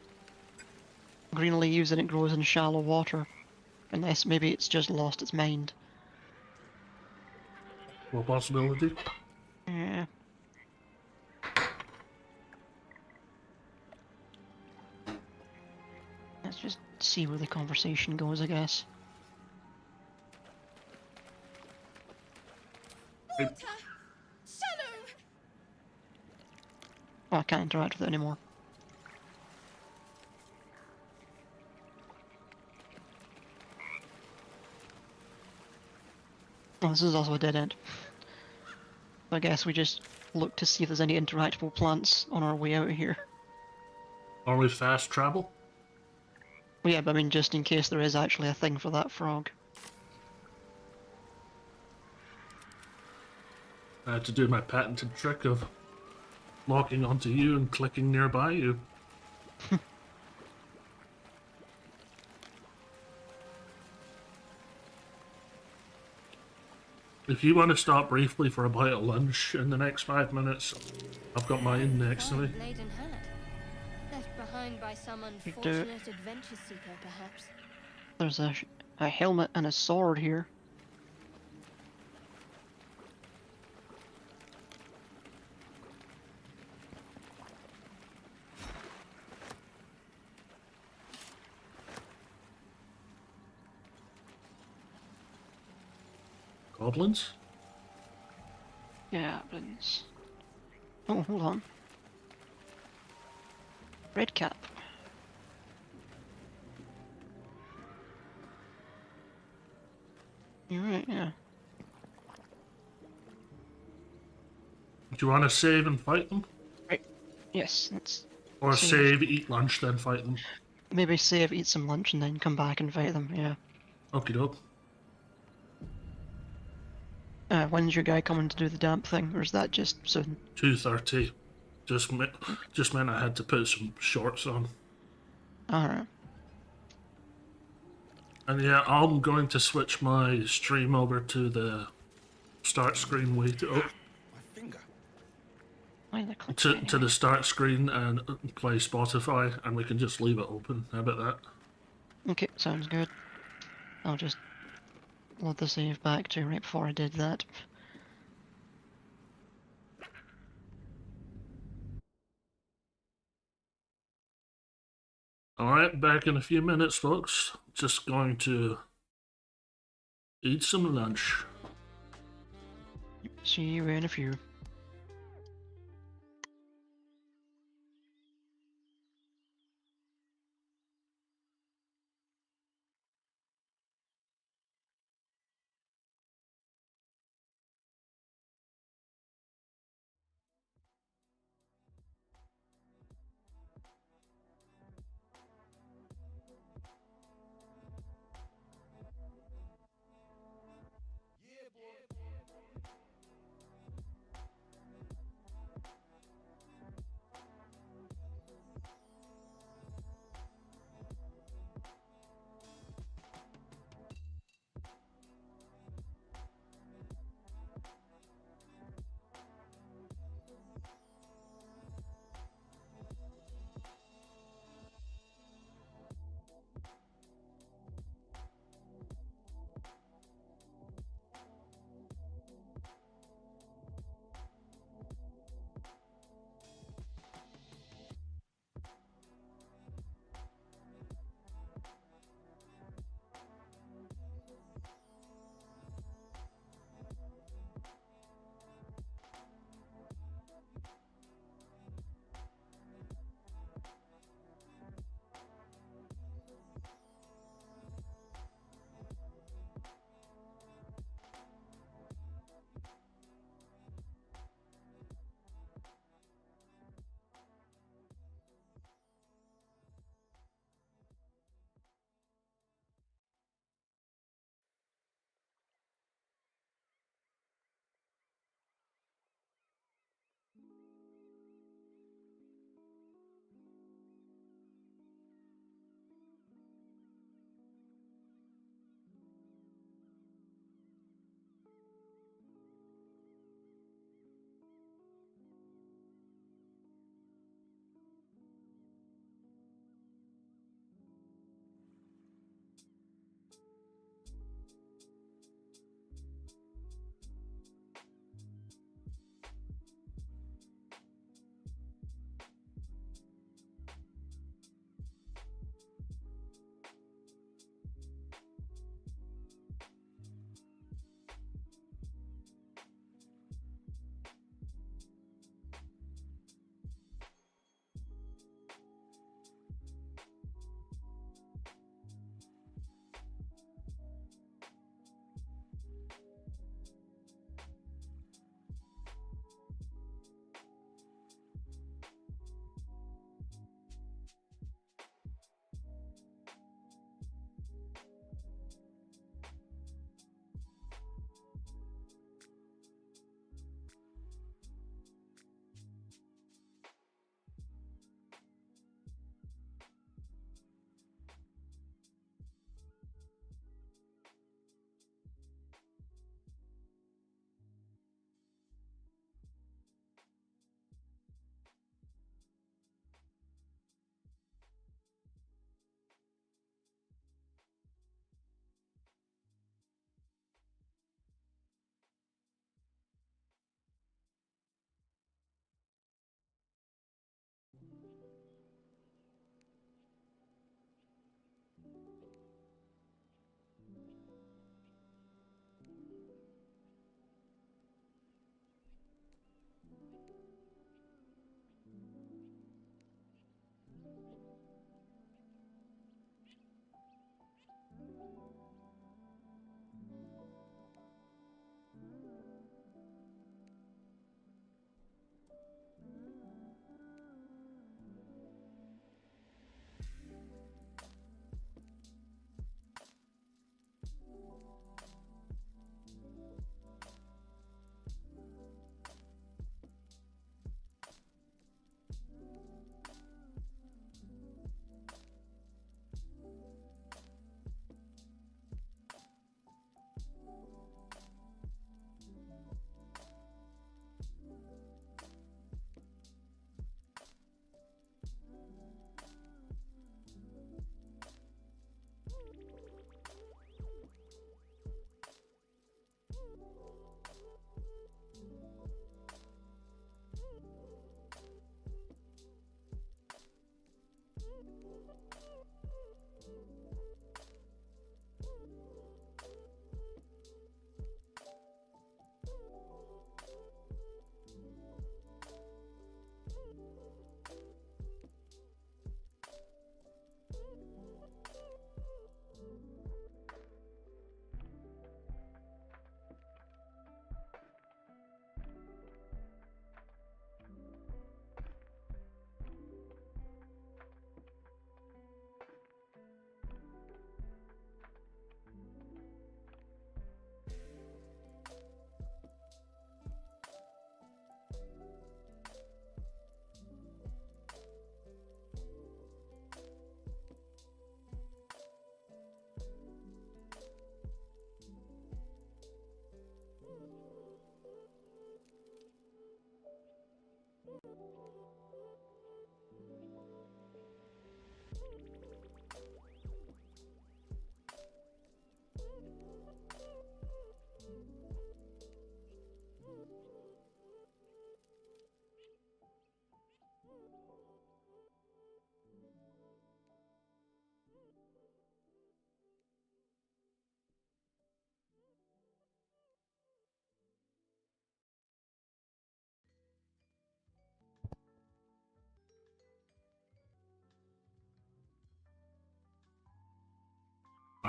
Green leaves and it grows in shallow water. Unless maybe it's just lost its mind. Well, possibility. Yeah. Let's just see where the conversation goes, I guess. Water! Shadow! Oh, I can't interact with it anymore. Oh, this is also a dead end. I guess we just look to see if there's any interactable plants on our way out of here. Only fast travel? Well, yeah, but I mean, just in case there is actually a thing for that frog. I had to do my patented trick of locking onto you and clicking nearby you. If you want to stop briefly for a bite of lunch in the next 5 minutes, I've got mine next to me. Blade and hat. Left behind by some unfortunate adventure seeker, perhaps. There's a helmet and a sword here. Goblins? Goblins. Oh, hold on. Red cap. You're right, yeah. Do you want to save and fight them? Right. Yes, let's... Or save, eat lunch, then fight them? Maybe save, eat some lunch, and then come back and fight them, yeah. Okie doke. When's your guy coming to do the damp thing, or is that just soon? 2:30. Just meant I had to put some shorts on. Alright. And yeah, I'm going to switch my stream over to the start screen to the start screen and play Spotify, and we can just leave it open. How about that? Okay, sounds good. I'll just load the save back to right before I did that. Alright, back in a few minutes, folks. Just going to eat some lunch. See you in a few.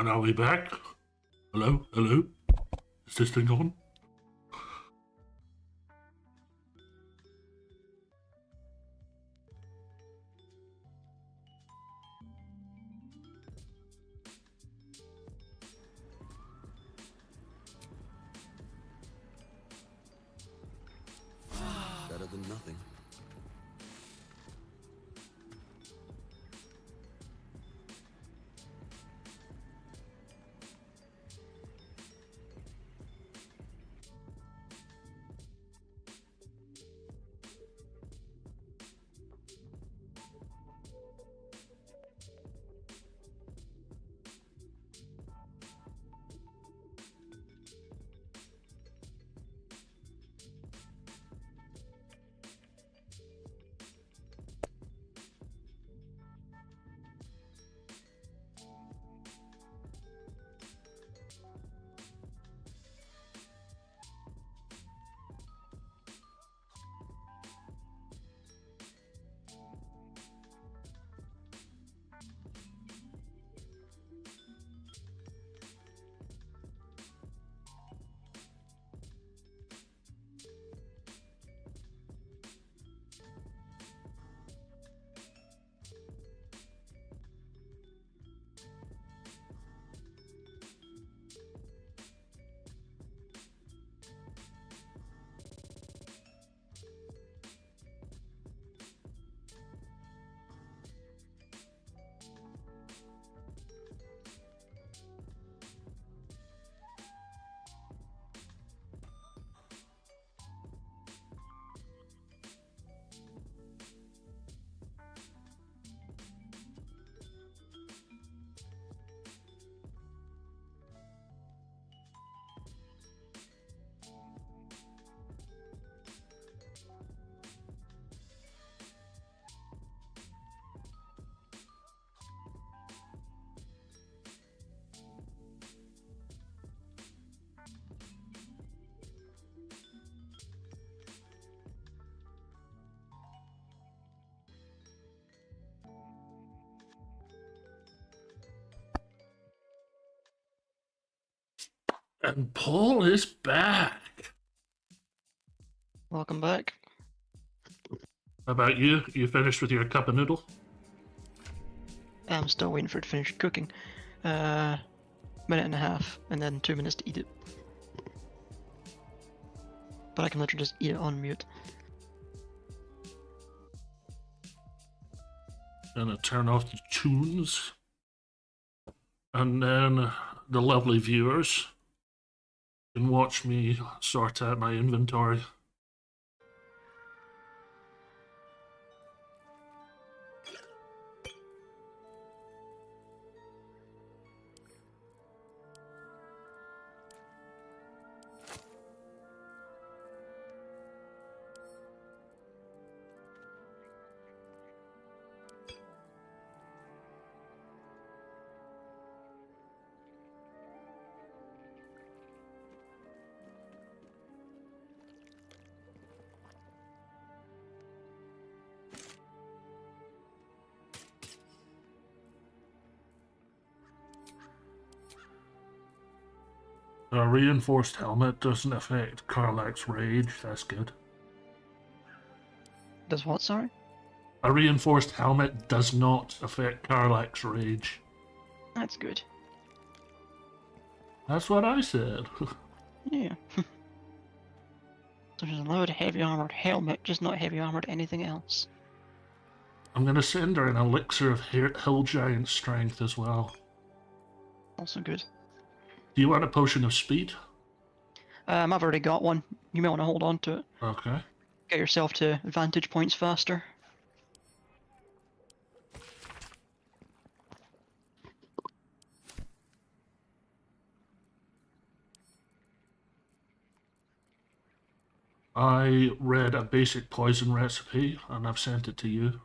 And are we back? Hello? Hello? Is this thing on? Better than nothing. And Paul is back. Welcome back. How about you? You finished with your cup of noodle? I'm still waiting for it to finish cooking. Minute and a half, and then 2 minutes to eat it. But I can literally just eat it on mute. Gonna turn off the tunes. And then the lovely viewers can watch me sort out my inventory. A reinforced helmet doesn't affect Karlach's rage, that's good. Does what, sorry? A reinforced helmet does not affect Karlach's rage. That's good. That's what I said. Yeah. There's a loud heavy armored helmet, just not heavy armored anything else. I'm gonna send her an elixir of hill giant strength as well. Also good. Do you want a potion of speed? I've already got one. You may want to hold on to it. Okay. Get yourself to advantage points faster. I read a basic poison recipe and I've sent it to you.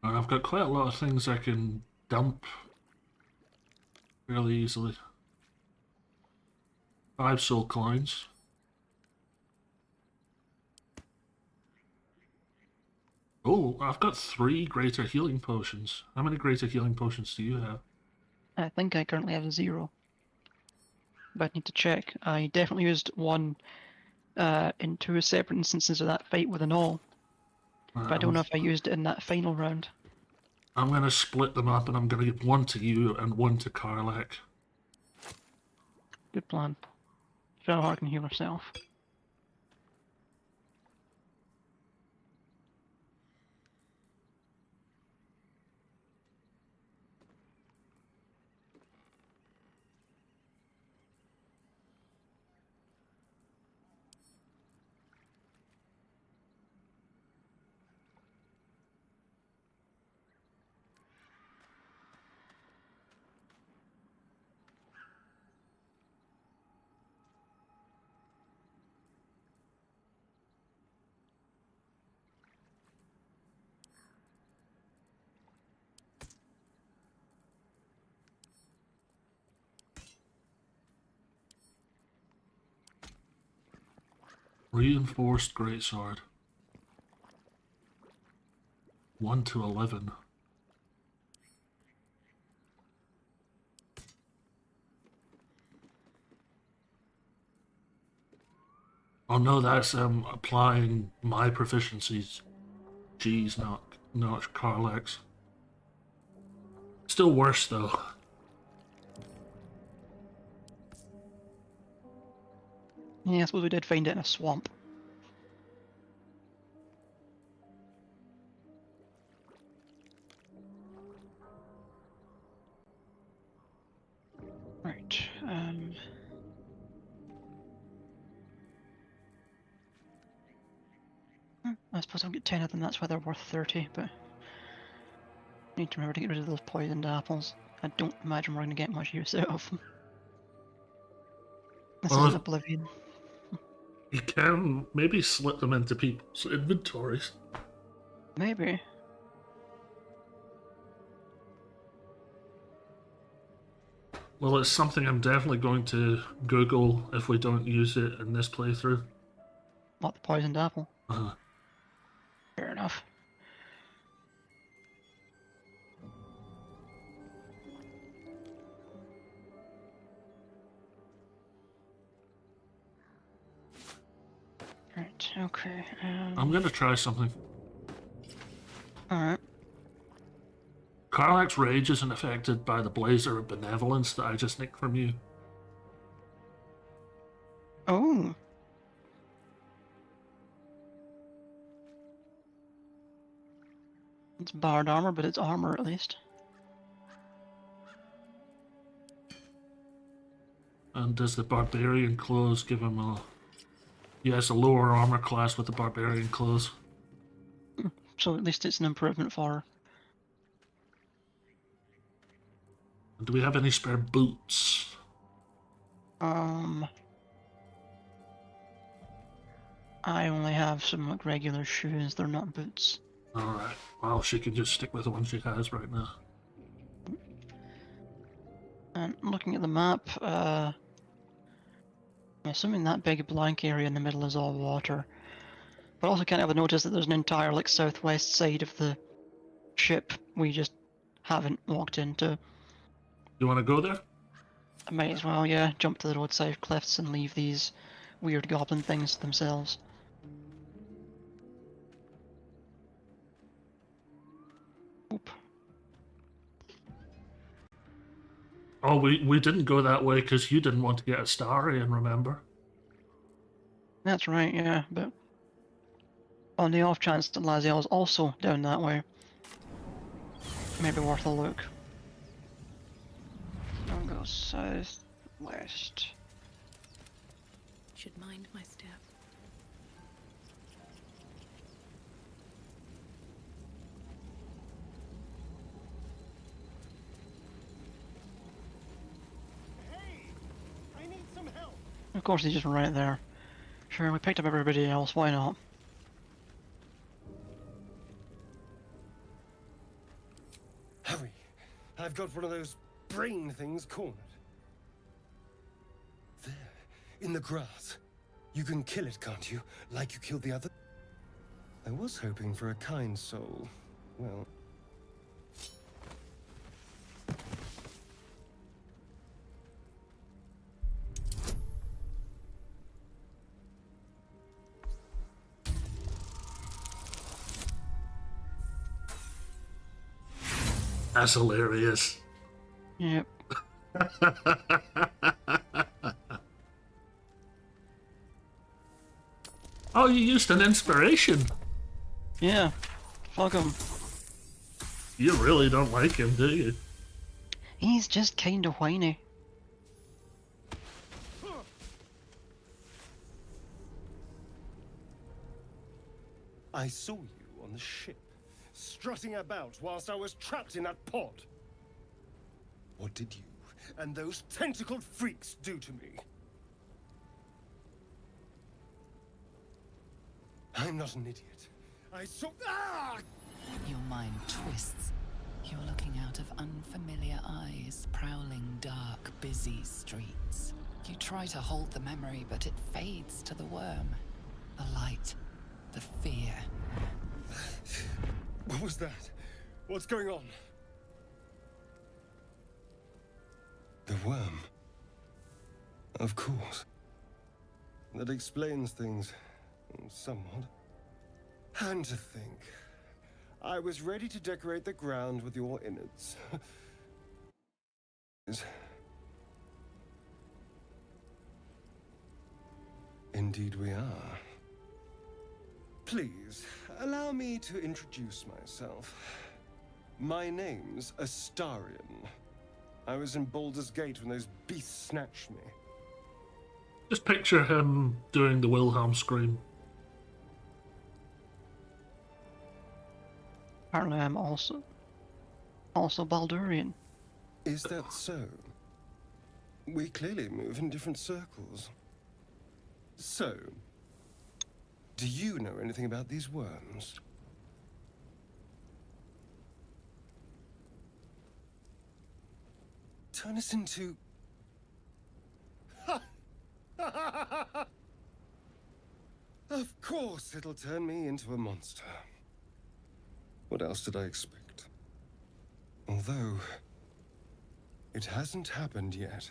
And I've got quite a lot of things I can dump fairly easily. 5 soul coins. Oh, I've got 3 greater healing potions. How many greater healing potions do you have? I think I currently have 0. But I need to check. I definitely used 1 in 2 separate instances of that fight with an all. But I don't know if I used it in that final round. I'm going to split them up and I'm going to give 1 to you and 1 to Karlach. Good plan. Shadowheart can heal herself. Reinforced greatsword. 1 to 11. Oh no, that's applying my proficiencies. Jeez, not Karlach's. Still worse though. Yeah, I suppose we did find it in a swamp. Right, I suppose I'll get 10 of them, that's why they're worth 30, but... I need to remember to get rid of those poisoned apples. I don't imagine we're going to get much use out of them. This Well, isn't Oblivion. You can maybe slip them into people's inventories. Maybe. Well, it's something I'm definitely going to Google if we don't use it in this playthrough. What, the poisoned apple? Uh-huh. Fair enough. Right, okay. I'm going to try something. Alright. Karlach's rage isn't affected by the blazer of benevolence that I just nicked from you. Oh. It's barred armor, but it's armor at least. And does the barbarian clothes give him a... Yes, a lower armor class with the barbarian clothes. So at least it's an improvement for her. Do we have any spare boots? I only have some like regular shoes, they're not boots. Alright, well she can just stick with the one she has right now. And looking at the map, I'm assuming that big blank area in the middle is all water. But also can't have noticed that there's an entire like southwest side of the ship we just haven't walked into. You want to go there? I might as well, yeah, jump to the roadside cliffs and leave these weird goblin things to themselves. Oop. Oh, we didn't go that way because you didn't want to get a Starian, remember? That's right, yeah, but on the off chance that Lae'zel's also down that way, maybe worth a look. I'll go southwest. Should mind my step. I need some help. Of course he's just right there. Sure, we picked up everybody else, why not? Hurry! I've got one of those brain thing's cornered. There, in the grass. You can kill it, can't you? Like you killed the other? I was hoping for a kind soul. Well... That's hilarious. Yep. Oh, you used an inspiration. Yeah. Fuck him. You really don't like him, do you? He's just kind of whiny. I saw you on the ship, strutting about whilst I was trapped in that pod. What did you and those tentacled freaks do to me? I'm not an idiot. I saw... Ah! Your mind twists. You're looking out of unfamiliar eyes, prowling dark, busy streets. You try to hold the memory, but it fades to the worm. The light. The fear. What was that? What's going on? The worm. Of course. That explains things. Somewhat. And to think, I was ready to decorate the ground with your innards. Indeed we are. Please, allow me to introduce myself. My name's Astarion. I was in Baldur's Gate when those beasts snatched me. Just picture him doing the Wilhelm scream. Apparently I'm also Baldurian. Is that so? We clearly move in different circles. So, do you know anything about these worms? Turn us into... Of course it'll turn me into a monster. What else did I expect? Although, it hasn't happened yet.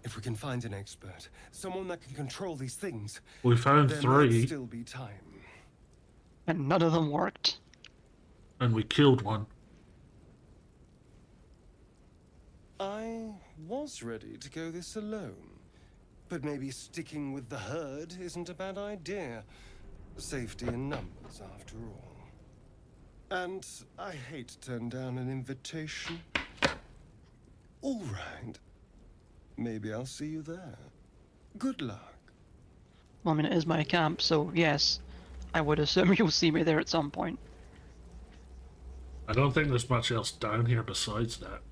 If we can find an expert, someone that can control these things, we found there 3. might still be time. And none of them worked. And we killed one. I was ready to go this alone, but maybe sticking with the herd isn't a bad idea. Safety in numbers, after all. And I hate to turn down an invitation. All right. Maybe I'll see you there. Good luck. Well, I mean, it is my camp, so yes, I would assume you'll see me there at some point. I don't think there's much else down here besides that.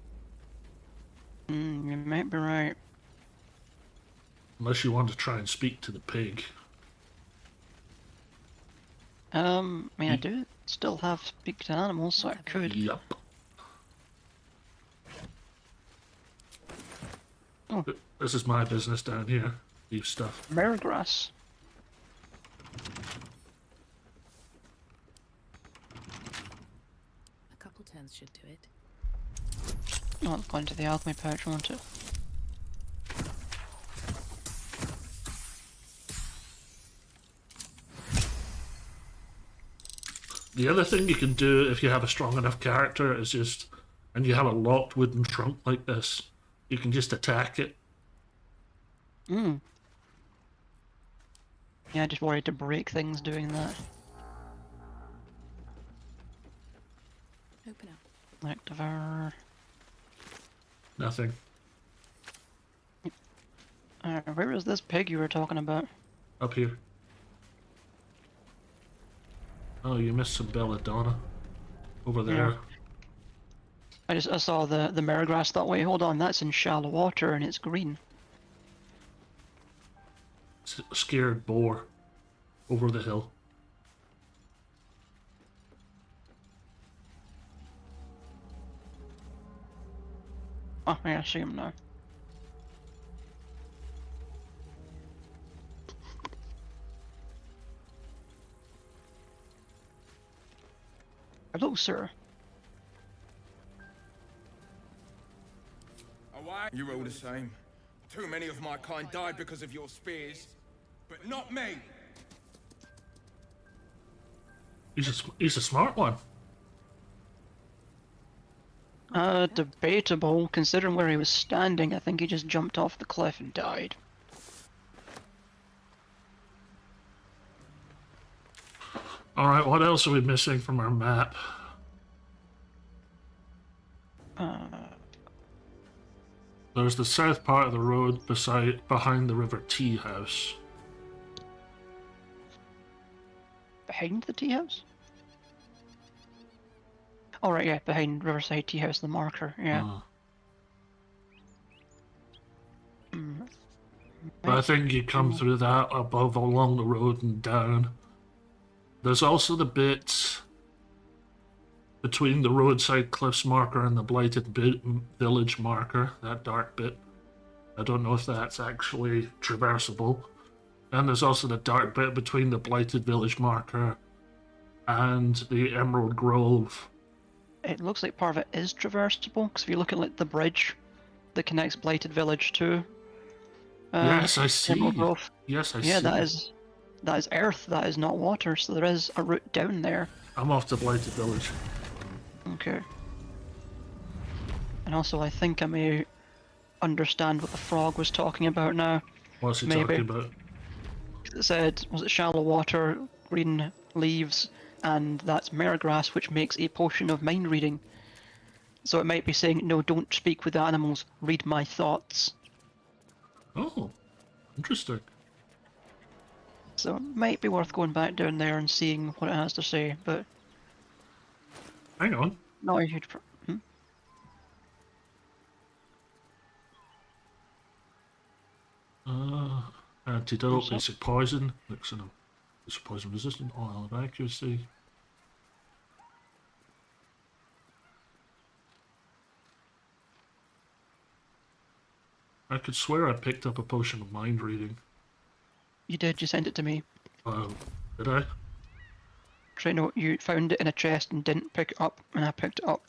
You might be right. Unless you want to try and speak to the pig. I mean, I do still have speak to animals, so I could. Yup. Oh. This is my business down here. Leave stuff. Mergrass. A couple turns should do it. Oh, it's going to the alchemy pouch, won't it? The other thing you can do if you have a strong enough character is just, and you have a locked wooden trunk like this, you can just attack it. Yeah, I just worried to break things doing that. Open up. Activar. Nothing. Where is this pig you were talking about? Up here. Oh, you missed some belladonna. Over there. Yeah. I saw the mergrass that way. Hold on, that's in shallow water and it's green. Scared boar. Over the hill. Oh, yeah, I see him now. Hello, sir. Away. You're all the same. Too many of my kind died because of your spears, but not me. He's a smart one. Debatable. Considering where he was standing, I think he just jumped off the cliff and died. Alright, what else are we missing from our map? There's the south part of the road behind the River Tea House. Behind the tea house? Oh, right, yeah, behind Riverside Tea House, the marker, yeah. But I think you come through that above along the road and down. There's also the bit between the roadside cliffs marker and the blighted village marker, that dark bit. I don't know if that's actually traversable. And there's also the dark bit between the blighted village marker and the Emerald Grove. It looks like part of it is traversable, because if you look at like the bridge that connects Blighted Village to yes, I see. Emerald Grove. Yes, I see. Yeah, that is earth, that is not water, so there is a route down there. I'm off to Blighted Village. Okay. And also, I think I may understand what the frog was talking about now. What's he talking about? It said, was it shallow water, green leaves, and that's mergrass, which makes a potion of mind reading. So it might be saying, no, don't speak with animals, read my thoughts. Oh, interesting. So it might be worth going back down there and seeing what it has to say, but... Hang on. Not a huge Antidote, basic poison, mixing them. It's poison resistant, oil of accuracy. I could swear I picked up a potion of mind reading. You did, you sent it to me. Did I? So no, you found it in a chest and didn't pick it up, and I picked it up.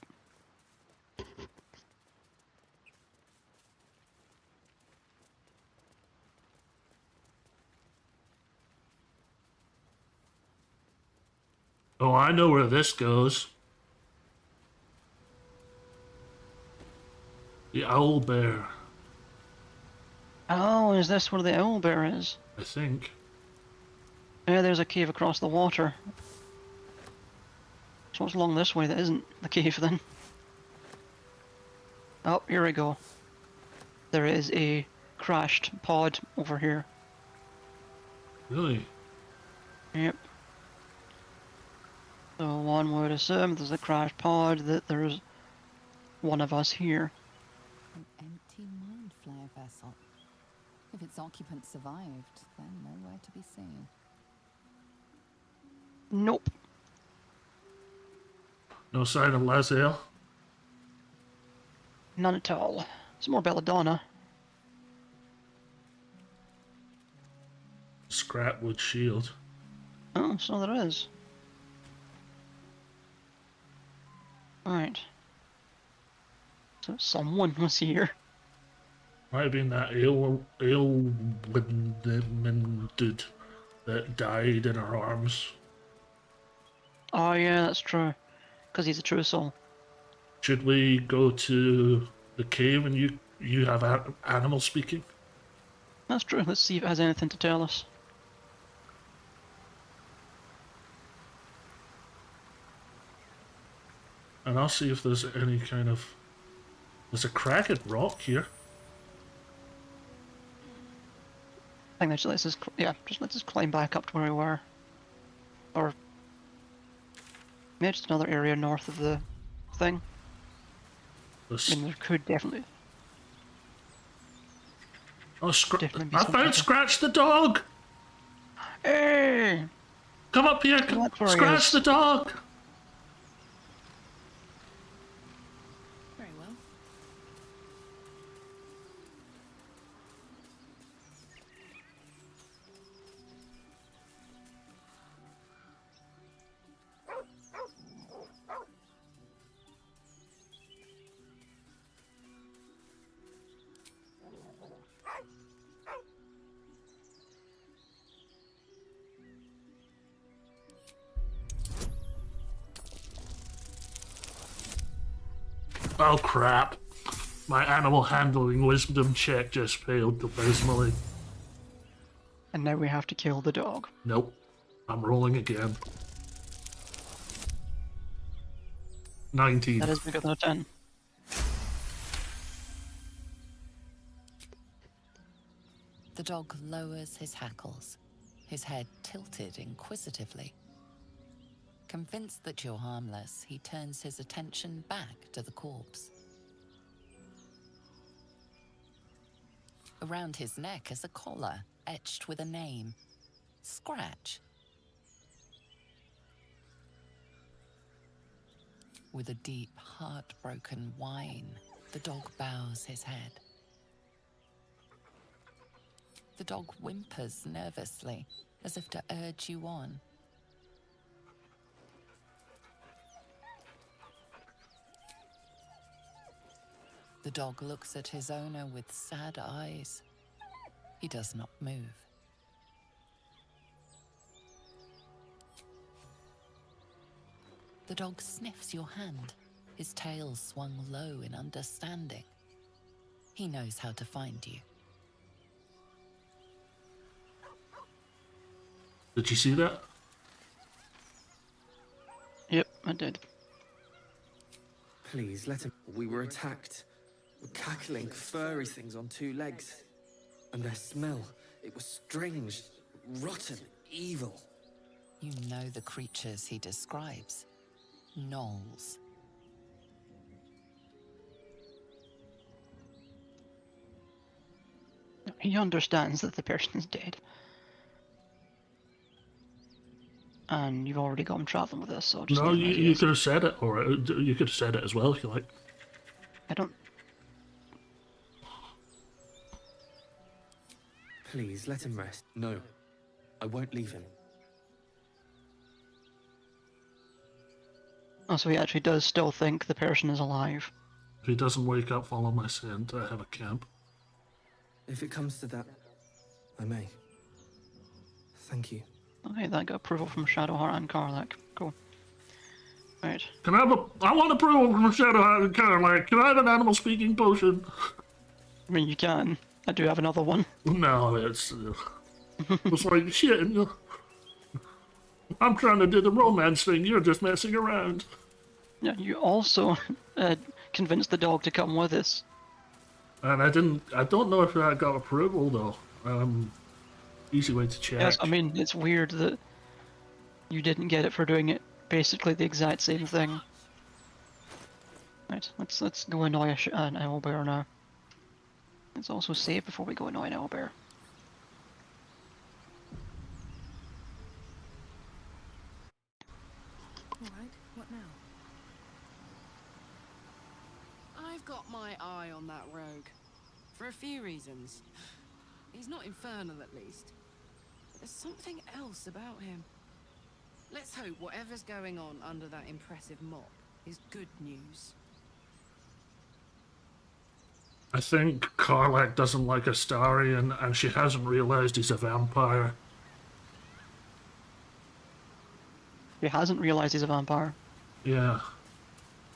Oh, I know where this goes. The Owl Bear. Oh, is this where the owl bear is? I think. Yeah, there's a cave across the water. So what's along this way that isn't the cave then? Oh, here we go. There is a crashed pod over here. Really? Yep. So one would assume there's a crashed pod, that there's one of us here. An empty mind flare vessel. If its occupant survived, then nowhere to be seen. Nope. No sign of Lae'zel? None at all. It's more belladonna. Scrapwood shield. Oh, so there is. Right. So someone was here. Might have been that Aelwyned dude that died in her arms. Oh yeah, that's true. Because he's a true soul. Should we go to the cave and you have animal speaking? That's true. Let's see if it has anything to tell us. And I'll see if there's any kind of... There's a cracked rock here. I think that just lets us, let's us climb back up to where we were. Or... maybe just another area north of the thing. I mean, there could definitely... Oh, I found Scratch the dog! Hey! Come up here, Scratch the dog! Very well. Oh crap. My animal handling wisdom check just failed abysmally. And now we have to kill the dog. Nope. I'm rolling again. 19. That is bigger than a 10. The dog lowers his hackles, his head tilted inquisitively. Convinced that you're harmless, he turns his attention back to the corpse. Around his neck is a collar etched with a name, Scratch. With a deep, heartbroken whine, the dog bows his head. The dog whimpers nervously, as if to urge you on. The dog looks at his owner with sad eyes. He does not move. The dog sniffs your hand, his tail swung low in understanding. He knows how to find you. Did you see that? Yep, I did. Please, let him. We were attacked. Cackling, furry things on two legs. And their smell, it was strange, rotten, evil. You know the creatures he describes. Gnolls. He understands that the person is dead. And you've already got him traveling with us, so I'll just No, leave him as he you is. could have said it, or you could have said it as well if you like. I don't. Please, let him rest. No, I won't leave him. Oh, so he actually does still think the person is alive. If he doesn't wake up, follow my scent. I have a camp. If it comes to that, I may. Thank you. Okay, that got approval from Shadowheart and Karlach. Cool. Right. Can I have I want approval from Shadowheart and Karlach. Can I have an animal speaking potion? I mean, you can. I do have another one. No, it's like shit. I'm trying to do the romance thing. You're just messing around. Yeah, you also convinced the dog to come with us. And I don't know if I got approval though. Easy way to check. Yes, I mean, it's weird that you didn't get it for doing it basically the exact same thing. Right, let's go annoy an owlbear now. Let's also save before we go annoy an owlbear. Alright, what now? I've got my eye on that rogue. For a few reasons. He's not infernal, at least. But there's something else about him. Let's hope whatever's going on under that impressive mop is good news. I think Karlach doesn't like Astarion, and she hasn't realized he's a vampire. He hasn't realized he's a vampire. Yeah.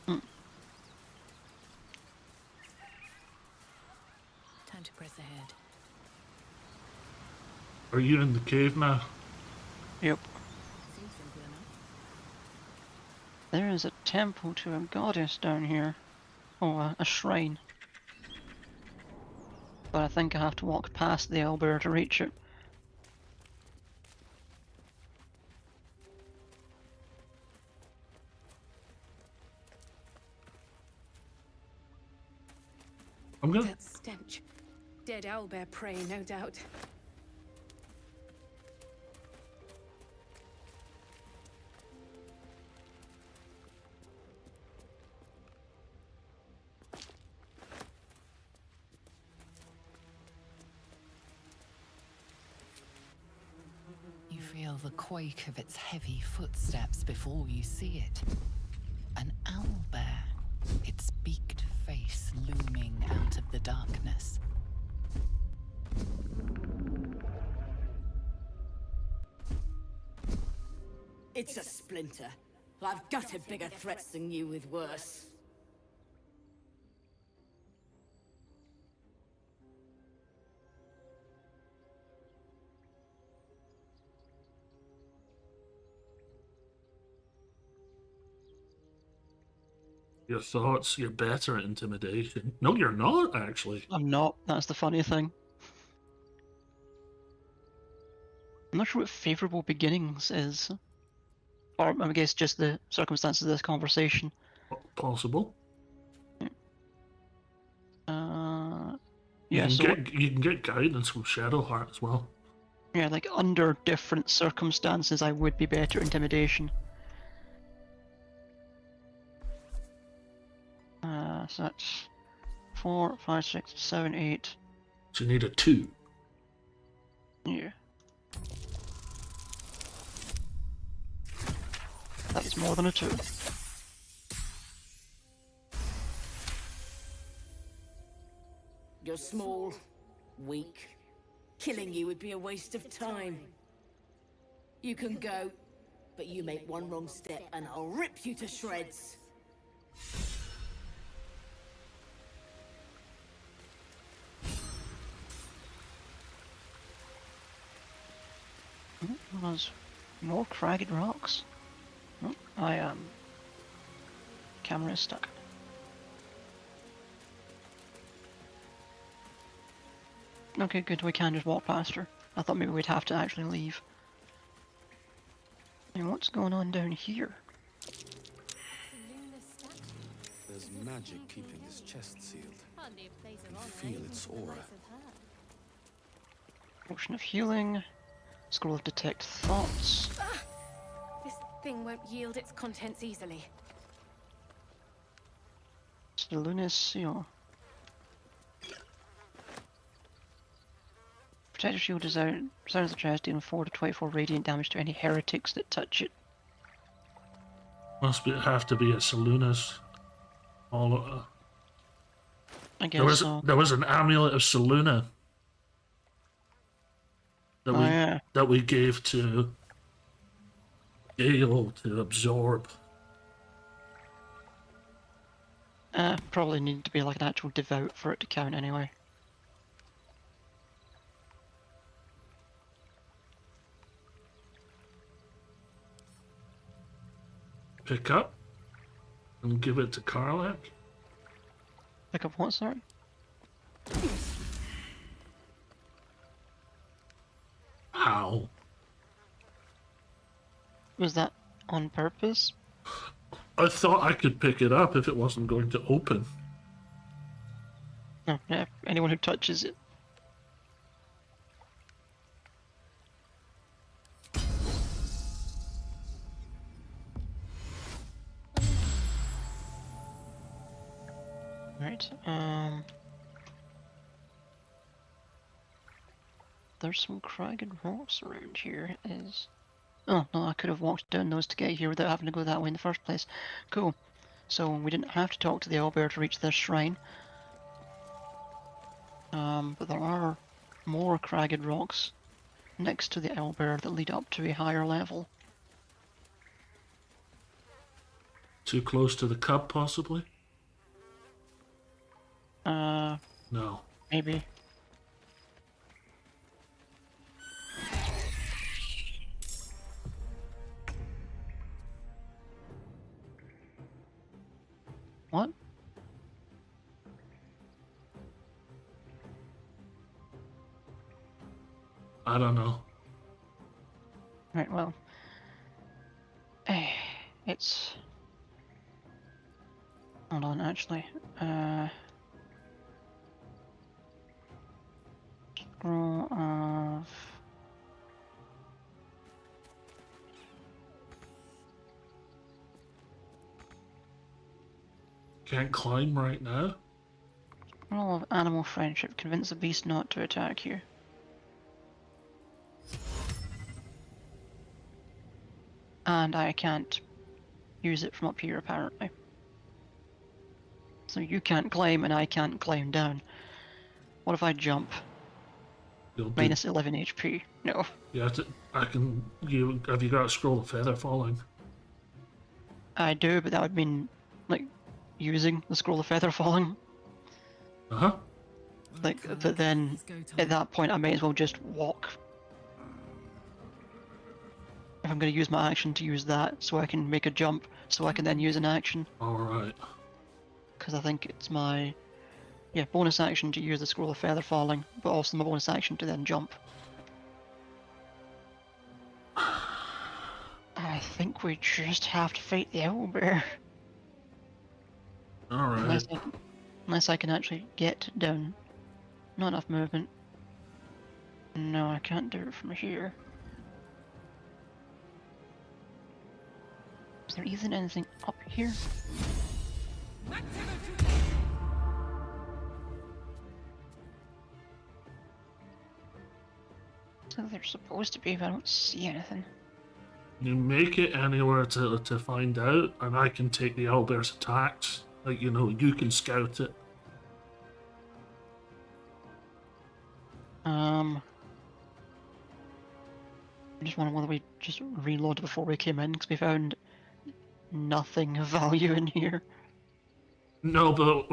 Time to press ahead. Are you in the cave now? Yep. Seems simple enough. There is a temple to a goddess down here. Oh, a shrine. But I think I have to walk past the owlbear to reach it. I'm gonna... That stench. Dead owlbear prey, no doubt. You feel the quake of its heavy footsteps before you see it. An owlbear, its beaked face looming out of the darkness. It's a splinter. I've gutted bigger threats than you with worse. Your thoughts, you're better at intimidation. No, you're not, actually. I'm not. That's the funny thing. I'm not sure what favourable beginnings is. Or I guess just the circumstances of this conversation. Possible. Yeah, you can get guidance from Shadowheart as well. Yeah, like under different circumstances, I would be better at intimidation. So that's 4, 5, 6, 7, 8. So you need a 2. Yeah. That is more than a 2. You're small, weak. Killing you would be a waste of time. You can go, but you make one wrong step and I'll rip you to shreds. There's more cragged rocks. Oh, camera is stuck. Okay, good, we can just walk past her. I thought maybe we'd have to actually leave. And what's going on down here? There's magic keeping this chest sealed. You feel its aura. Potion of healing. Scroll of detect thoughts. This thing won't yield its contents easily. Lunar seal. Protector shield is out. Surrounds the chest, dealing 4 to 24 radiant damage to any heretics that touch it. Have to be a Salunas. I guess there was an amulet of Saluna that we gave to Gale to absorb. Probably need to be like an actual devout for it to count anyway. Pick up and give it to Karlach. Pick up what, sorry? How? Was that on purpose? I thought I could pick it up if it wasn't going to open. No, yeah, anyone who touches it. Right, there's some cragged rocks around here. Oh, no, I could have walked down those to get here without having to go that way in the first place. Cool. So we didn't have to talk to the owlbear to reach this shrine. But there are more cragged rocks next to the owlbear that lead up to a higher level. Too close to the cup, possibly? No. Maybe. What? I don't know. Right, well. It's... Hold on, actually. Scroll of... Can't climb right now. Scroll of animal friendship. Convince the beast not to attack you. And I can't use it from up here, apparently. So you can't climb and I can't climb down. What if I jump? Minus 11 HP. No. You have to. Have you got a scroll of feather falling? I do, but that would mean like using the scroll of feather falling. Uh-huh. Like, but then at that point I may as well just walk. If I'm going to use my action to use that, so I can make a jump, so I can then use an action. Alright. because I think it's my bonus action to use the Scroll of Feather Falling, but also my bonus action to then jump. I think we just have to fight the owlbear. Alright. Unless I can actually get down. Not enough movement. No, I can't do it from here. Is there even anything up here? So there's supposed to be, but I don't see anything. You make it anywhere to find out, and I can take the owlbear's attacks. Like, you know, you can scout it. I just wonder whether we just reloaded before we came in, because we found nothing of value in here. No, but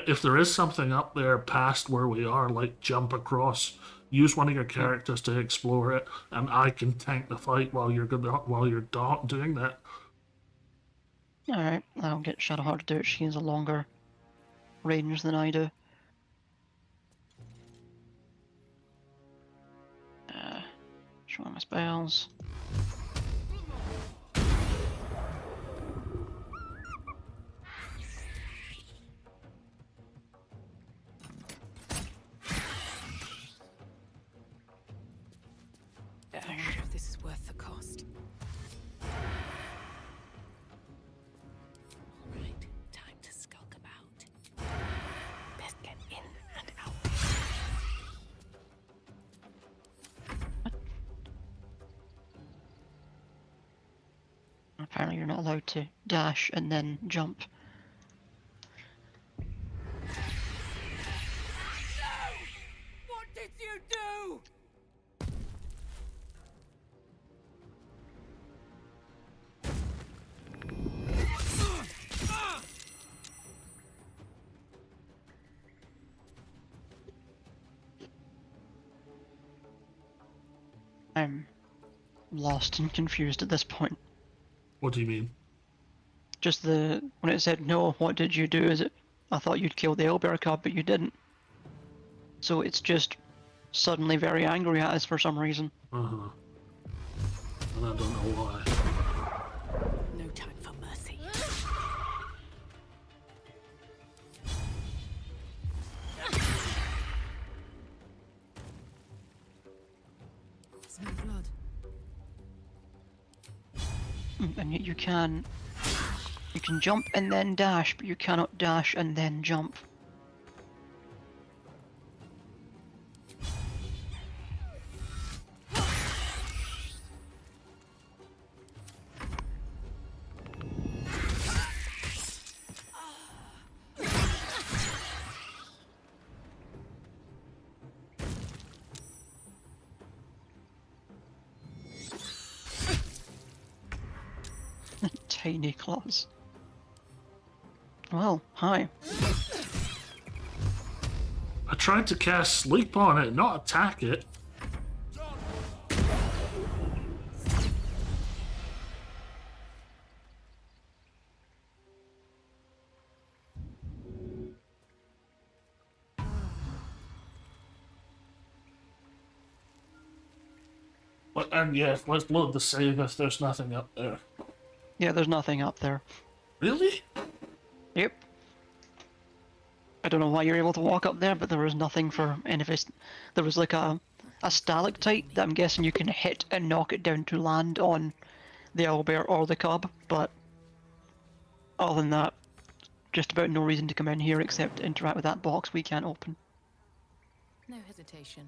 if there is something up there past where we are, like jump across, use one of your characters to explore it, and I can tank the fight while you're doing that. Alright, I'll get Shadowheart to do it. She has a longer range than I do. Show my spells. I wonder if this is worth the cost. Alright, time to skulk about. Best get in and out. Apparently you're not allowed to dash and then jump. What did you do? I'm lost and confused at this point. What do you mean? Just when it said no, what did you do? I thought you'd killed the owlbear cub, but you didn't. So it's just suddenly very angry at us for some reason. And I don't know why. No time for mercy. Smell blood. And yet you can jump and then dash, but you cannot dash and then jump. Tiny claws. Well, hi. I tried to cast sleep on it, not attack it. And yes, let's load the save if there's nothing up there. Yeah, there's nothing up there. Really? Yep. I don't know why you're able to walk up there, but there was nothing for any of it. There was like a stalactite that I'm guessing you can hit and knock it down to land on the owlbear or the cub, but other than that, just about no reason to come in here except to interact with that box we can't open. No hesitation.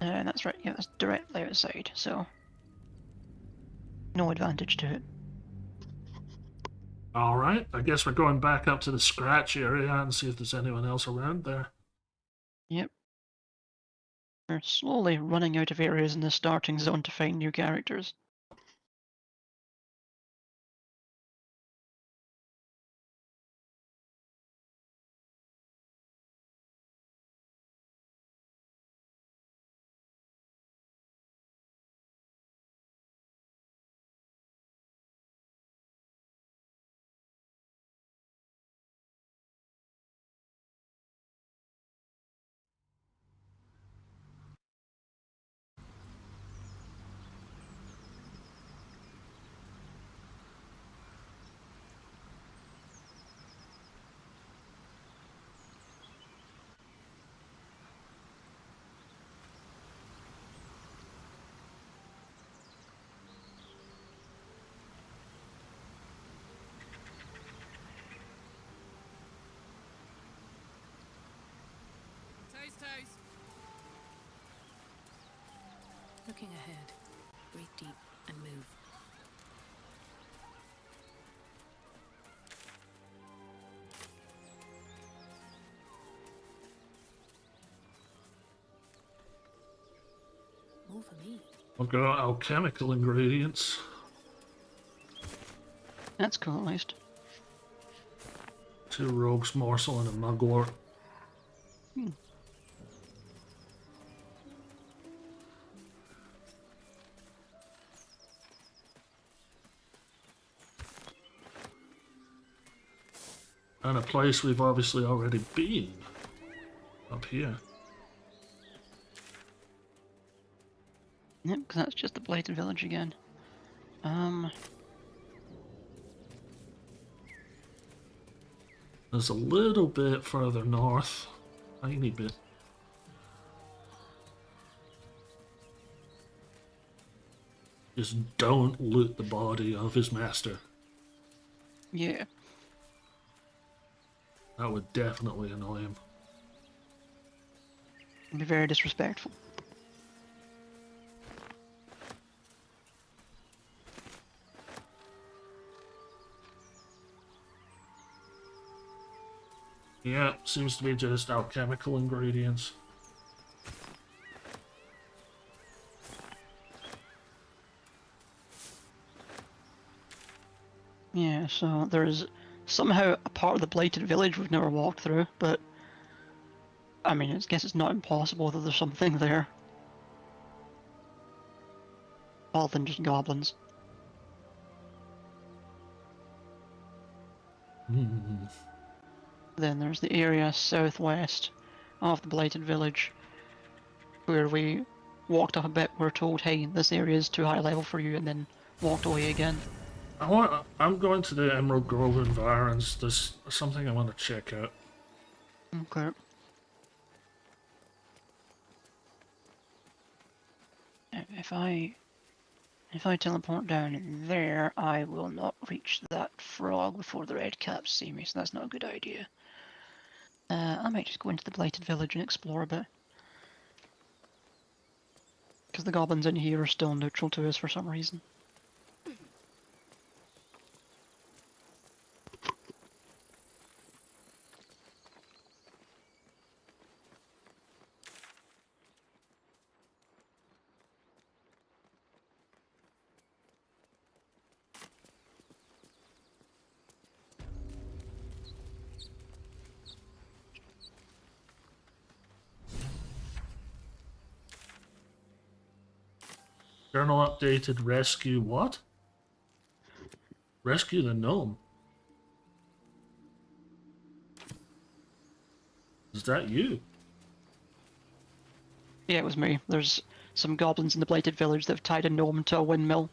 And that's right, yeah, that's directly outside, so no advantage to it. Alright, I guess we're going back up to the scratch area and see if there's anyone else around there. Yep. We're slowly running out of areas in the starting zone to find new characters. Looking ahead. Breathe deep and move. More for me. I've got alchemical ingredients. That's cool, at least. 2 rogue's morsel and a mugwort. And a place we've obviously already been. Up here. Yep, because that's just the Blighted Village again. There's a little bit further north. Tiny bit. Just don't loot the body of his master. Yeah. That would definitely annoy him. It'd be very disrespectful. Yeah, seems to be just alchemical ingredients. Yeah, so there's somehow a part of the Blighted Village we've never walked through, but I mean, I guess it's not impossible that there's something there. Other than just goblins. Then there's the area southwest of the Blighted Village, where we walked up a bit, we're told, hey, this area is too high level for you, and then walked away again. I'm going to the Emerald Grove environs. There's something I want to check out. Okay. If I teleport down there, I will not reach that frog before the red caps see me, so that's not a good idea. I might just go into the Blighted Village and explore a bit. Because the goblins in here are still neutral to us for some reason. Journal updated rescue what? Rescue the gnome. Is that you? Yeah, it was me. There's some goblins in the Blighted Village that have tied a gnome to a windmill.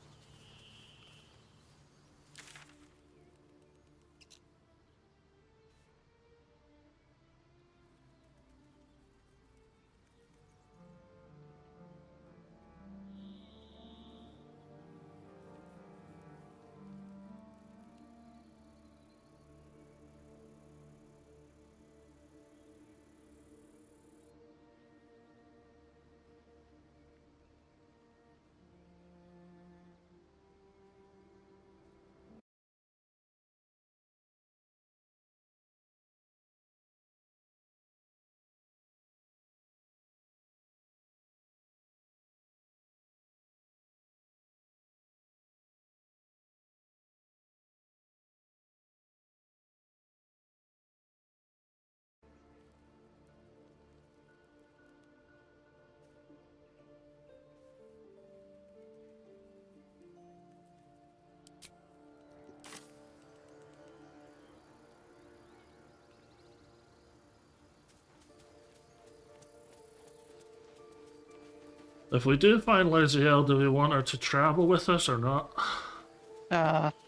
If we do find Lae'zel, do we want her to travel with us or not?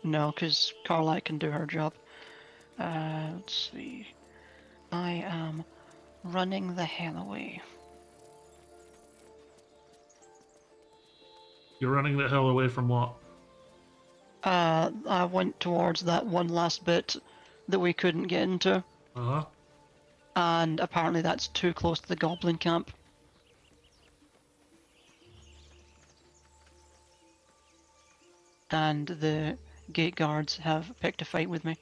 No, because Karlach can do her job. Let's see. I am running the hell away. You're running the hell away from what? I went towards that one last bit that we couldn't get into. Uh-huh. And apparently that's too close to the goblin camp. and the gate guards have picked a fight with me.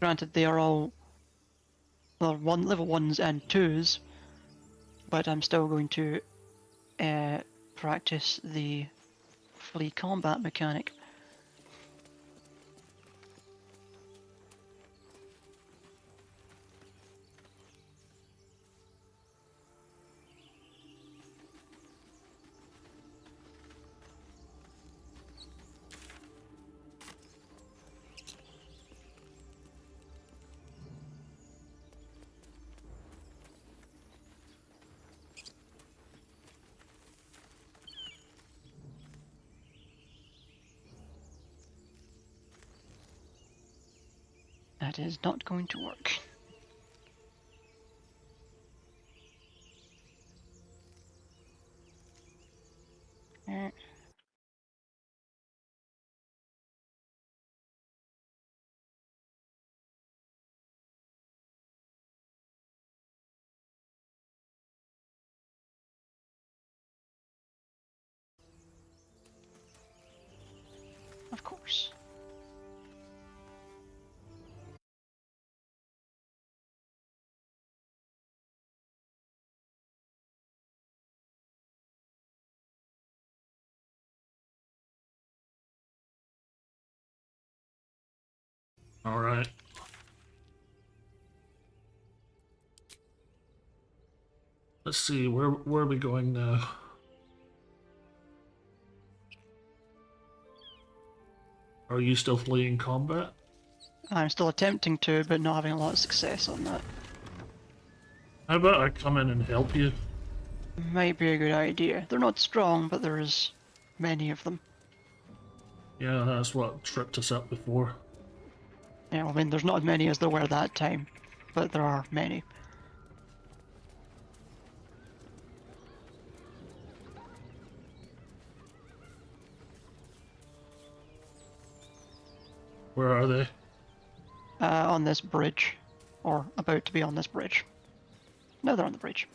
Granted, they are all level 1s and 2s, but I'm still going to practice the flea combat mechanic. That is not going to work. Of course. All right. Let's see, where are we going now? Are you still fleeing combat? I'm still attempting to, but not having a lot of success on that. How about I come in and help you? Might be a good idea. They're not strong, but there's many of them. Yeah, that's what tripped us up before. Yeah, I mean, there's not as many as there were that time, but there are many. Where are they? On this bridge, or about to be on this bridge. No, they're on the bridge.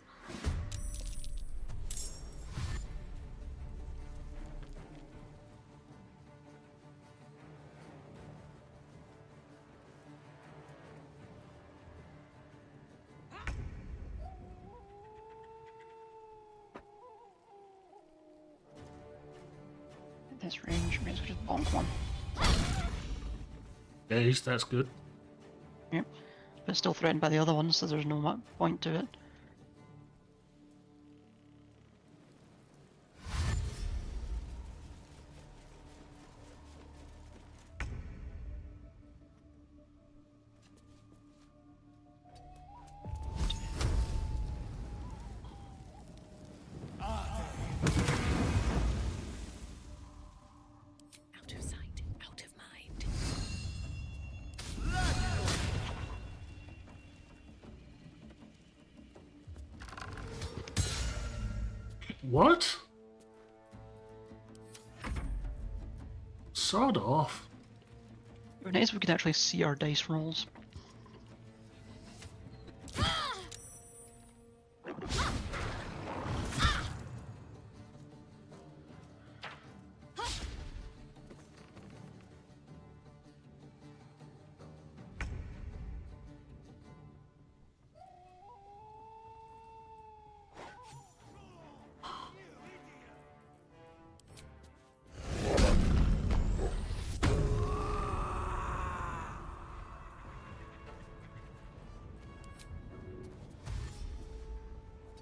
At this range, may as well just bonk one. Nice, that's good. Yep, but still threatened by the other ones, so there's no point to it. Out of sight, out of mind. What? Sod off. It would be nice if we could actually see our dice rolls.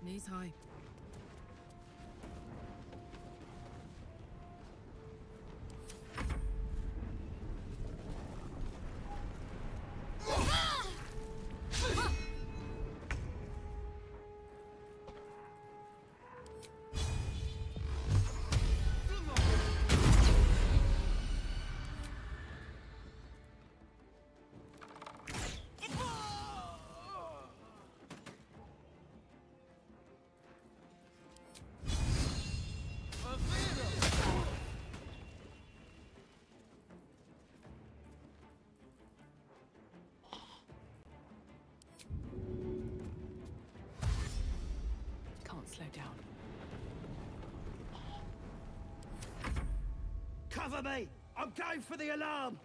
Knees high. Can't slow down. Cover me! I'm going for the alarm!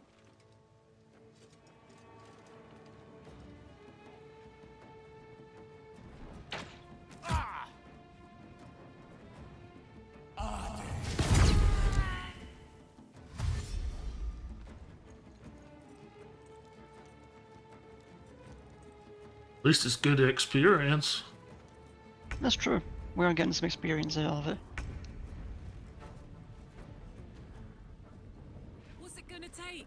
At least it's good experience. That's true. We are getting some experience out of it. What's it gonna take?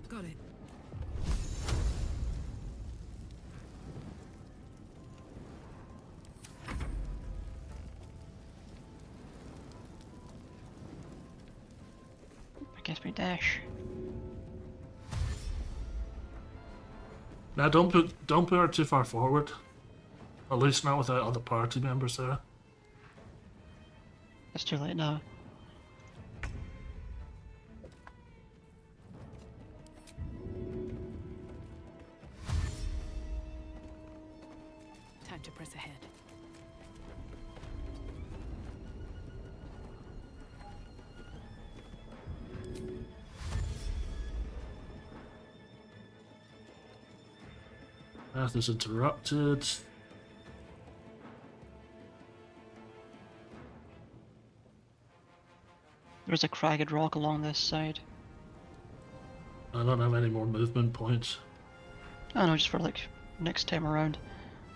Got it. I guess we dash. Now don't put her too far forward. At least not without other party members there. It's too late now. Time to press ahead. Path is interrupted. There's a cragged rock along this side. I don't have any more movement points. I know, just for like next time around.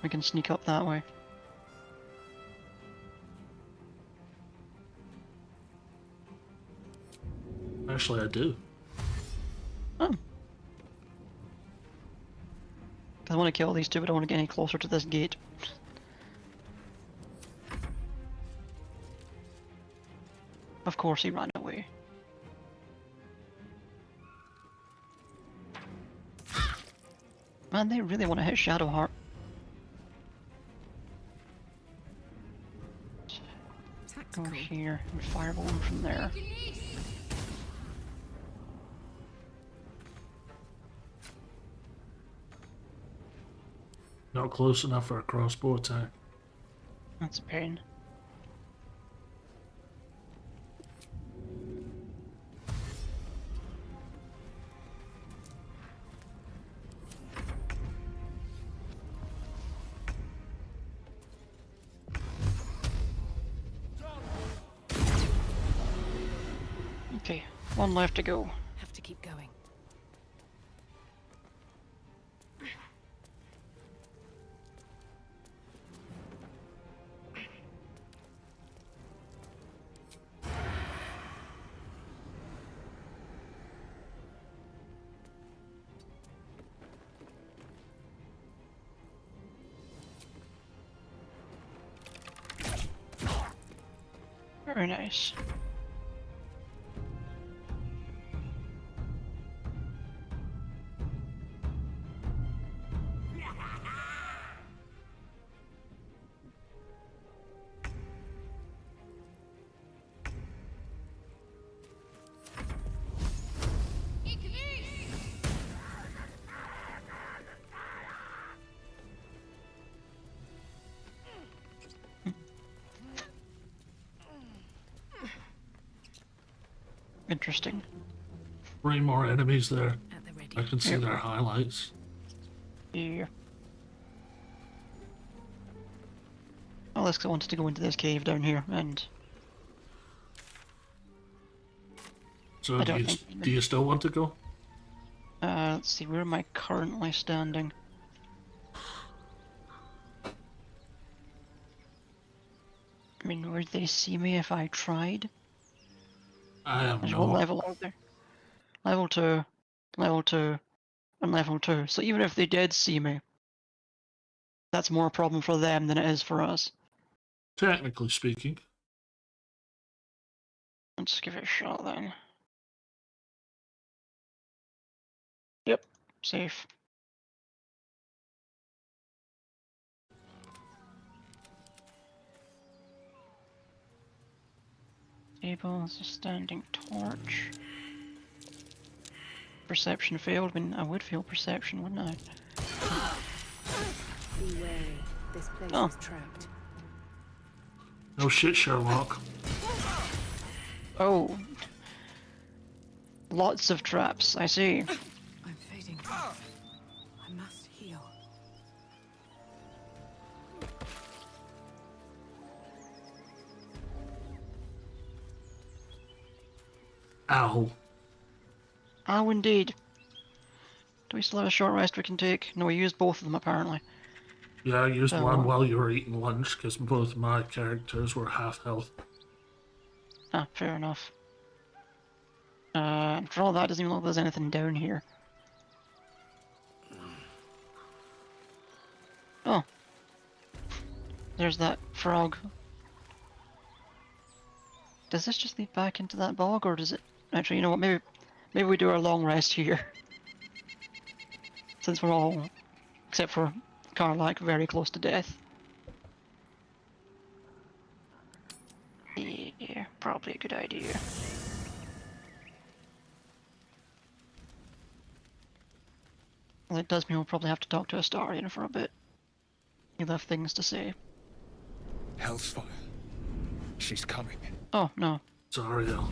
We can sneak up that way. Actually, I do. Oh. I want to kill these two, but I don't want to get any closer to this gate. Of course he ran away. Man, they really want to hit Shadowheart. Go here and fireball him from there. Not close enough for a crossbow attack. That's a pain. Okay, one left to go. Have to keep going. Very nice. Interesting. 3 more enemies there. I can see their highlights. Yeah. Alex wanted to go into this cave down here, and so do you still want to go? Let's see, where am I currently standing? I mean, would they see me if I tried? I have There's no. one level out there. Level 2, level 2, and level 2. So even if they did see me, that's more a problem for them than it is for us. Technically speaking. Let's give it a shot then. Yep, safe. Table is a standing torch. Perception failed. I mean, I would fail perception, wouldn't I? Beware. This place Oh. is trapped. No shit, Sherlock. Oh. Lots of traps, I see. I'm fading fast. I must heal. Ow. Ow, indeed. Do we still have a short rest we can take? No, we used both of them apparently. Yeah, I used So, one while you were eating lunch because both my characters were half health. Ah, fair enough. For all that, doesn't even look like there's anything down here. Oh. There's that frog. Does this just lead back into that bog, or does it... Actually, you know what, maybe we do our long rest here. Since we're all, except for Karlach, very close to death. Yeah, probably a good idea. Well, it does mean we'll probably have to talk to Astarion for a bit. He'll have things to say. Hellsfire. She's coming. Oh, no. Zariel.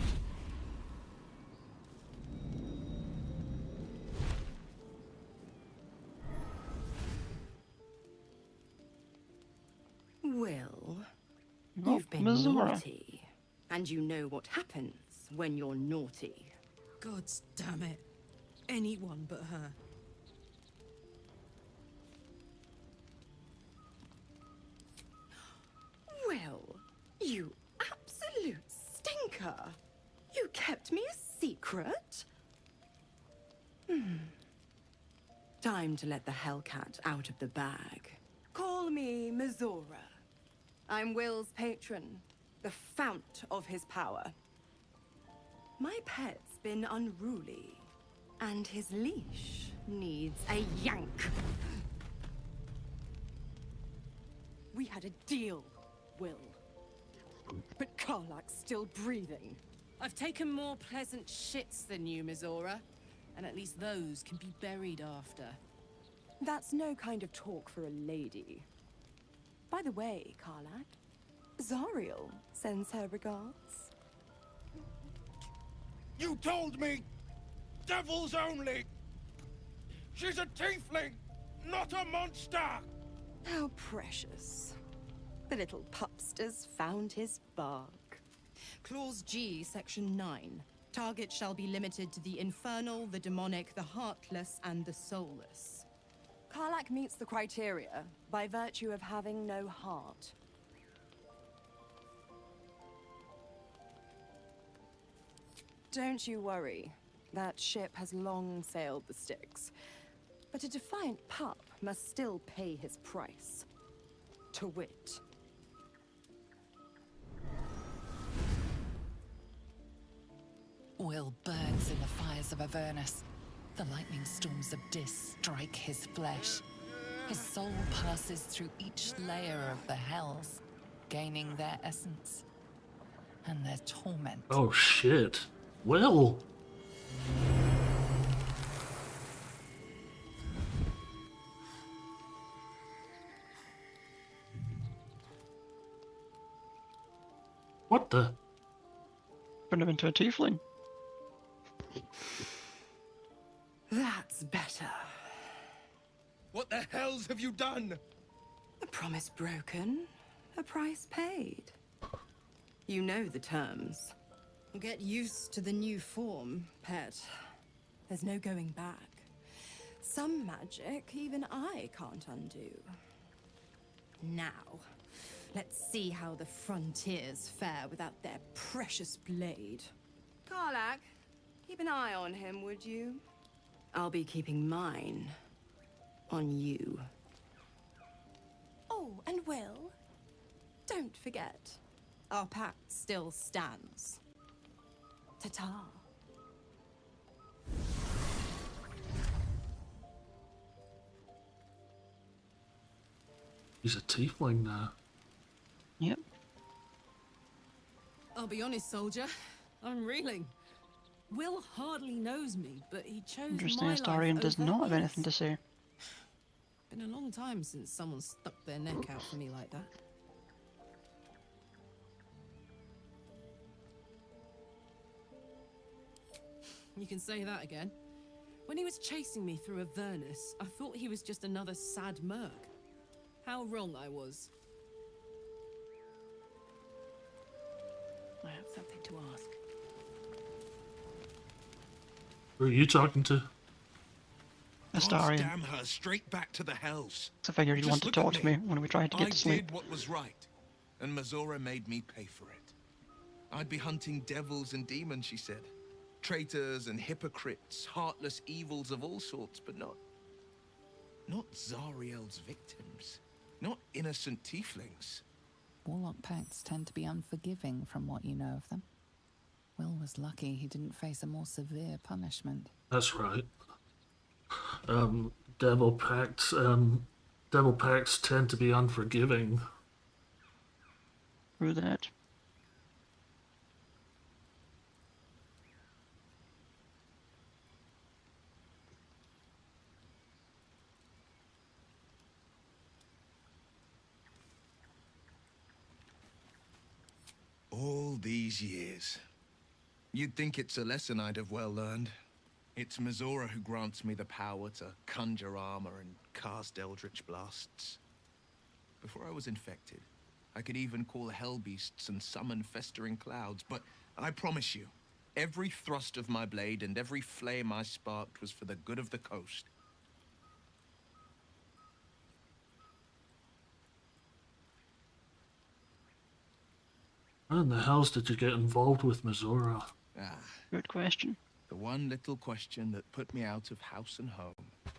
Will, No, you've been Mizora. naughty. And you know what happens when you're naughty. God damn it. Anyone but her. Will, you absolute stinker. You kept me a secret? Time to let the Hellcat out of the bag. Call me Mizora. I'm Will's patron, the fount of his power. My pet's been unruly, and his leash needs a yank. We had a deal, Will. But Karlach's still breathing. I've taken more pleasant shits than you, Mizora. And at least those can be buried after. That's no kind of talk for a lady. By the way, Karlach, Zariel sends her regards. You told me! Devils only! She's a tiefling, not a monster! How precious. The little pupster's found his bark. Clause G, Section 9. Target shall be limited to the infernal, the demonic, the heartless, and the soulless. Karlach meets the criteria by virtue of having no heart. Don't you worry. That ship has long sailed the Styx. But a defiant pup must still pay his price. To wit. Wyll burns in the fires of Avernus. The lightning storms of Dis strike his flesh. His soul passes through each layer of the hells, gaining their essence and their torment. Oh shit. Will. What the? Turned him into a tiefling. That's better. What the hells have you done? A promise broken, a price paid. You know the terms. Get used to the new form, pet. There's no going back. Some magic even I can't undo. Now, let's see how the frontiers fare without their precious blade. Karlach, keep an eye on him, would you? I'll be keeping mine on you. Oh, and Will, don't forget, our pact still stands. Ta-ta. He's a tiefling now. Yep. I'll be honest, soldier. I'm reeling. Will hardly knows me, but he chose Interesting, my Astarion life does over not have his. anything to say. Been a long time since someone stuck their neck out for me like that. You can say that again. When he was chasing me through Avernus, I thought he was just another sad merc. How wrong I was. I have something to ask. Who are you talking to? God damn her straight back to the hells. I figured you'd want to talk to me when we tried to get to sleep. I did what was right, and Mazora made me pay for it. I'd be hunting devils and demons, she said. Traitors and hypocrites, heartless evils of all sorts, but not Zariel's victims. Not innocent tieflings. Warlock pacts tend to be unforgiving from what you know of them. Wyll was lucky he didn't face a more severe punishment. That's right. Devil pacts tend to be unforgiving. Through that. All these years. You'd think it's a lesson I'd have well learned. It's Mazora who grants me the power to conjure armor and cast eldritch blasts. Before I was infected, I could even call hell beasts and summon festering clouds, but I promise you, every thrust of my blade and every flame I sparked was for the good of the coast. How in the hells did you get involved with Mazora? Good question. The one little question that put me out of house and home.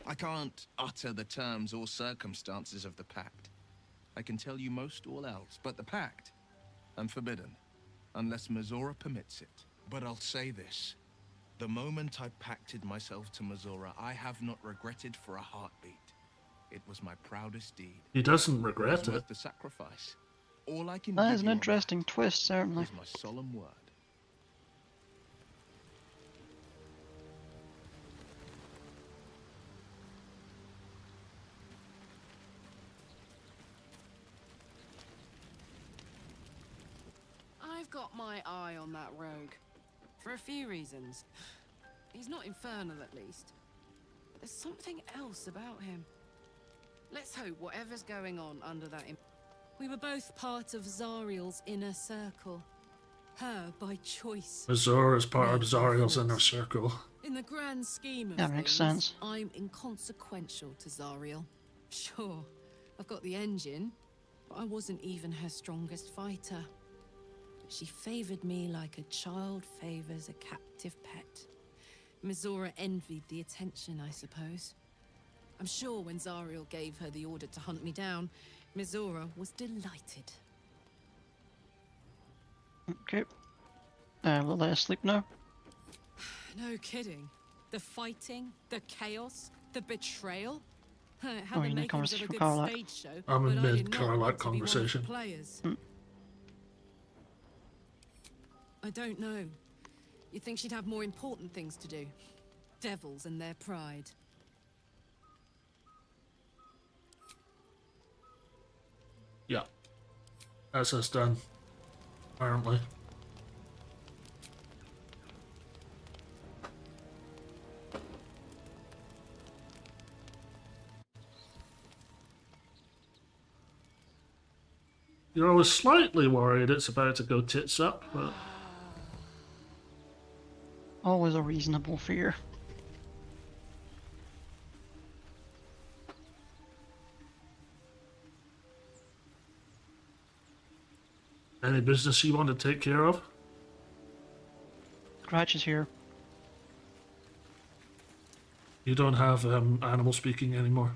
I can't utter the terms or circumstances of the pact. I can tell you most all else, but the pact, I'm forbidden, unless Mazora permits it. But I'll say this. The moment I pacted myself to Mazora, I have not regretted for a heartbeat. It was my proudest deed. He doesn't regret it. Worth the sacrifice. All I can That give is an you on interesting twist, certainly. is my solemn word. I've got my eye on that rogue. For a few reasons. He's not infernal, at least. But there's something else about him. Let's hope whatever's going on under that... We were both part of Zariel's inner circle. Her by choice. Mazora is part of Zariel's inner circle. In the grand scheme of That makes things, sense. I'm inconsequential to Zariel. Sure, I've got the engine, but I wasn't even her strongest fighter. She favored me like a child favors a captive pet. Mazora envied the attention, I suppose. I'm sure when Zariel gave her the order to hunt me down, Mazora was delighted. Okay. We'll let us sleep now. No kidding. The fighting, the chaos, the betrayal. Had Oh, the you need makings of a conversation good with Karlach. stage show, I'm but in I mid did not Karlach want to be one of the conversation. players. I don't know. You'd think she'd have more important things to do. Devils and their pride. Yeah. That's us done. Apparently. You're always slightly worried it's about to go tits up, but... Always a reasonable fear. Any business you want to take care of? Scratch is here. You don't have animal speaking anymore.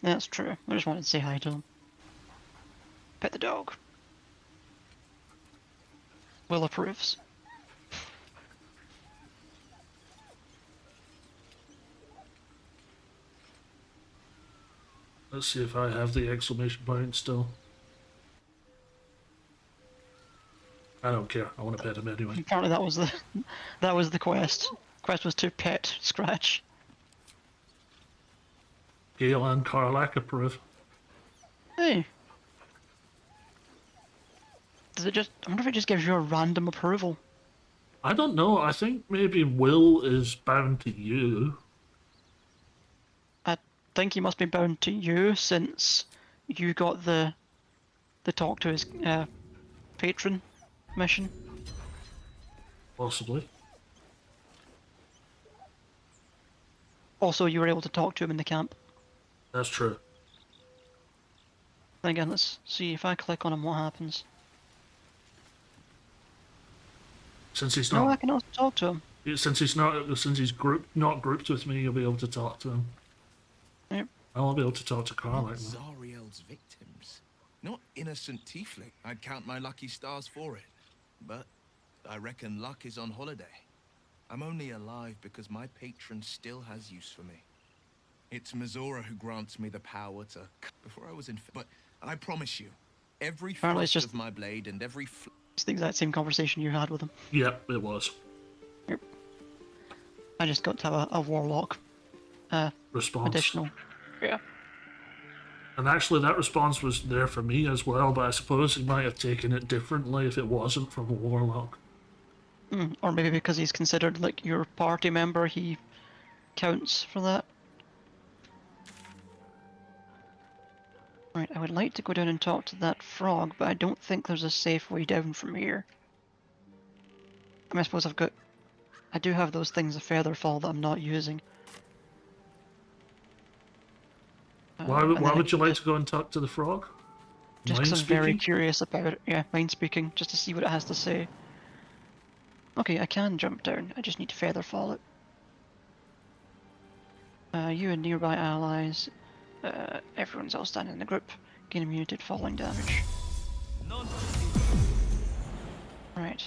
That's true. I just wanted to say hi to him. Pet the dog. Will approves. Let's see if I have the exclamation point still. I don't care. I want to pet him anyway. Apparently that was the quest. Quest was to pet Scratch. Gale and Karlach approve. Hey. Does it just... I wonder if it just gives you a random approval. I don't know. I think maybe Wyll is bound to you. I think he must be bound to you since you got the talk to his patron mission. Possibly. Also, you were able to talk to him in the camp. That's true. Then again, let's see if I click on him, what happens. Since he's No, I not, can also talk to him. since he's not grouped with me, you'll be able to talk to him. Yep. I won't be able to talk to Karlach. Zariel's victims. Not innocent tiefling. I'd count my lucky stars for it. But I reckon luck is on holiday. I'm only alive because my patron still has use for me. It's Mizora who grants me the power to... Before I was in... But I promise you, every Apparently it's thrust just... of my blade and every... It's the exact same conversation you had with him. Yep, it was. Yep. I just got to have a Warlock response. Additional. Yeah. And actually that response was there for me as well, but I suppose he might have taken it differently if it wasn't from a Warlock. Or maybe because he's considered like your party member, he counts for that. Right, I would like to go down and talk to that frog, but I don't think there's a safe way down from here. I mean, I suppose I do have those things of feather fall that I'm not using. Why would you like to go and talk to the frog? Just because I'm very curious about it. Yeah, mind speaking, just to see what it has to say. Okay, I can jump down. I just need to feather fall it. You and nearby allies, everyone's else standing in the group, gain immunity to falling damage. Right.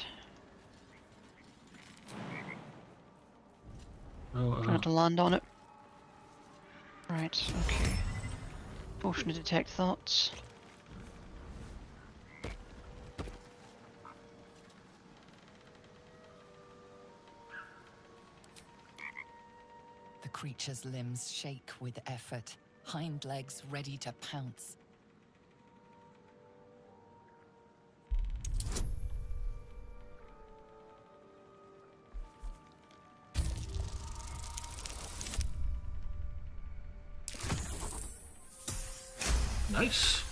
Trying to land on it. Right, okay. Potion to detect thoughts. The creature's limbs shake with effort, hind legs ready to pounce. Nice.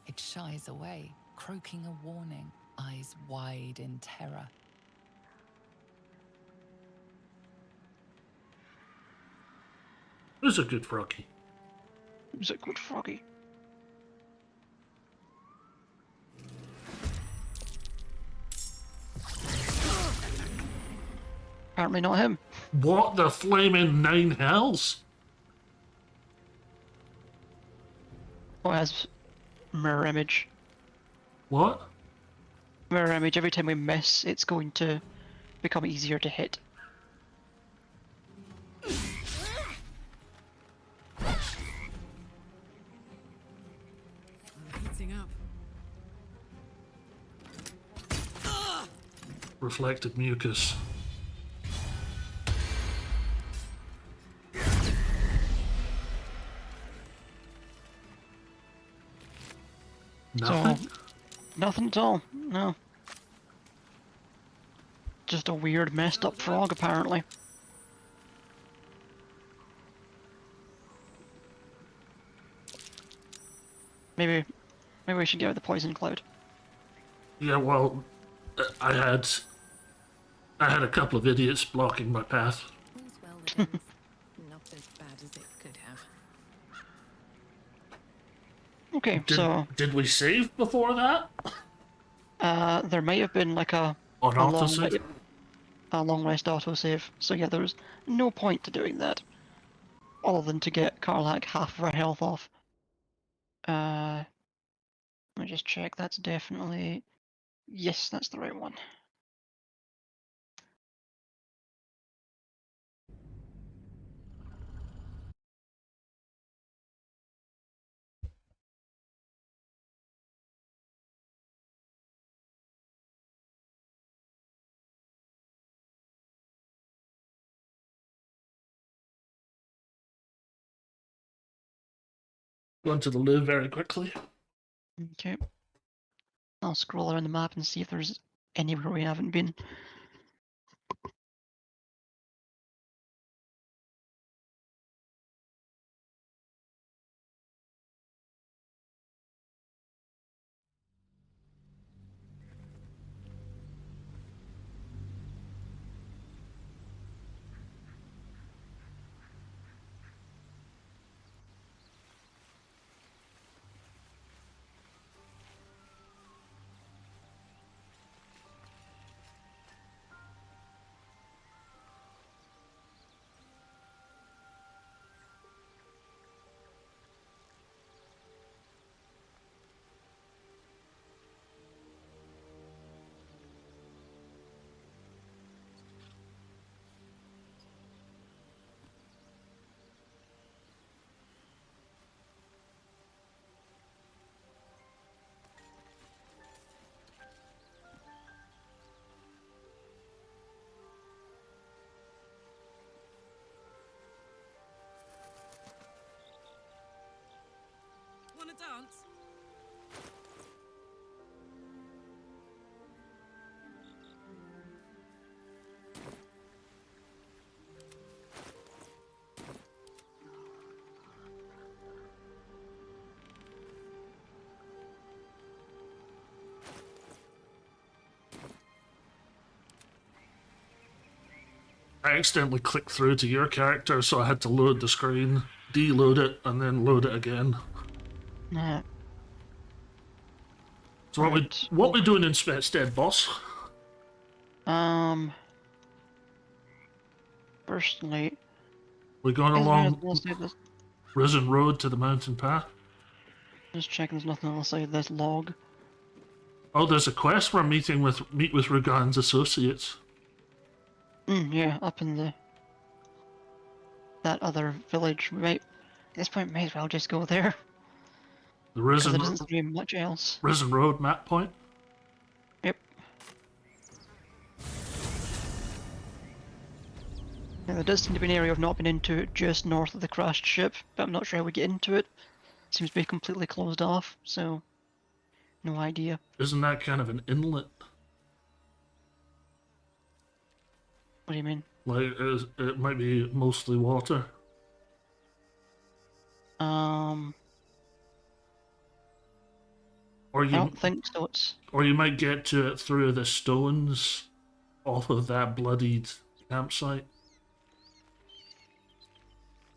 It shies away, croaking a warning, eyes wide in terror. Who's a good froggy? Who's a good froggy? Apparently not him. What the flaming nine hells? Oh, it has mirror image. What? Mirror image, every time we miss, it's going to become easier to hit. Heating up. Reflective mucus. Nothing? So, nothing at all, no. Just a weird messed up frog apparently. Maybe we should get out the poison cloud. Yeah, well, I had a couple of idiots blocking my path. Not as bad as it could have. Okay, so... Did we save before that? There might have been like a long rest autosave. So yeah, there's no point to doing that. Other than to get Karlach half of her health off. Let me just check, that's definitely... Yes, that's the right one. Going to the loo very quickly. Okay. I'll scroll around the map and see if there's anywhere we haven't been. Wanna dance? I accidentally clicked through to your character, so I had to load the screen, deload it, and then load it again. Nah. So what we doing instead, boss? Personally, We're going is there along anything else to this? Risen Road to the mountain path. Just checking there's nothing else out of this log. Oh, there's a quest for meet with Rugan's associates. Yeah, up in that other village. We might, at this point, may as well just go there. The Because Risen there doesn't seem to be much else. Risen Road map point. Yep. Now, there does seem to be an area I've not been into it just north of the crashed ship, but I'm not sure how we get into it. Seems to be completely closed off, so no idea. Isn't that kind of an inlet? What do you mean? Like, it might be mostly water. Or you, I don't think so. Or you might get to it through the stones off of that bloodied campsite.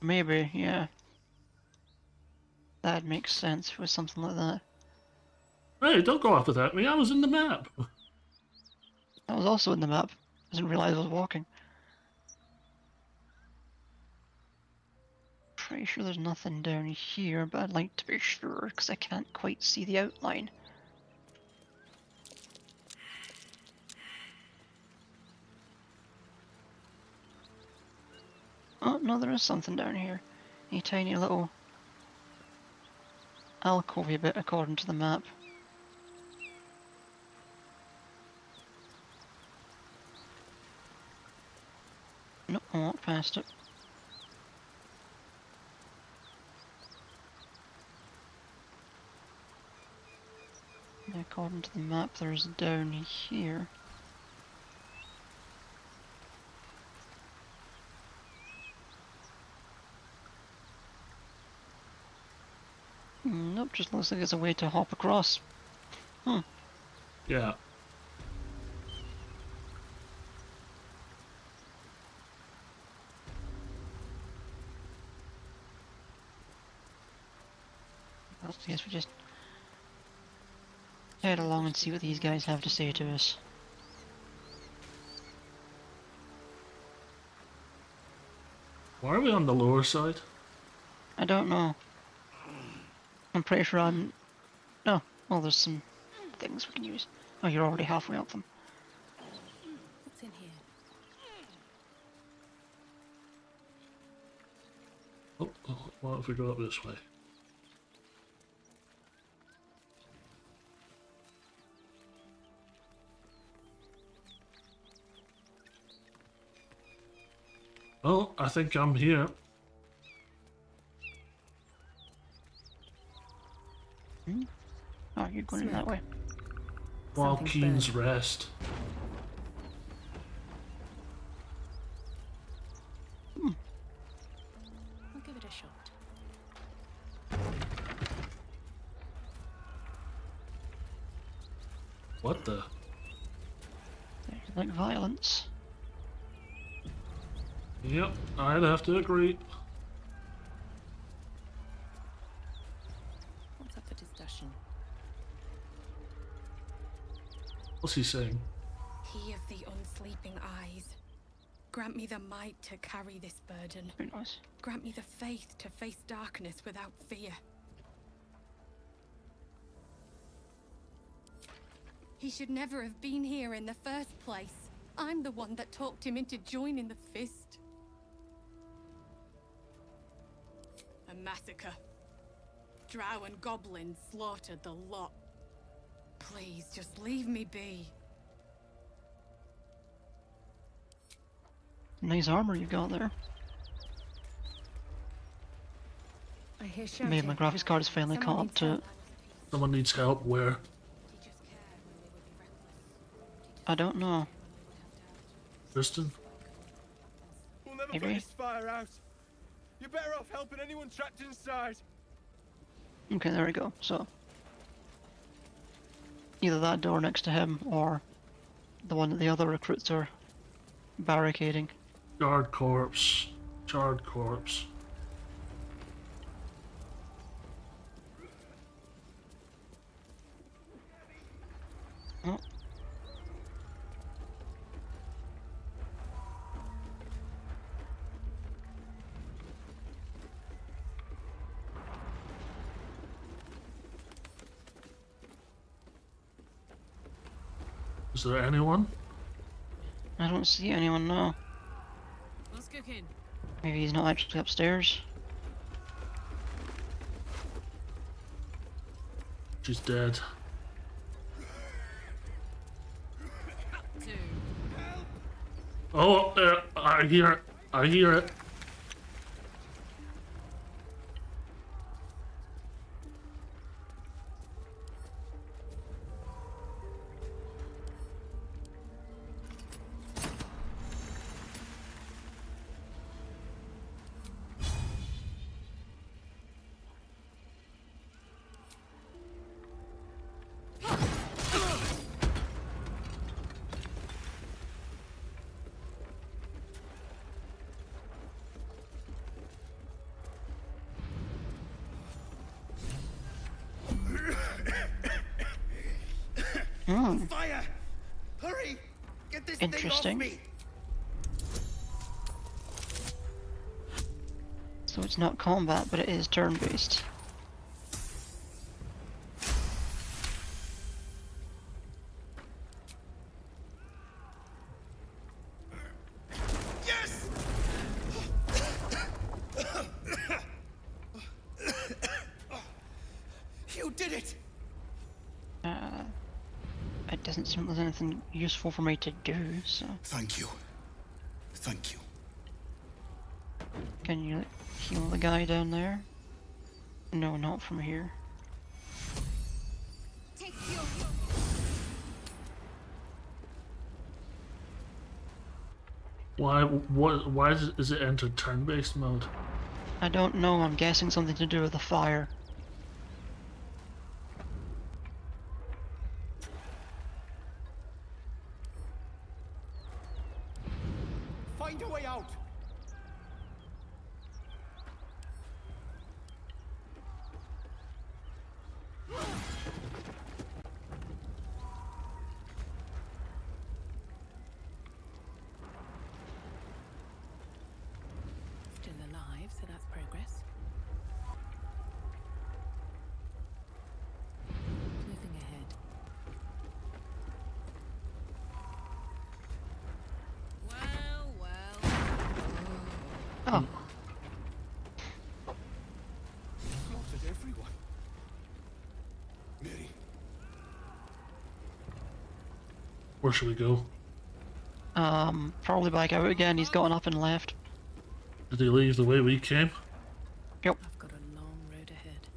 Maybe, yeah. That makes sense if it was something like that. Hey, don't go off without me. I was in the map. I was also in the map. Didn't realize I was walking. Pretty sure there's nothing down here, but I'd like to be sure because I can't quite see the outline. Oh, no, there is something down here. A tiny little alcove bit according to the map. Nope, I walked past it. According to the map, there's down here. Nope, just looks like it's a way to hop across. Yeah. I guess we just head along and see what these guys have to say to us. Why are we on the lower side? I don't know. I'm pretty sure I'm... Oh, well, there's some things we can use. Oh, you're already halfway up them. What's in here? Oh, what if we go up this way? Oh, I think I'm here. Hmm? Oh, you're going in that way. While Keen's rest. I'll give it a shot. What the? Like violence. Yep, I'd have to agree. What's up for discussion? What's he saying? He of the unsleeping eyes. Grant me the might to carry this burden. Very nice. Grant me the faith to face darkness without fear. He should never have been here in the first place. I'm the one that talked him into joining the Fist. A massacre. Drow and goblins slaughtered the lot. Please, just leave me be. Nice armor you got there. I hear Maybe my graphics card is finally caught up to it. Someone needs help. Where? I don't know. Tristan? We'll never Maybe. put this fire out. You're better off helping anyone trapped inside. Okay, there we go. So either that door next to him or the one that the other recruits are barricading. Charred corpse. Charred corpse. Oh. Is there anyone? I don't see anyone now. What's cooking? Maybe he's not actually upstairs. She's dead. Oh, I hear it. I hear it. Oh. Fire! Hurry! Get this Interesting. thing off me! So it's not combat, but it is turn-based. Yes! You did it! It doesn't seem like there's anything useful for me to do, so... Thank you. Thank you. Can you heal the guy down there? No, not from here. Why is it entered turn-based mode? I don't know, I'm guessing something to do with the fire. Find a way out. Still alive, so that's progress. Moving ahead. Oh. Slaughtered everyone. Mary. Where should we go? Probably back out again. He's gotten up and left. Did he leave the way we came? Yep. I've got a long road ahead.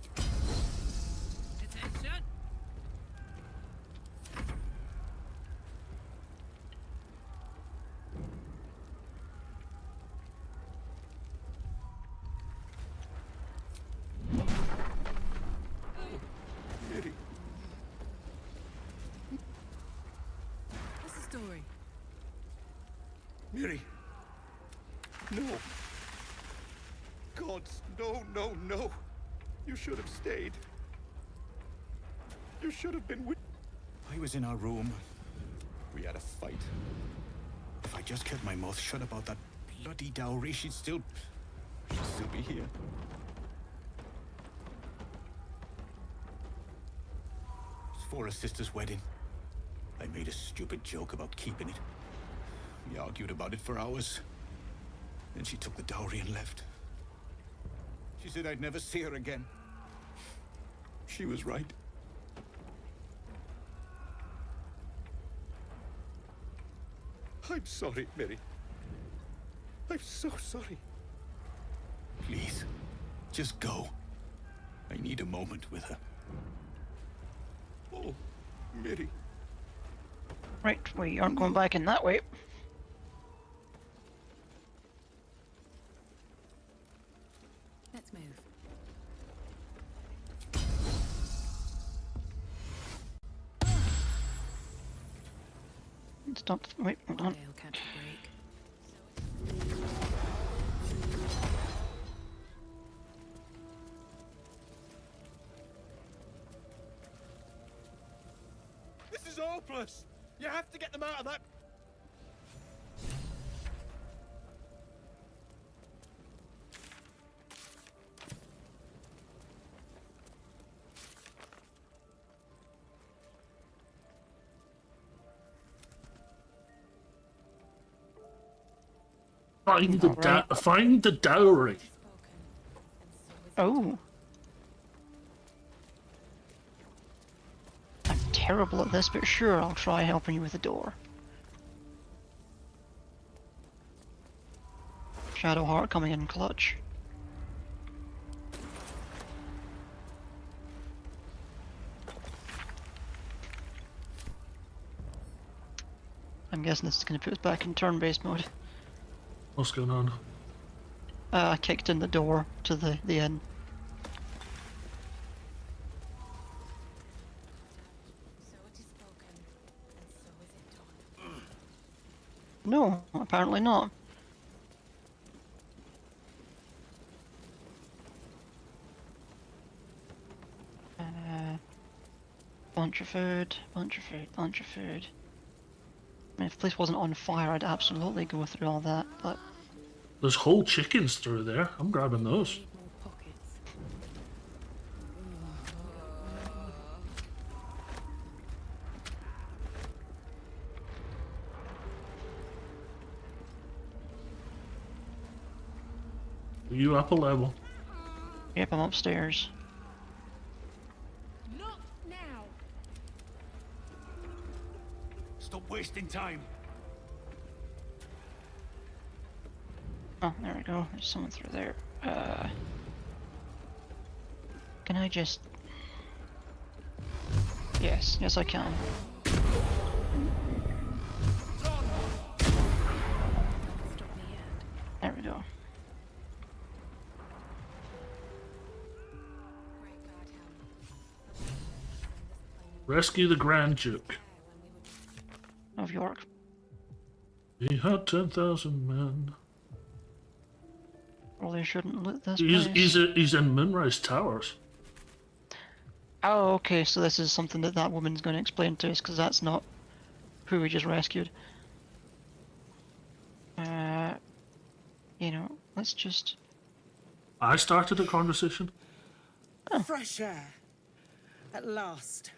Miri! No! Gods, no, no, no! You should have stayed. You should have been with... I was in our room. We had a fight. If I just kept my mouth shut about that bloody dowry, she'd still be here. It's for her sister's wedding. I made a stupid joke about keeping it. We argued about it for hours. Then she took the dowry and left. She said I'd never see her again. She was right. I'm sorry, Miri. I'm so sorry. Please, just go. I need a moment with her. Oh, Miri. Right, we aren't going back in that way. Let's move. Stop. Wait, hold on. They'll catch a break. This is hopeless! You have to get them out of that... Find the dowry. Oh. I'm terrible at this, but sure, I'll try helping you with the door. Shadowheart coming in clutch. I'm guessing this is going to put us back in turn-based mode. What's going on? I kicked in the door to the inn. No, apparently not. Bunch of food, bunch of food, bunch of food. I mean, if the place wasn't on fire, I'd absolutely go through all that, but... There's whole chickens through there. I'm grabbing those. Are you up a level? Yep, I'm upstairs. Not now. Stop wasting time. Oh, there we go. There's someone through there. Can I just... Yes, yes I can. There we go. Rescue the Grand Duke of York. He had 10,000 men. Well, they shouldn't loot this He's place. in Moonrise Towers. Oh, okay, so this is something that woman's going to explain to us, because that's not who we just rescued. You know, let's just... I started a conversation. Oh. Fresh air. At last.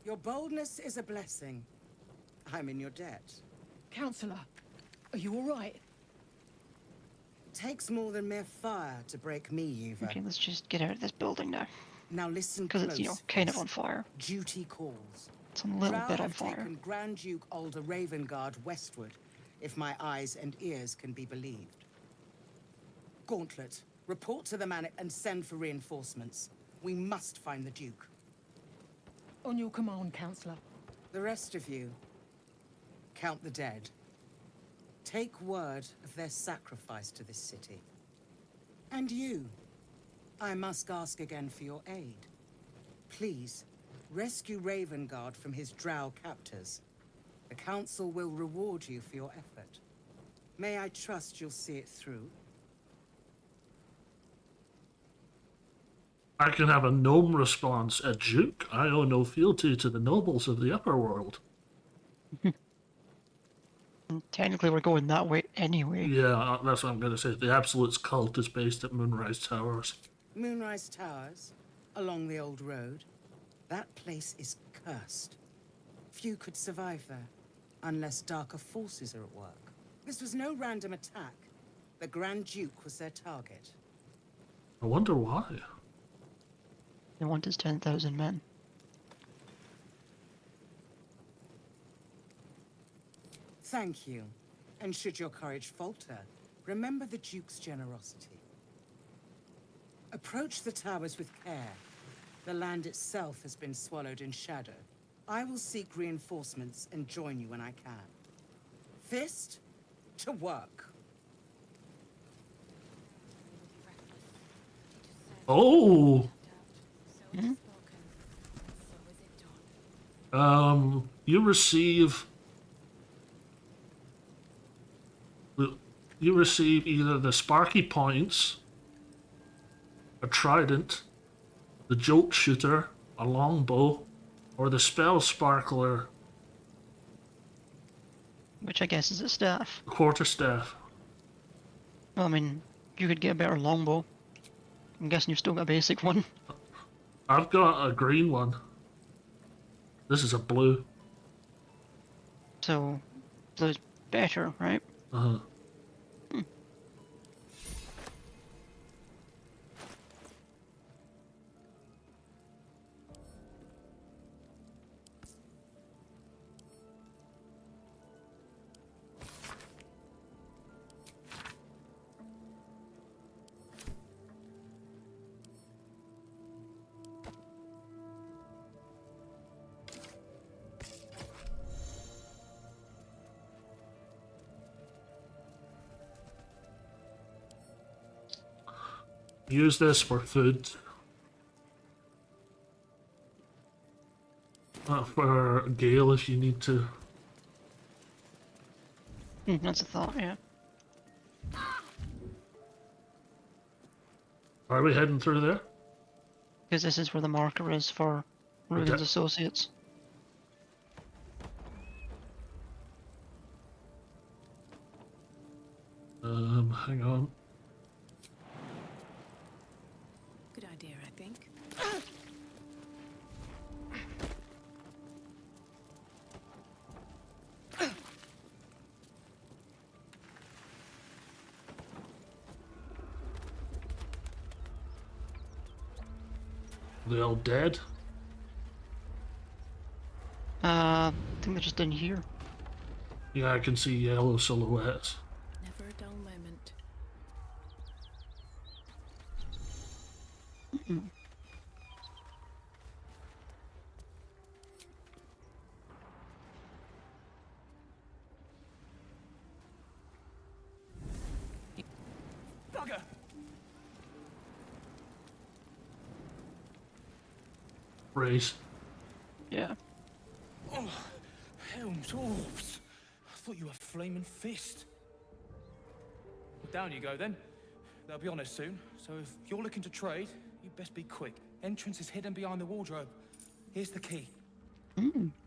Your boldness is a blessing. I'm in your debt. Counselor, are you all right? Takes more than mere fire to break me, Eva. Okay, let's just get out of this building now. Now listen because close. It's, you know, kind of on fire. Duty calls. It's a little Drow bit on have fire. taken Grand Duke Alder Ravengard westward, if my eyes and ears can be believed. Gauntlet, report to the man and send for reinforcements. We must find the Duke. On your command, Counselor. The rest of you, count the dead. Take word of their sacrifice to this city. And you, I must ask again for your aid. Please, rescue Ravengard from his drow captors. The Council will reward you for your effort. May I trust you'll see it through? I can have a gnome response. A duke? I owe no fealty to the nobles of the upper world. Technically, we're going that way anyway. Yeah, that's what I'm going to say. The Absolute's cult is based at Moonrise Towers. Moonrise Towers, along the old road. That place is cursed. Few could survive there, unless darker forces are at work. This was no random attack. The Grand Duke was their target. I wonder why. They want his 10,000 men. Thank you. And should your courage falter, remember the Duke's generosity. Approach the towers with care. The land itself has been swallowed in shadow. I will seek reinforcements and join you when I can. Fist to work. Oh! You receive either the Sparky Points, a Trident, the Jolt Shooter, a Longbow, or the Spell Sparkler. Which I guess is a staff. Quarterstaff. Well, I mean, you could get a better longbow. I'm guessing you've still got a basic one. I've got a green one. This is a blue. So, blue's better, right? Uh-huh. Use this for food. For Gale if you need to. That's a thought, yeah. Are we heading through there? Because this is where the marker is for Rugen's associates. Hang on. Good idea, I think. They all dead? I think they're just in here. Yeah, I can see yellow silhouettes. Never a dull moment. Bugger! Race. Yeah. Oh, Helm's orbs. I thought you were Flaming Fist. Well, down you go then. They'll be on us soon, so if you're looking to trade, you best be quick. Entrance is hidden behind the wardrobe. Here's the key.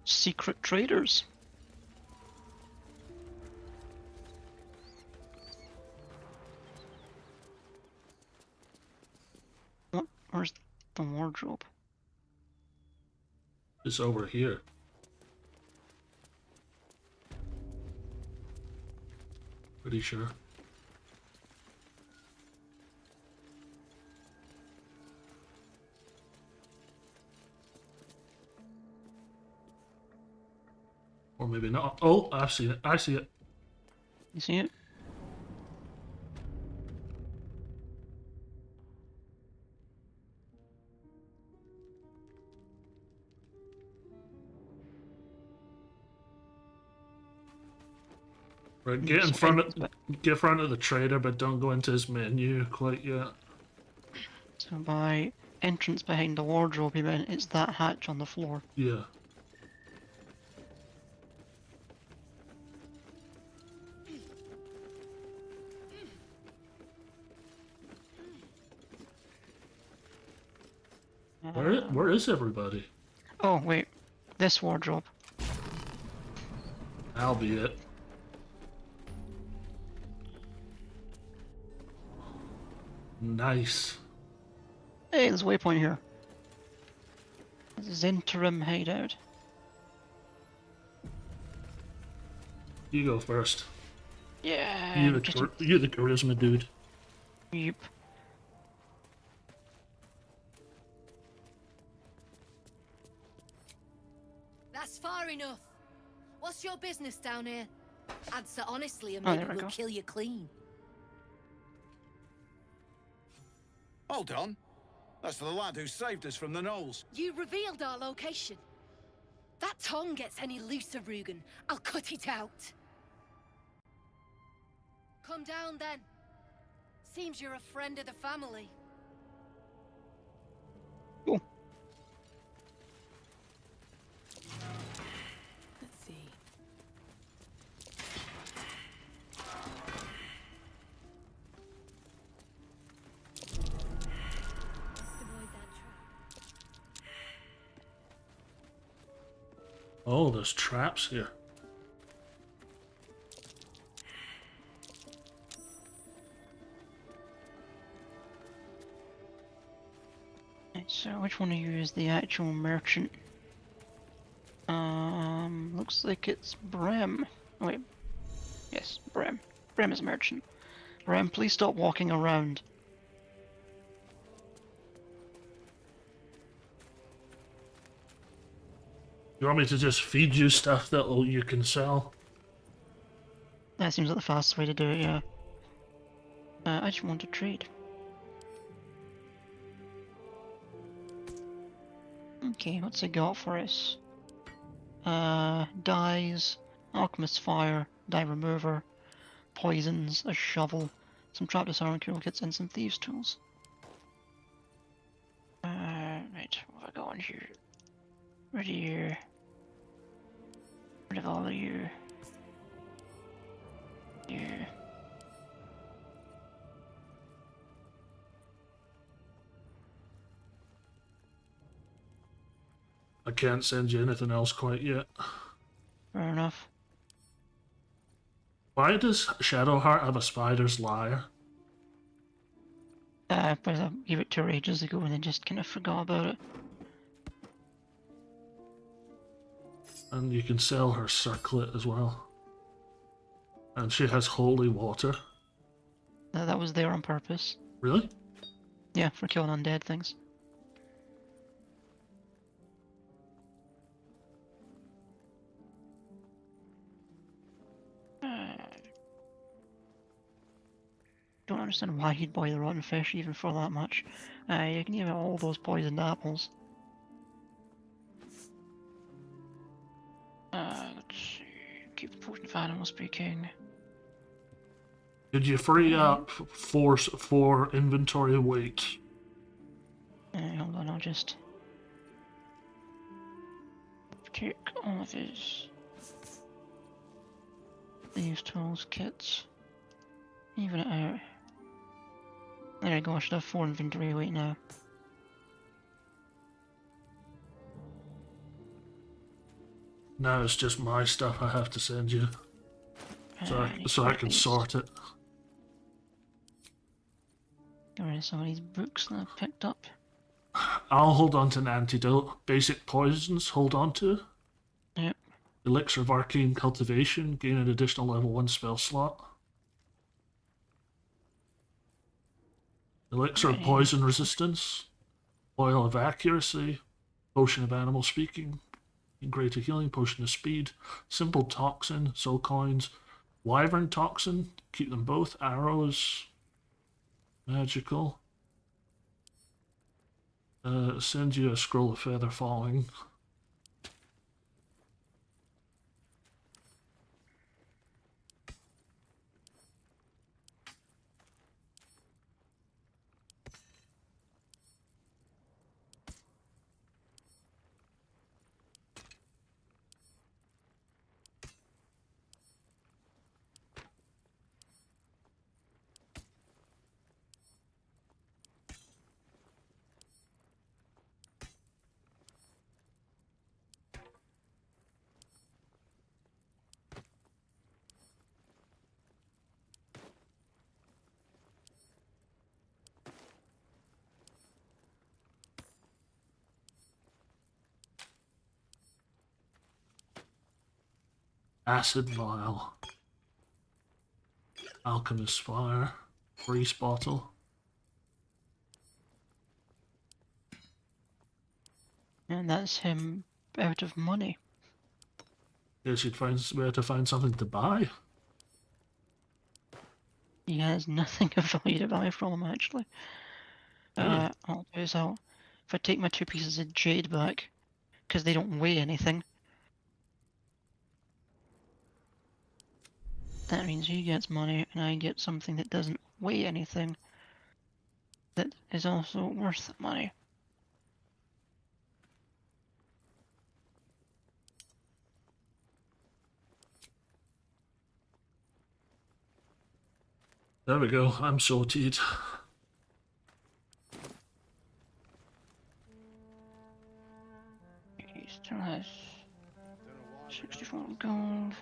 Secret traders. Where's the wardrobe? It's over here. Pretty sure. Or maybe not. Oh, I've seen it. I see it. You see it? Right, get in front of the trader, but don't go into his menu quite yet. So by entrance behind the wardrobe, you meant it's that hatch on the floor. Yeah. Where is everybody? Oh, wait. This wardrobe. That'll be it. Nice. Hey, there's a waypoint here. This is interim hideout. You go first. Yeah. You're the charisma dude. Yep. That's far enough. What's your business down here? Answer honestly and Oh, maybe there we we'll go. kill you clean. Hold on. That's the lad who saved us from the gnolls. You revealed our location. That tongue gets any looser, Rugen, I'll cut it out. Come down then. Seems you're a friend of the family. Cool. Let's see. Oh, there's traps here. So which one of you is the actual merchant? Looks like it's Brem. Oh, wait. Yes, Brem. Brem is merchant. Brem, please stop walking around. You want me to just feed you stuff that you can sell? That seems like the fastest way to do it, yeah. I just want to trade. Okay, what's it got for us? Dyes, alchemist's fire, dye remover, poisons, a shovel, some trap disarming cure kits, and some thieves' tools. Right, what have I got on here? Rid of you. Rid of all of you. You. I can't send you anything else quite yet. Fair enough. Why does Shadowheart have a spider's lyre? But I gave it to her ages ago and then just kind of forgot about it. And you can sell her circlet as well. And she has holy water. That was there on purpose. Really? Yeah, for killing undead things. Don't understand why he'd buy the rotten fish even for that much. You can give it all those poisoned apples. Let's see. Keep the potion of animal speaking. Did you free up four inventory weight? Hold on, I'll just take all of these tools, kits, even it out. There we go, I should have 4 inventory weight now. Now it's just my stuff I have to send you. So I can sort it. Get rid of some of these books that I've picked up. I'll hold on to an antidote. Basic poisons, hold on to. Yep. Elixir of Arcane Cultivation, gain an additional level 1 spell slot. Elixir of Poison Resistance, Oil of Accuracy, Potion of Animal Speaking, Greater Healing, Potion of Speed, Simple Toxin, Soul Coins, Wyvern Toxin, keep them both, Arrows, Magical. Send you a Scroll of Feather Falling. Acid vial. Alchemist fire. Grease bottle. And that's him out of money. Guess you'd find where to find something to buy. He has nothing of value to buy from him, actually. Yeah. I'll do is if I take my 2 pieces of jade back, because they don't weigh anything, that means he gets money and I get something that doesn't weigh anything that is also worth money. There we go, I'm sorted. He still has 64 gold.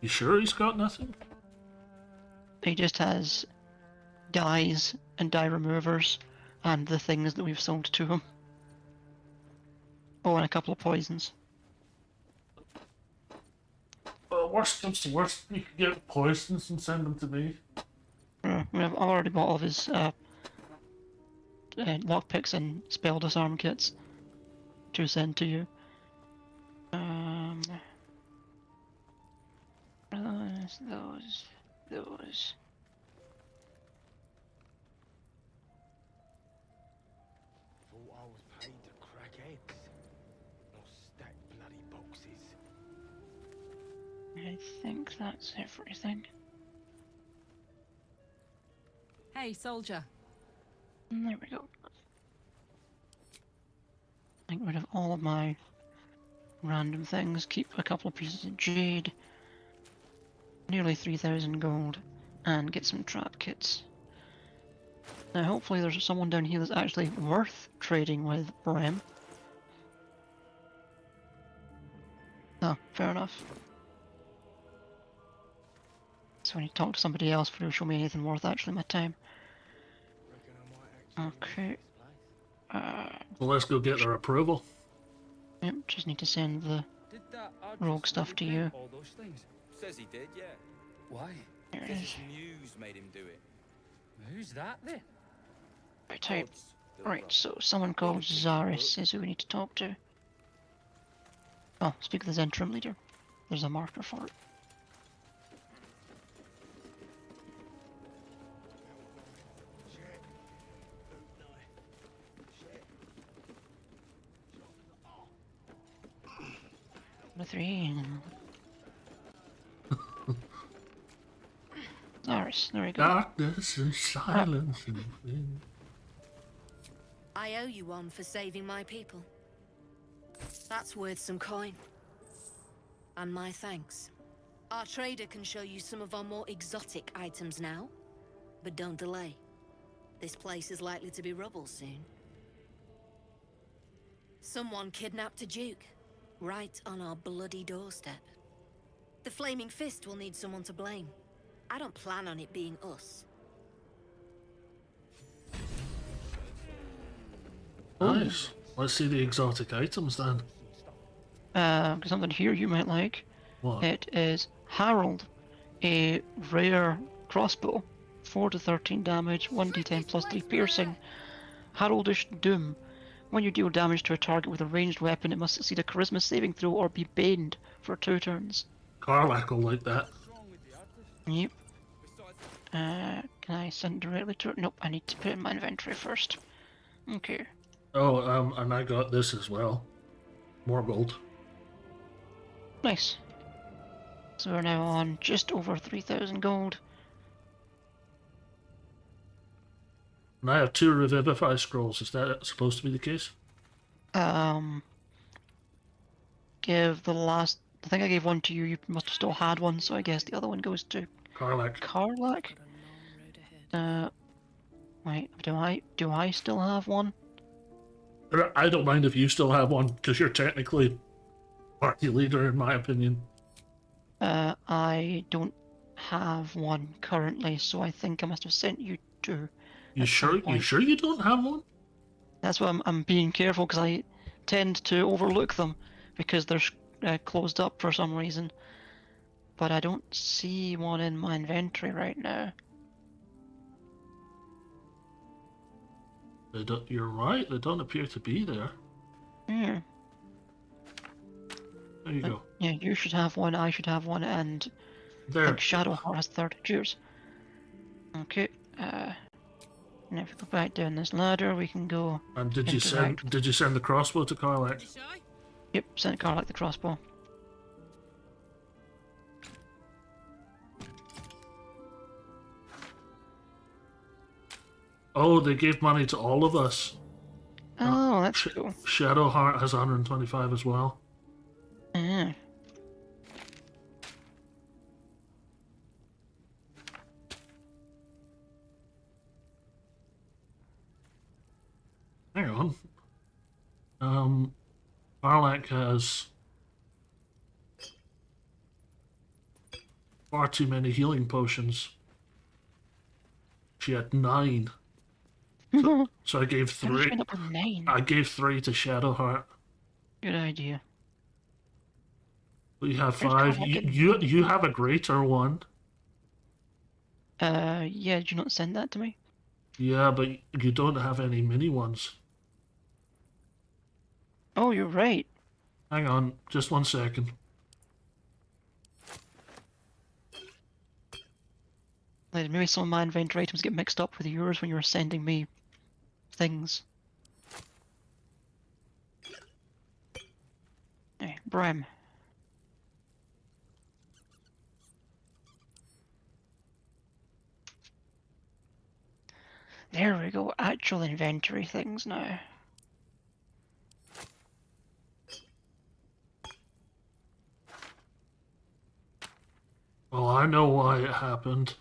You sure he's got nothing? He just has dyes and dye removers and the things that we've sold to him. Oh, and a couple of poisons. Worst comes to worst, you can get poisons and send them to me. I've already bought all of his lockpicks and spell disarm kits to send to you. Those. Thought I was paid to crack eggs, not stack bloody boxes. I think that's everything. Hey, soldier. There we go. Get rid of all of my random things, keep a couple of pieces of jade, nearly 3,000 gold, and get some trap kits. Now hopefully there's someone down here that's actually worth trading with Rem. Oh, fair enough. So I need to talk to somebody else before they show me anything worth actually my time. Okay. Well, let's go get their approval. Yep, just need to send the rogue stuff to you. All those things. Says he did, yeah. Why? There it Because is. his muse made him do it. Who's that then? Right, so someone called Zaris is who we need to talk to. Oh, speak with the Zentrum leader. There's a marker for it. Three. Zaris, there we go. Darkness and silence and wind. I owe you one for saving my people. That's worth some coin. And my thanks. Our trader can show you some of our more exotic items now. But don't delay. This place is likely to be rubble soon. Someone kidnapped a duke. Right on our bloody doorstep. The Flaming Fist will need someone to blame. I don't plan on it being us. Nice. Let's see the exotic items then. Something here you might like. What? It is Harold, a rare crossbow. 4 to 13 damage, 1d10 plus 3 piercing. Haroldish Doom. When you deal damage to a target with a ranged weapon, it must succeed a charisma saving throw or be baned for 2 turns. Karlach will like that. Yep. Can I send directly to it? Nope, I need to put it in my inventory first. Okay. Oh, and I got this as well. More gold. Nice. So we're now on just over 3,000 gold. And I have 2 Revivify scrolls. Is that supposed to be the case? Give the last... I think I gave one to you. You must have still had one, so I guess the other one goes to... Karlach. Karlach? Wait, do I still have one? I don't mind if you still have one, because you're technically party leader in my opinion. I don't have one currently, so I think I must have sent you 2. You sure? You sure you don't have one? That's why I'm being careful, because I tend to overlook them, because there's closed up for some reason. But I don't see one in my inventory right now. They don't, you're right, they don't appear to be there. Yeah. There you go. Yeah, you should have one, I should have one, and There. I think Shadowheart has third. Cheers. Okay, now if we go back down this ladder, we can go. And did you send the crossbow to Karlach? Yep, sent Karlach the crossbow. Oh, they gave money to all of us. Oh, that's cool. Shadowheart has 125 as well. Yeah. Hang on. Warlock has far too many healing potions. She had 9. So I gave 3. I gave 3 to Shadowheart. Good idea. We have 5. You have a greater one. Yeah, did you not send that to me? Yeah, but you don't have any mini ones. Oh, you're right. Hang on, just 1 second. Like, maybe some of my inventory items get mixed up with yours when you were sending me things. Hey, Bram. There we go, actual inventory things now. Well, I know why it happened.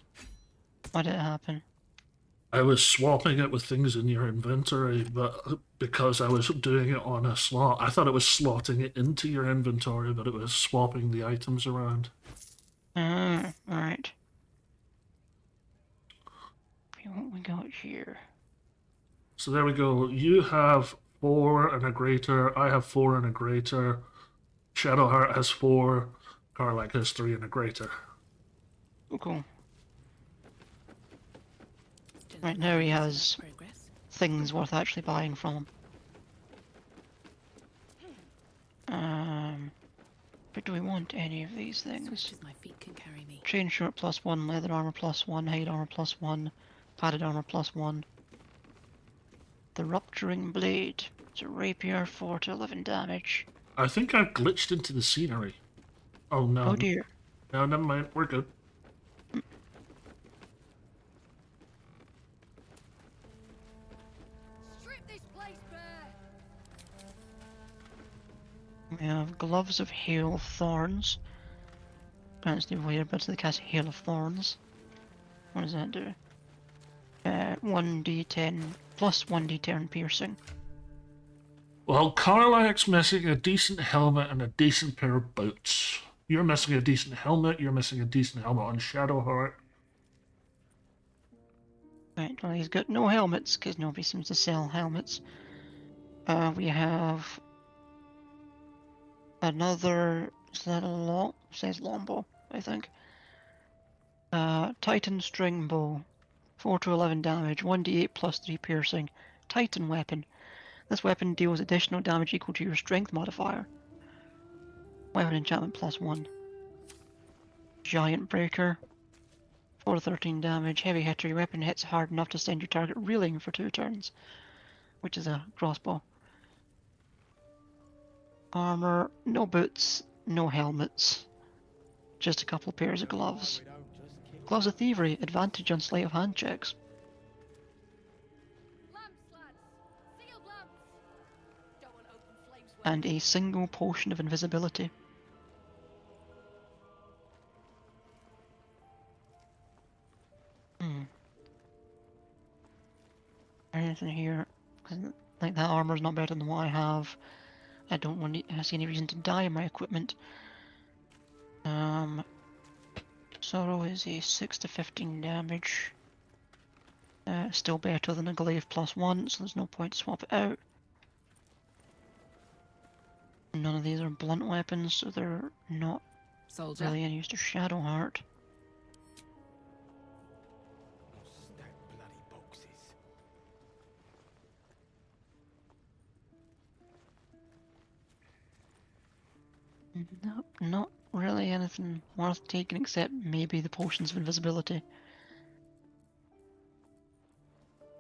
Why did it happen? I was swapping it with things in your inventory, but because I was doing it on a slot, I thought it was slotting it into your inventory, but it was swapping the items around. Alright. What we got here? So there we go. You have 4 and a greater. I have 4 and a greater. Shadowheart has 4. Karlach has 3 and a greater. Cool. Right now he has things worth actually buying from him. But do we want any of these things? My feet can carry me. Chain short +1, leather armor +1, hide armor +1, padded armor +1. The rupturing blade. It's a rapier, 4 to 11 damage. I think I've glitched into the scenery. Oh no. Oh dear. No, never mind. We're good. We have gloves of hail thorns. That's the weird, but they cast hail of thorns. What does that do? 1d10 plus 1d10 piercing. Well, Karlach's missing a decent helmet and a decent pair of boots. You're missing a decent helmet. You're missing a decent helmet on Shadowheart. Right, well he's got no helmets because nobody seems to sell helmets. We have another, is that a long? Says longbow, I think. Titan string bow, 4 to 11 damage, 1d8 plus 3 piercing. Titan weapon. This weapon deals additional damage equal to your strength modifier. Weapon enchantment +1. Giant breaker, 4 to 13 damage. Heavy hitter. Your weapon hits hard enough to send your target reeling for 2 turns, which is a crossbow. Armor, no boots, no helmets, just a couple of pairs of gloves. Gloves of thievery, advantage on sleight of hand checks. And a single potion of invisibility. Anything here? Like that armor's not better than what I have. I don't want to see any reason to die in my equipment. Sorrow is a 6 to 15 damage. Still better than a glaive +1, so there's no point to swap it out. None of these are blunt weapons, so they're not Soldier. really any use to Shadowheart. Nope, not really anything worth taking except maybe the potions of invisibility.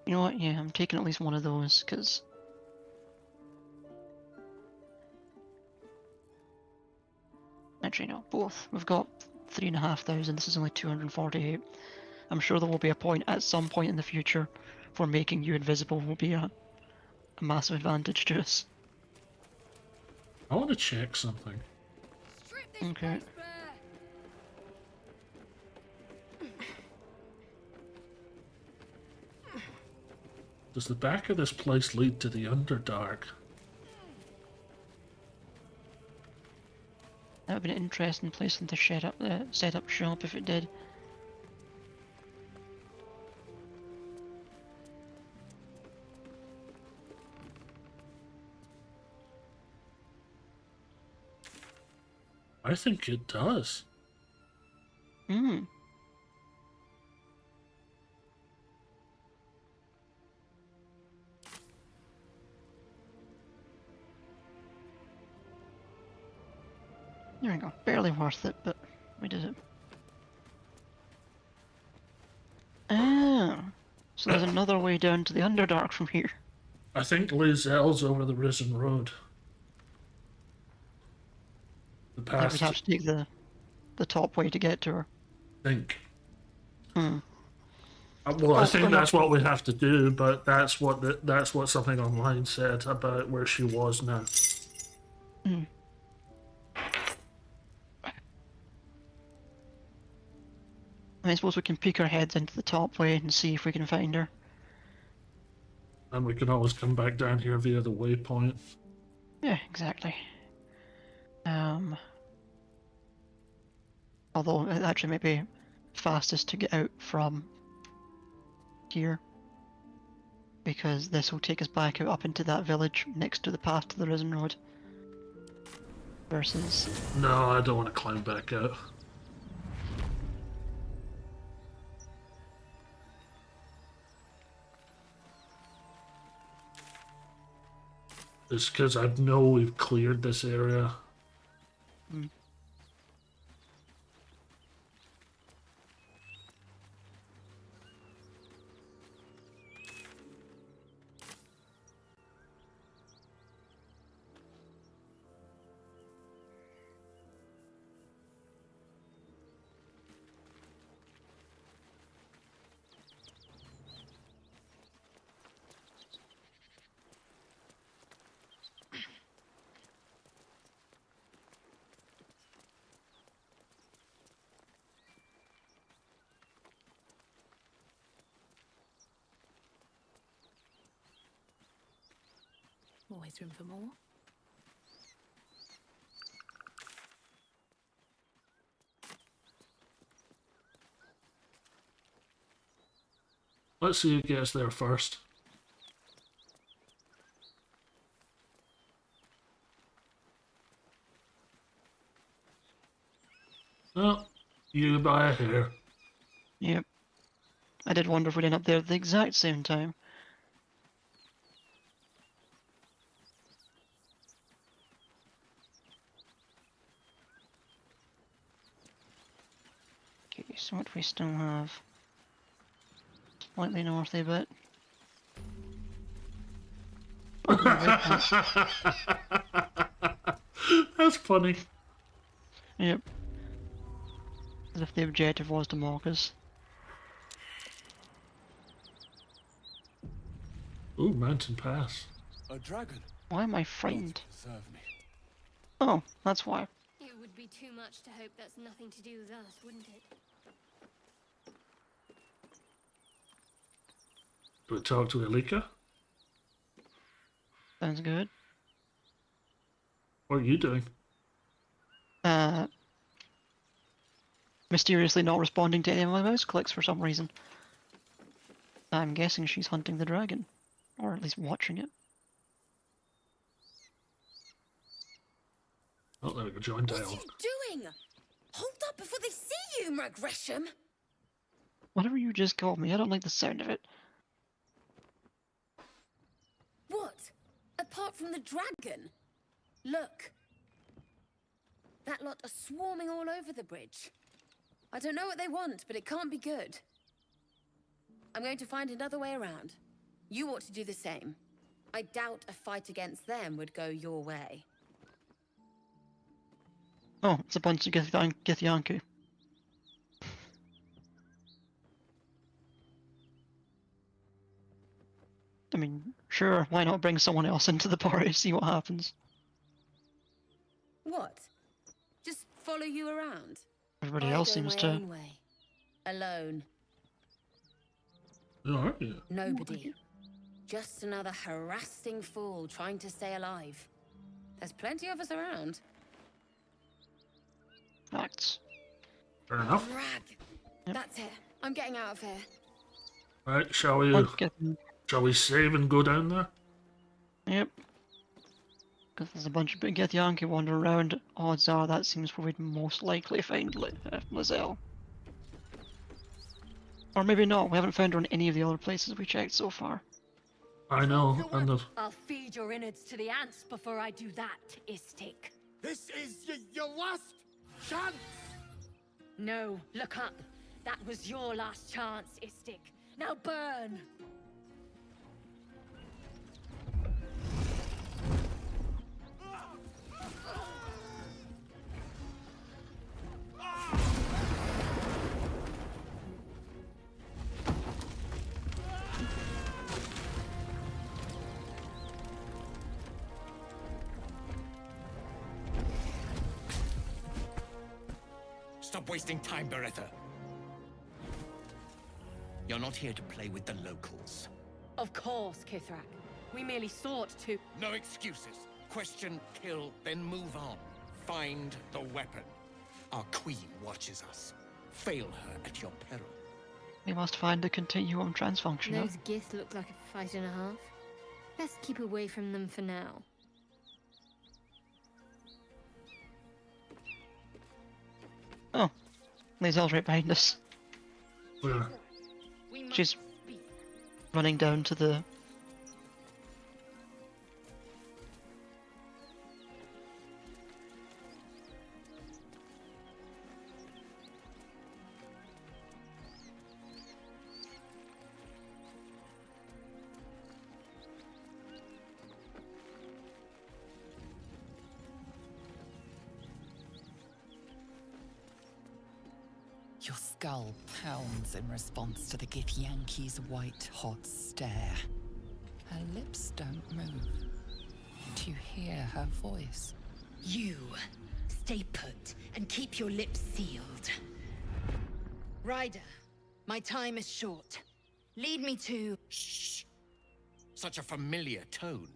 You know what, yeah, I'm taking at least one of those, because... Actually no, both. We've got 3,500, this is only 248. I'm sure there will be a point at some point in the future where making you invisible will be a massive advantage to us. I want to check something. Okay. Does the back of this place lead to the Underdark? That would be an interesting place to set up shop if it did. I think it does. Hmm. There we go. Barely worth it, but we did it. Ah, so there's another way down to the Underdark from here. I think Lae'zel's over the Risen Road. The I past. would have to take the top way to get to her. Think. Hmm. Well, I think that's what we have to do, but that's what something online said about where she was now. Hmm. I suppose we can peek our heads into the top way and see if we can find her. And we can always come back down here via the waypoint. Yeah, exactly. Although it actually may be fastest to get out from here, because this will take us back out up into that village next to the path to the Risen Road. Versus... No, I don't want to climb back out. It's because I know we've cleared this area. Mm. Always room for more. Let's see who gets there first. Oh, you by a hair. Yep. I did wonder if we'd end up there at the exact same time. Okay, so what do we still have? Slightly north a bit. That's funny. Yep. As if the objective was to mock us. Ooh, Mountain Pass. A dragon. Why am I frightened? Serve me. Oh, that's why. It would be too much to hope that's nothing to do with us, wouldn't it? Do we talk to Elika? Sounds good. What are you doing? Mysteriously not responding to any of my mouse clicks for some reason. I'm guessing she's hunting the dragon. Or at least watching it. Oh, there we go, join What are dialogue. you doing? Hold up before they see you, Mag Gresham. Whatever you just called me, I don't like the sound of it. What? Apart from the dragon? Look. That lot are swarming all over the bridge. I don't know what they want, but it can't be good. I'm going to find another way around. You ought to do the same. I doubt a fight against them would go your way. Oh, it's a bunch of Githyanku. I mean, sure, why not bring someone else into the party, see what happens. What? Just follow you around? Everybody I else go seems my to. own way. Alone. Who are you? Nobody. Just another harassing fool trying to stay alive. There's plenty of us around. Facts. Fair enough. Rag. That's it. I'm getting out of here. Right, shall we save and go down there? Yep. Because there's a bunch of big Githyanku wandering around. Odds are that seems where we'd most likely find Lae'zel. Or maybe not, we haven't found her in any of the other places we checked so far. I know, and the... I'll feed your innards to the ants before I do that, Istik. This is your last chance! No, look up. That was your last chance, Istik. Now burn! Stop wasting time, Beretta. You're not here to play with the locals. Of course, Kithrak. We merely sought to... No excuses. Question, kill, then move on. Find the weapon. Our queen watches us. Fail her at your peril. We must find the continuum transfunctional. Those Gith look like a fight and a half. Best keep away from them for now. Oh, Lae'zel's right behind us. Where? She's running down to the... Your skull pounds in response to the Githyanki's white-hot stare. Her lips don't move. Do you hear her voice? You, stay put and keep your lips sealed. Ryder, my time is short. Lead me to... Shh! Such a familiar tone.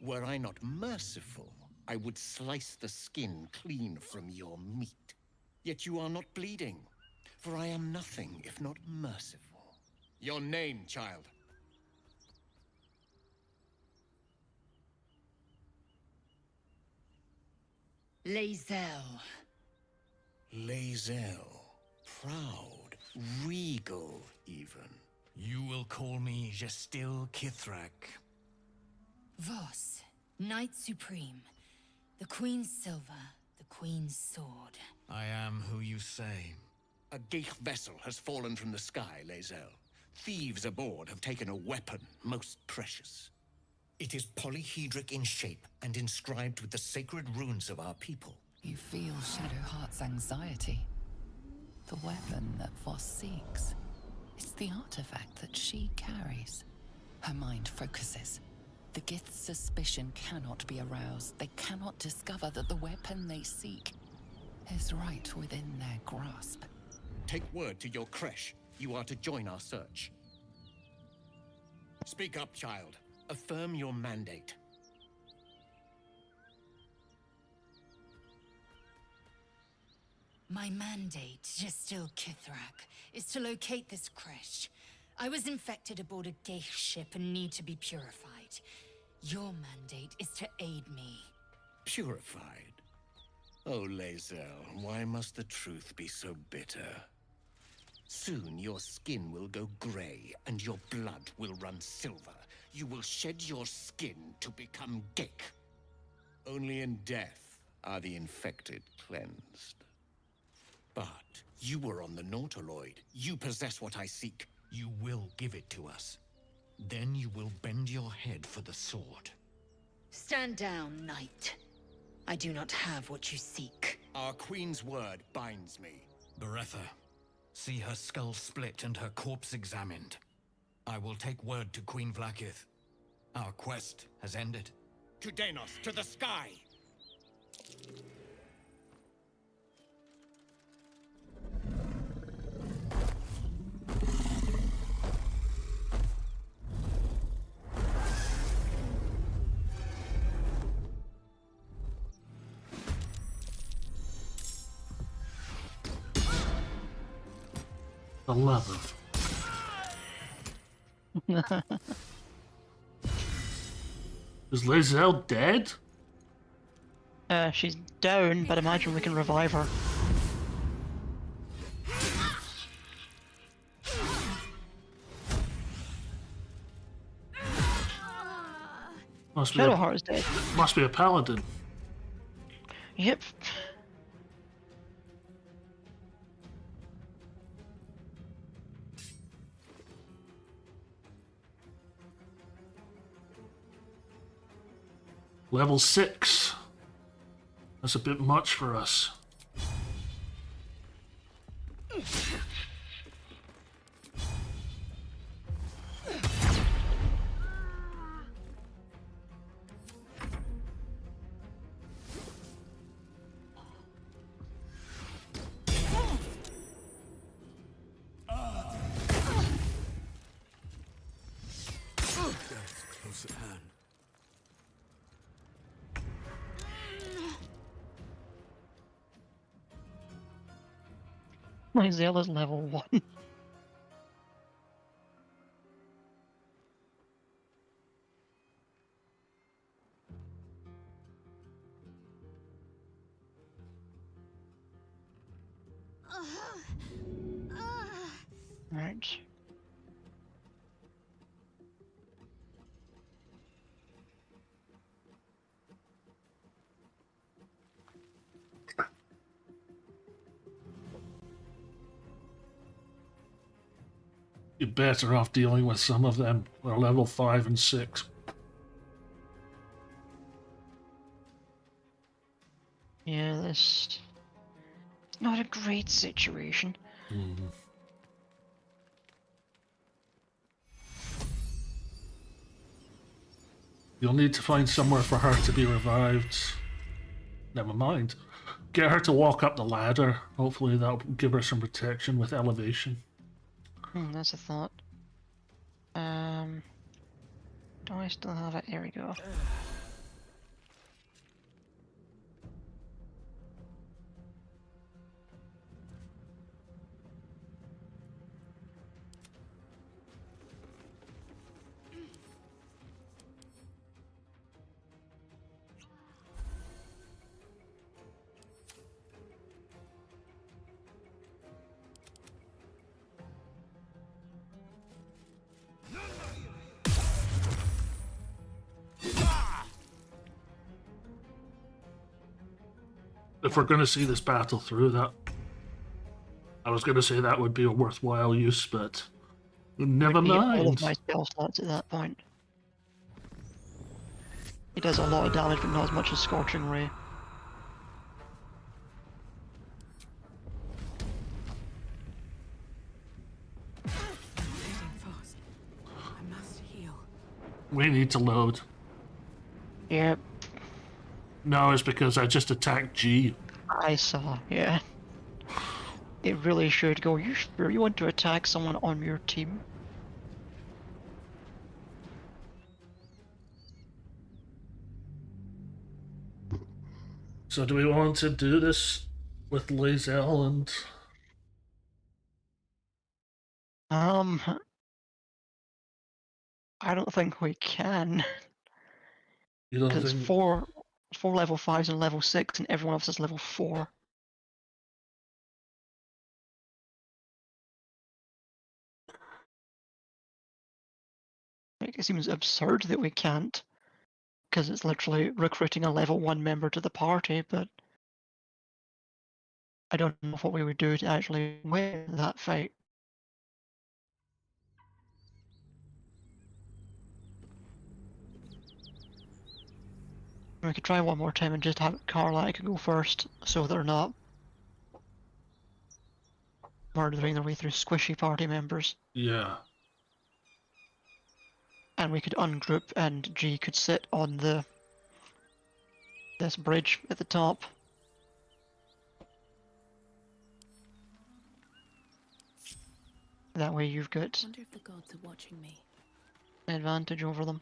Were I not merciful, I would slice the skin clean from your meat. Yet you are not bleeding. For I am nothing if not merciful. Your name, child? Lae'zel. Lae'zel. Proud. Regal, even. You will call me Gestil Kithrak. Voss, Knight Supreme. The Queen's silver, the Queen's sword. I am who you say. A Geich vessel has fallen from the sky, Lae'zel. Thieves aboard have taken a weapon most precious. It is polyhedric in shape and inscribed with the sacred runes of our people. You feel Shadowheart's anxiety. The weapon that Voss seeks. It's the artifact that she carries. Her mind focuses. The Gith's suspicion cannot be aroused. They cannot discover that the weapon they seek is right within their grasp. Take word to your creche. You are to join our search. Speak up, child. Affirm your mandate. My mandate, Gestil Kithrak, is to locate this creche. I was infected aboard a Geich ship and need to be purified. Your mandate is to aid me. Purified? Oh, Lae'zel, why must the truth be so bitter? Soon your skin will go grey, and your blood will run silver. You will shed your skin to become Gek. Only in death are the infected cleansed. But you were on the Nautiloid. You possess what I seek. You will give it to us. Then you will bend your head for the sword. Stand down, knight. I do not have what you seek. Our queen's word binds me. Beretha, see her skull split and her corpse examined. I will take word to Queen Vlaakith. Our quest has ended. To Danos, to the sky! The 11th. Is Lae'zel dead? She's down, but imagine we can revive her. Shadowheart is dead. Must be a paladin. Yep. Level 6. That's a bit much for us. Close at hand. My Zell is level 1. Right. You're better off dealing with some of them. They're level 5 and 6. Yeah, this... It's not a great situation. You'll need to find somewhere for her to be revived. Never mind. Get her to walk up the ladder. Hopefully that'll give her some protection with elevation. That's a thought. Do I still have it? Here we go. If we're going to see this battle through, that I was going to say that would be a worthwhile use, but never mind. All of my spell slots at that point. He does a lot of damage, but not as much as Scorching Ray. We need to load. Yep. No, it's because I just attacked G. I saw, yeah. It really should go. You sure you want to attack someone on your team? So do we want to do this with Lae'zel and... I don't think we can. You don't Because think... 4 level 5s and level 6, and everyone else is level 4. Like, it seems absurd that we can't, because it's literally recruiting a level 1 member to the party, but I don't know what we would do to actually win that fight. We could try one more time and just have Karlach go first, so they're not murdering their way through squishy party members. Yeah. And we could ungroup, and G could sit on this bridge at the top. That way you've got I wonder if the gods are watching me. an advantage over them.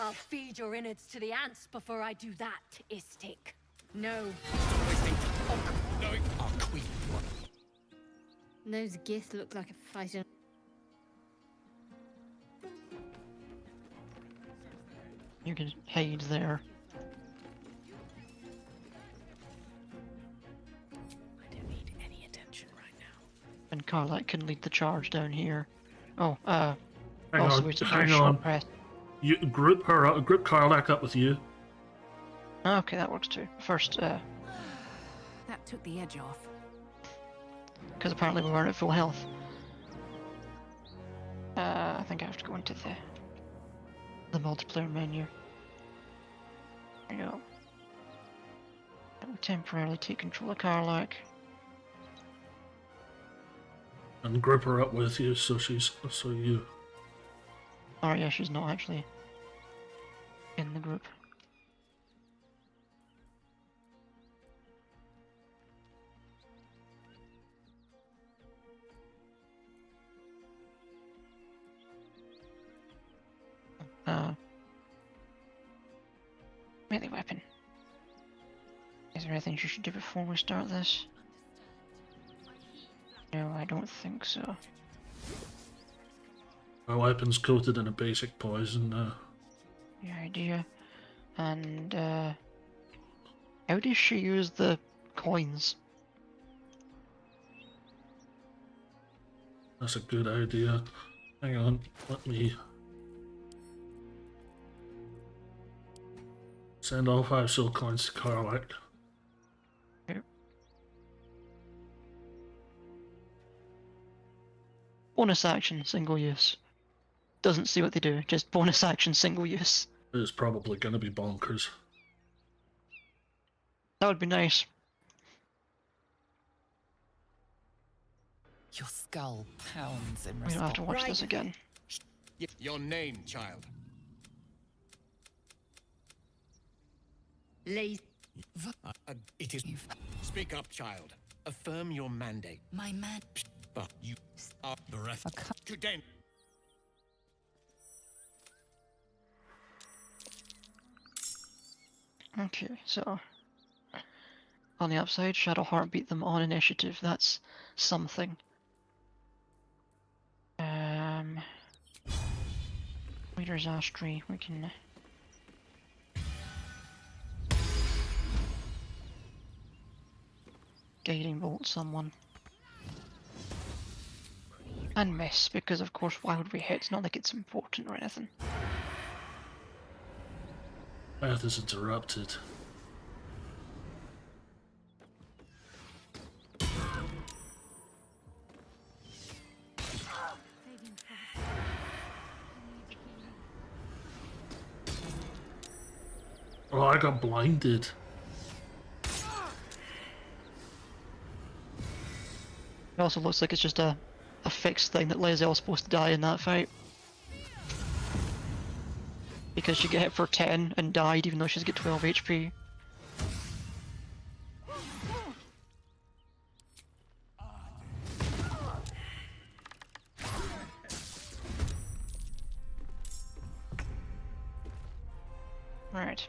I'll feed your innards to the ants before I do that, Istik. No. Our queen. Those giths look like a fighter. You can hide there. I don't need any attention right now. And Karlach can lead the charge down here. Oh, Hang also on, we should do hang a short on. rest. You group her up, group Karlach up with you. Okay, that works too. First, That took the edge off. because apparently we weren't at full health. I think I have to go into the multiplayer menu. There you go. That will temporarily take control of Karlach. And group her up with you, so you. Oh yeah, she's not actually in the group. Melee weapon. Is there anything she should do before we start this? No, I don't think so. Our weapon's coated in a basic poison now. The idea. And how does she use the coins? That's a good idea. Hang on, let me send all 5 soul coins to Karlach. Bonus action, single use. Doesn't see what they do, just bonus action, single use. It's probably gonna be bonkers. That would be nice. Your skull pounds in We don't have to watch response. this again. Your name, child. Lae'zel. It is. Speak up, child. Affirm your mandate. My man. But you are bereft. Today. Okay, so on the upside, Shadowheart beat them on initiative. That's something. Leader's Astray, we can guiding bolt someone. And miss, because of course why would we hit? It's not like it's important or anything. Path is interrupted. Oh, I got blinded. It also looks like it's just a fixed thing that Lae'zel's supposed to die in that fight. Because she got hit for 10 and died even though she's got 12 HP. Right.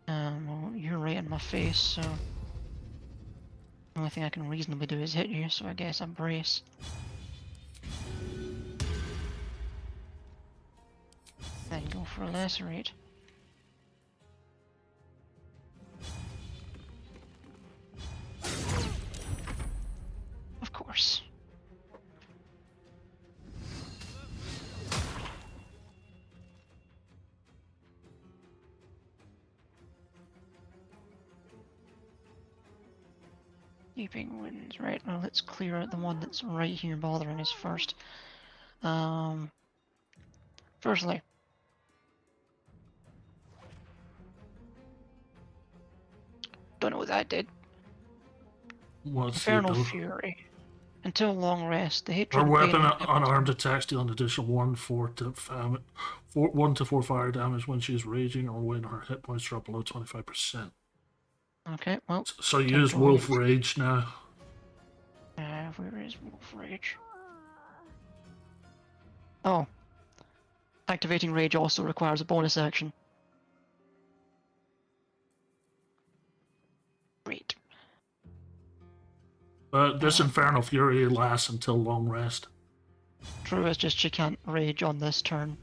Well, you're right in my face, so the only thing I can reasonably do is hit you, so I guess I brace. for a lesser rate. Of course. Keeping winds, right, now let's clear out the one that's right here bothering us first. Firstly, don't know what that did. What's Infernal the Fury. Until long rest, the hatred Our and weapon pain unarmed attacks deal an additional 1 to 4 fire damage when she is raging or when her hit points drop below 25%. Okay, well. So use Wolf Rage now. Where is Wolf Rage? Oh. Activating Rage also requires a bonus action. Great. But this Infernal Fury lasts until long rest. True, it's just she can't rage on this turn.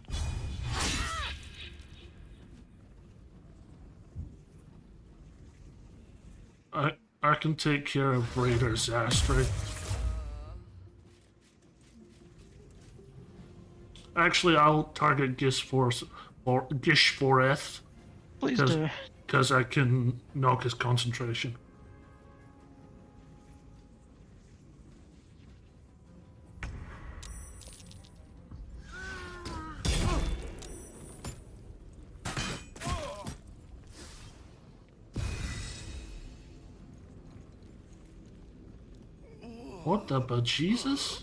I can take care of Raider Zastri. Actually, I'll target Gishforeth. Please do. Because I can knock his concentration. What the bejesus?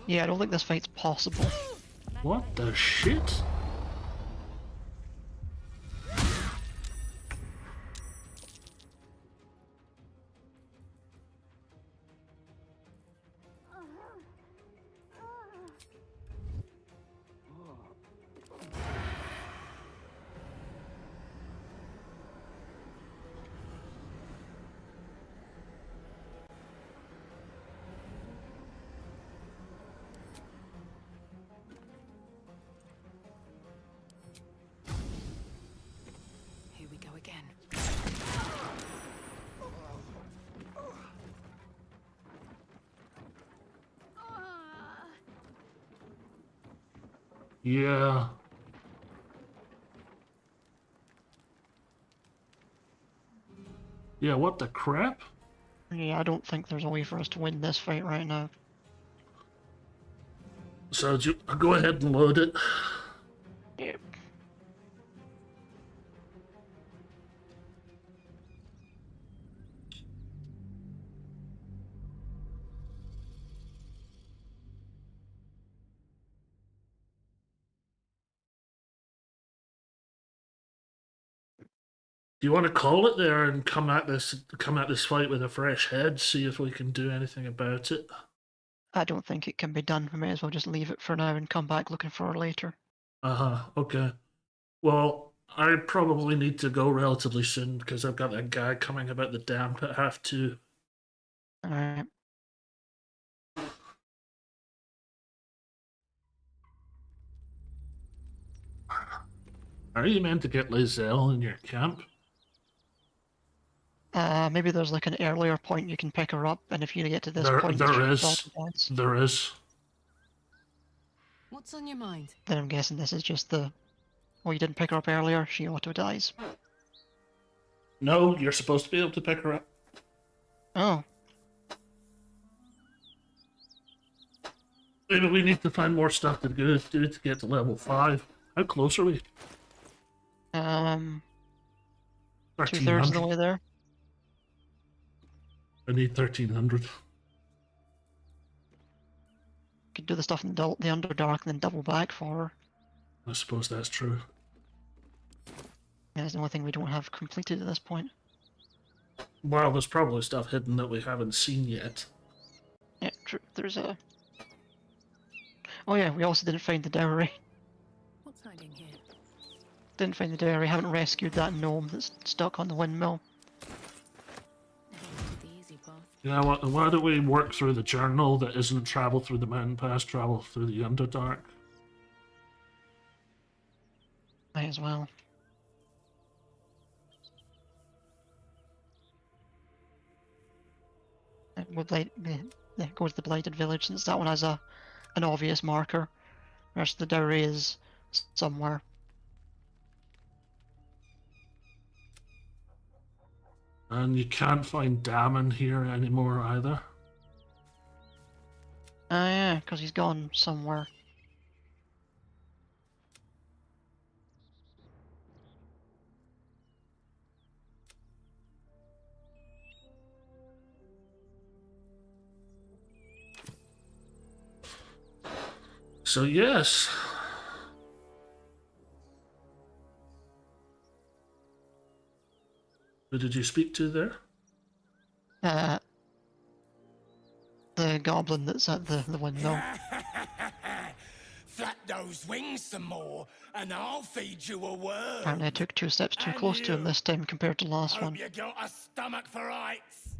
Yeah, I don't think this fight's possible. What the shit? Here we go again. Yeah. Yeah, what the crap? Yeah, I don't think there's a way for us to win this fight right now. So go ahead and load it. Yep. Do you want to call it there and come at this fight with a fresh head, see if we can do anything about it? I don't think it can be done. We may as well just leave it for now and come back looking for her later. Okay. Well, I probably need to go relatively soon because I've got that guy coming about the dam at 2:30. Alright. Are you meant to get Lae'zel in your camp? Maybe there's like an earlier point you can pick her up, and if you get to this point, There is. What's on your mind? Then I'm guessing this is just the... Oh, you didn't pick her up earlier, she auto-dies. No, you're supposed to be able to pick her up. Oh. Maybe we need to find more stuff to do to get to level 5. How close are we? 2/3 of the way there. I need 1300. Could do the stuff in the Underdark and then double back for her. I suppose that's true. Yeah, that's the only thing we don't have completed at this point. Well, there's probably stuff hidden that we haven't seen yet. Yeah, true. There's a... Oh yeah, we also didn't find the dowry. What's hiding here? Didn't find the dairy. Haven't rescued that gnome that's stuck on the windmill. Yeah, why don't we work through the journal that isn't travel through the mountain pass, travel through the Underdark? Might as well. We'll go to the Blighted Village since that one has an obvious marker. The rest of the dairy is somewhere. And you can't find Damon here anymore either. Ah, yeah, because he's gone somewhere. So yes. Who did you speak to there? The goblin that's at the windmill. Flap those wings some more, and I'll feed you a word. Apparently I took 2 steps too close to him this time compared to the last Hope one. you got a stomach for heights.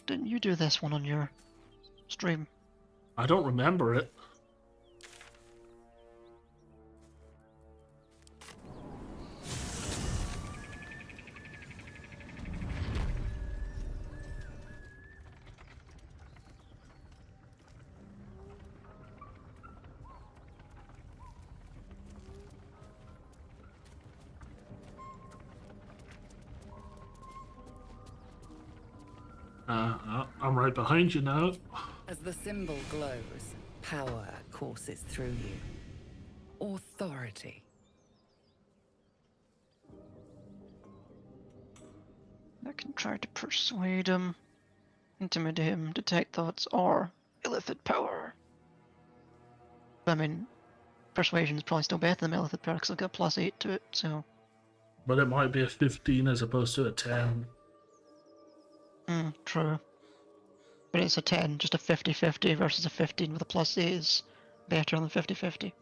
Didn't you do this one on your stream? I don't remember it. I'm right behind you now. As the symbol glows, power courses through you. Authority. I can try to persuade him, intimidate him, detect thoughts, or illithid power. I mean, persuasion's probably still better than illithid power because I've got +8 to it, so... But it might be a 15 as opposed to a 10. True. But it's a 10, just a 50-50 versus a 15 with a +8 is better than 50-50.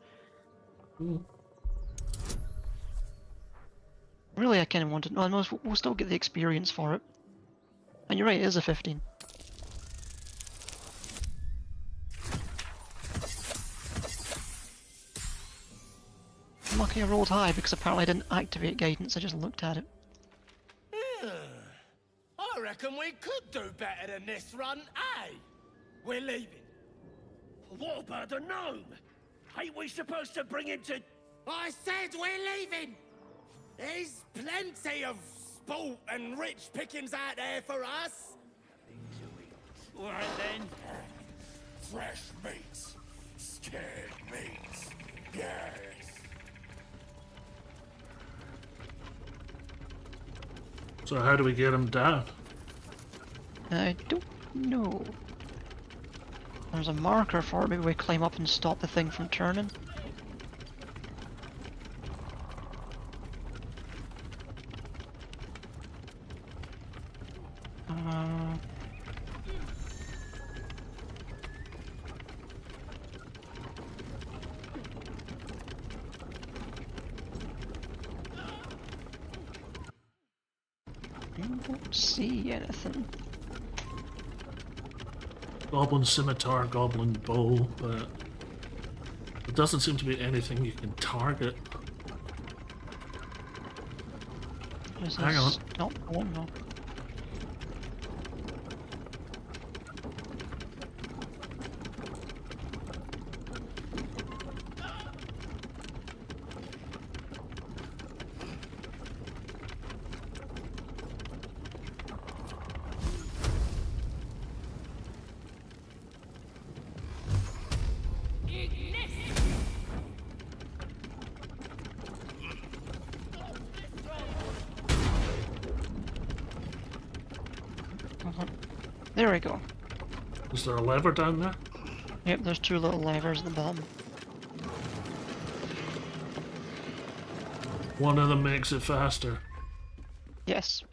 Really, I kind of wanted... Well, we'll still get the experience for it. And you're right, it is a 15. I'm lucky I rolled high because apparently I didn't activate guidance, I just looked at it. I reckon we could do better than this run, eh? We're leaving. What about the gnome? Ain't we supposed to bring him to... I said we're leaving! There's plenty of sport and rich pickings out there for us. Alright then. Fresh meats. Scared meats. Yes. So how do we get him down? I don't know. There's a marker for it, maybe we climb up and stop the thing from turning. I don't see anything. Goblin scimitar, goblin bow, but there doesn't seem to be anything you can target. Hang on. Nope, I won't know. There we go. Is there a lever down there? Yep, there's 2 little levers at the bottom. One of them makes it faster. Yes.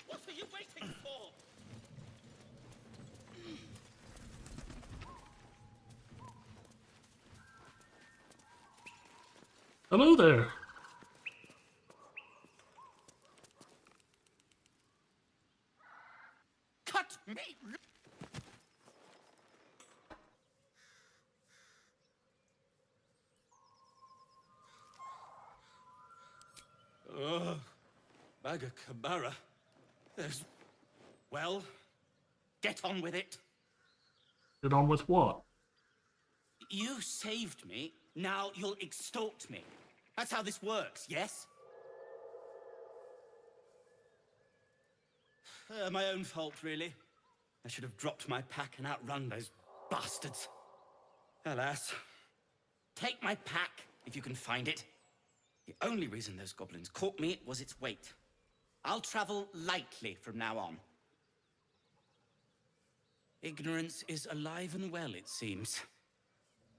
What are you waiting for? Hello there. Cut me! Maga Kamara. There's... Well, get on with it. Get on with what? You saved me, now you'll extort me. That's how this works, yes? My own fault, really. I should have dropped my pack and outrun those bastards. Alas. Take my pack, if you can find it. The only reason those goblins caught me was its weight. I'll travel lightly from now on. Ignorance is alive and well, it seems.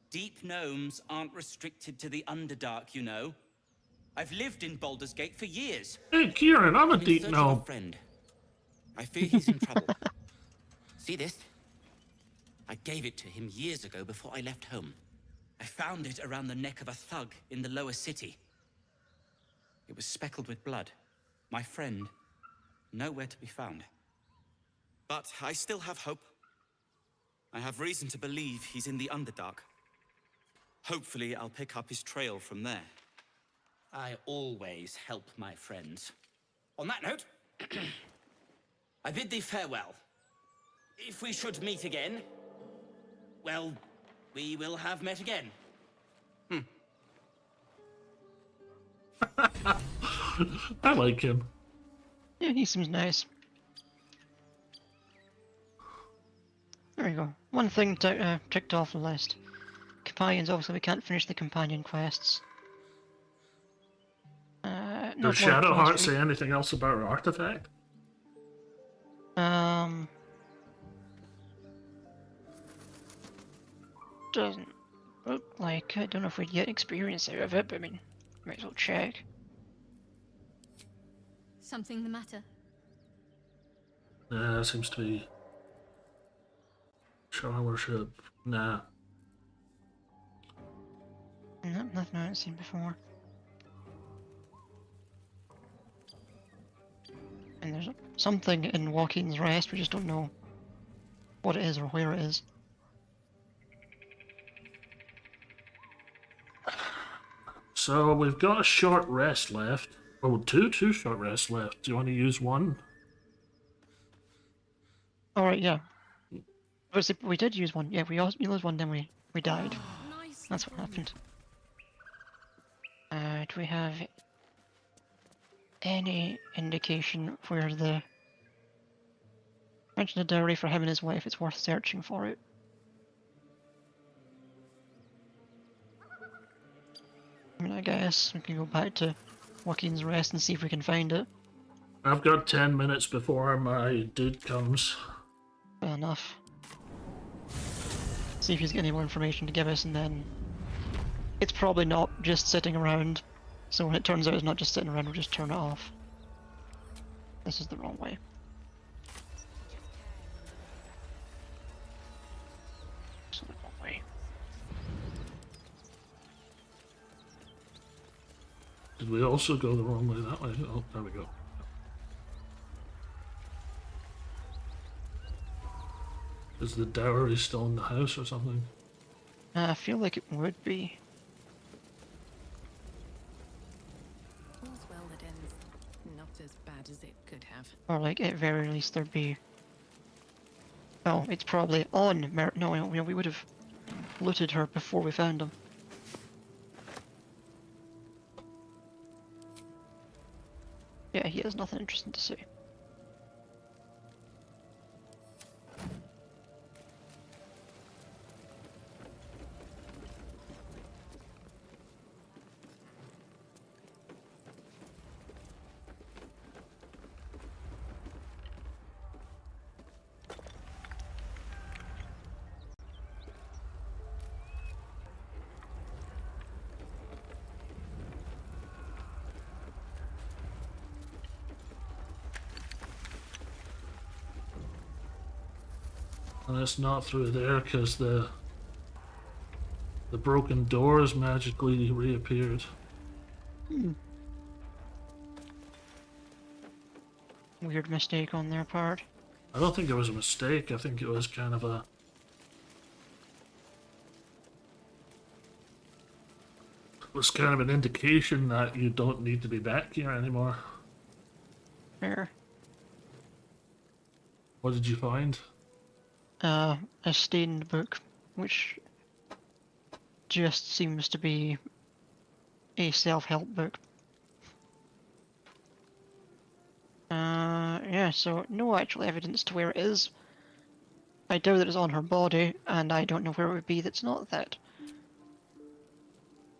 Deep gnomes aren't restricted to the Underdark, you know. I've lived in Baldur's Gate for years. Hey, Kieran, I'm a in deep search gnome. of a friend. I fear he's in trouble. See this? I gave it to him years ago before I left home. I found it around the neck of a thug in the lower city. It was speckled with blood. My friend, nowhere to be found. But I still have hope. I have reason to believe he's in the Underdark. Hopefully, I'll pick up his trail from there. I always help my friends. On that note, I bid thee farewell. If we should meet again, well, we will have met again. I like him. Yeah, he seems nice. There we go. One thing ticked off the list. Companions, obviously we can't finish the companion quests. Does Shadowheart say anything else about her artifact? Doesn't look like it. I don't know if we'd get experience out of it, but I mean, might as well check. Something the matter? Nah, seems to be Shadow worship. Nah. Nope, nothing I haven't seen before. And there's something in Joaquin's Rest, we just don't know what it is or where it is. So we've got a short rest left. Oh, two short rests left. Do you want to use one? Alright, yeah. We did use one. Yeah, we used one, then we died. That's what happened. Do we have any indication where the... Mention a dowry for him and his wife, it's worth searching for it. I mean, I guess we can go back to Joaquin's Rest and see if we can find it. I've got 10 minutes before my dude comes. Fair enough. See if he's got any more information to give us, and then... It's probably not just sitting around, so when it turns out it's not just sitting around, we'll just turn it off. This is the wrong way. This is the wrong way. Did we also go the wrong way that way? Oh, there we go. Is the dowry still in the house or something? I feel like it would be. All's well that ends not as bad as it could have. Or like, at very least there'd be... Oh, it's probably on No, we would have looted her before we found him. Yeah, he has nothing interesting to say. And it's not through there because the broken doors magically reappeared. Weird mistake on their part. I don't think it was a mistake. I think it was kind of a... It was kind of an indication that you don't need to be back here anymore. Fair. What did you find? A stained book, which just seems to be a self-help book. Yeah, so no actual evidence to where it is. I doubt that it's on her body, and I don't know where it would be that's not that.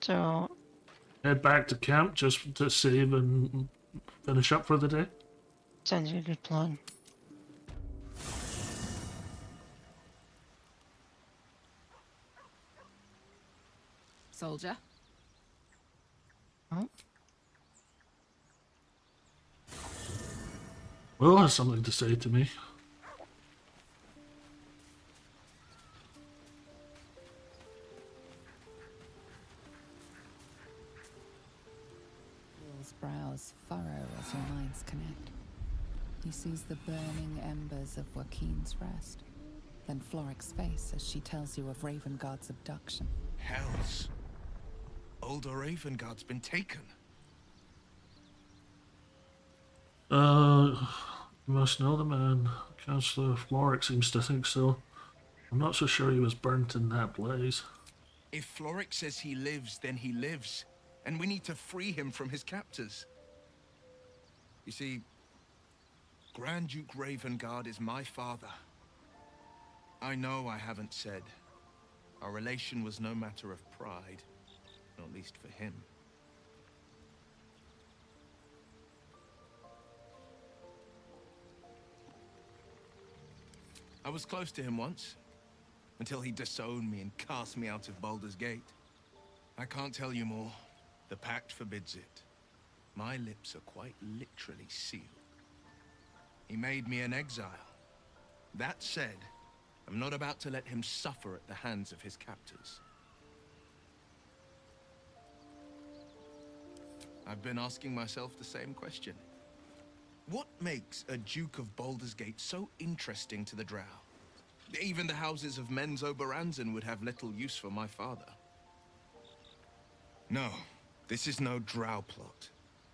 So... Head back to camp just to save and finish up for the day? Sounds like a good plan. Soldier? Oh. Will has something to say to me. Will's brows furrow as your minds connect. He sees the burning embers of Joaquin's rest, then Floric's face as she tells you of Ravengard's abduction. Hells. Older Ravengard's been taken. You must know the man. Councillor Floric seems to think so. I'm not so sure he was burnt in that blaze. If Floric says he lives, then he lives. And we need to free him from his captors. You see, Grand Duke Ravengard is my father. I know I haven't said. Our relation was no matter of pride, not least for him. I was close to him once, until he disowned me and cast me out of Baldur's Gate. I can't tell you more. The pact forbids it. My lips are quite literally sealed. He made me an exile. That said, I'm not about to let him suffer at the hands of his captors. I've been asking myself the same question. What makes a Duke of Baldur's Gate so interesting to the Drow? Even the houses of Men's Oberanzen would have little use for my father. No, this is no Drow plot.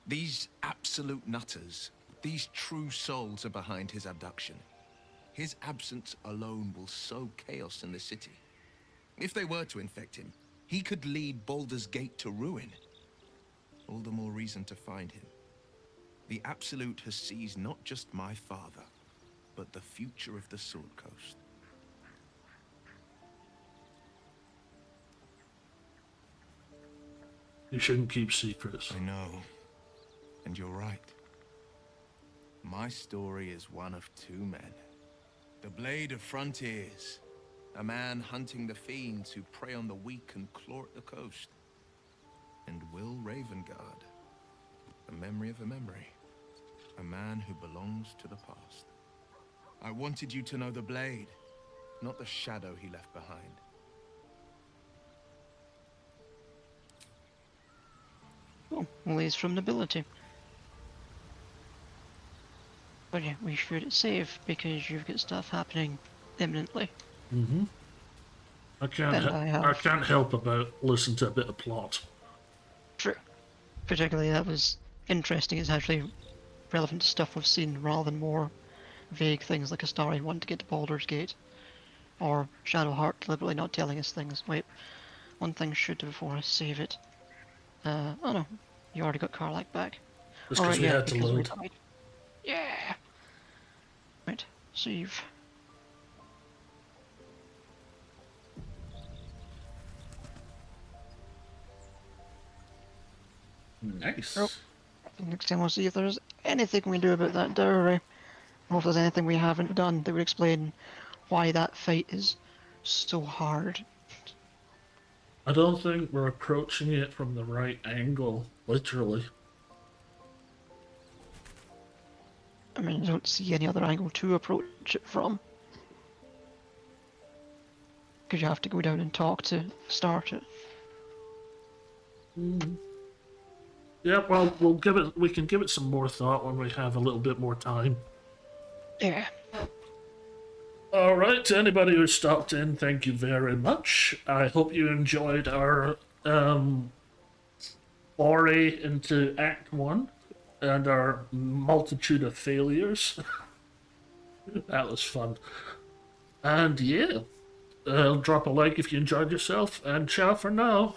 These absolute nutters, these true souls are behind his abduction. His absence alone will sow chaos in the city. If they were to infect him, he could lead Baldur's Gate to ruin. All the more reason to find him. The Absolute has seized not just my father, but the future of the Sword Coast. You shouldn't keep secrets. I know. And you're right. My story is one of two men. The Blade of Frontiers. A man hunting the fiends who prey on the weak and claw at the coast. And Wyll Ravengard. The memory of a memory. A man who belongs to the past. I wanted you to know the Blade, not the shadow he left behind. Oh, well, he's from nobility. But yeah, we should save because you've got stuff happening imminently. Mm-hmm. I can't help about listen to a bit of plot. True. Particularly that was interesting. It's actually relevant to stuff we've seen rather than more vague things like a starry one to get to Baldur's Gate. Or Shadowheart deliberately not telling us things. Wait, one thing should do before I save it. Oh no, you already got Karlach back. Just because we had to load. Yeah! Right, save. Nice. Oh, next time we'll see if there's anything we do about that dowry. Or if there's anything we haven't done that would explain why that fight is so hard. I don't think we're approaching it from the right angle, literally. I mean, I don't see any other angle to approach it from. Because you have to go down and talk to start it. Mm. Yeah, well, we can give it some more thought when we have a little bit more time. Yeah. All right, to anybody who stopped in, thank you very much. I hope you enjoyed our foray into Act 1 and our multitude of failures. That was fun. And yeah, drop a like if you enjoyed yourself, and ciao for now.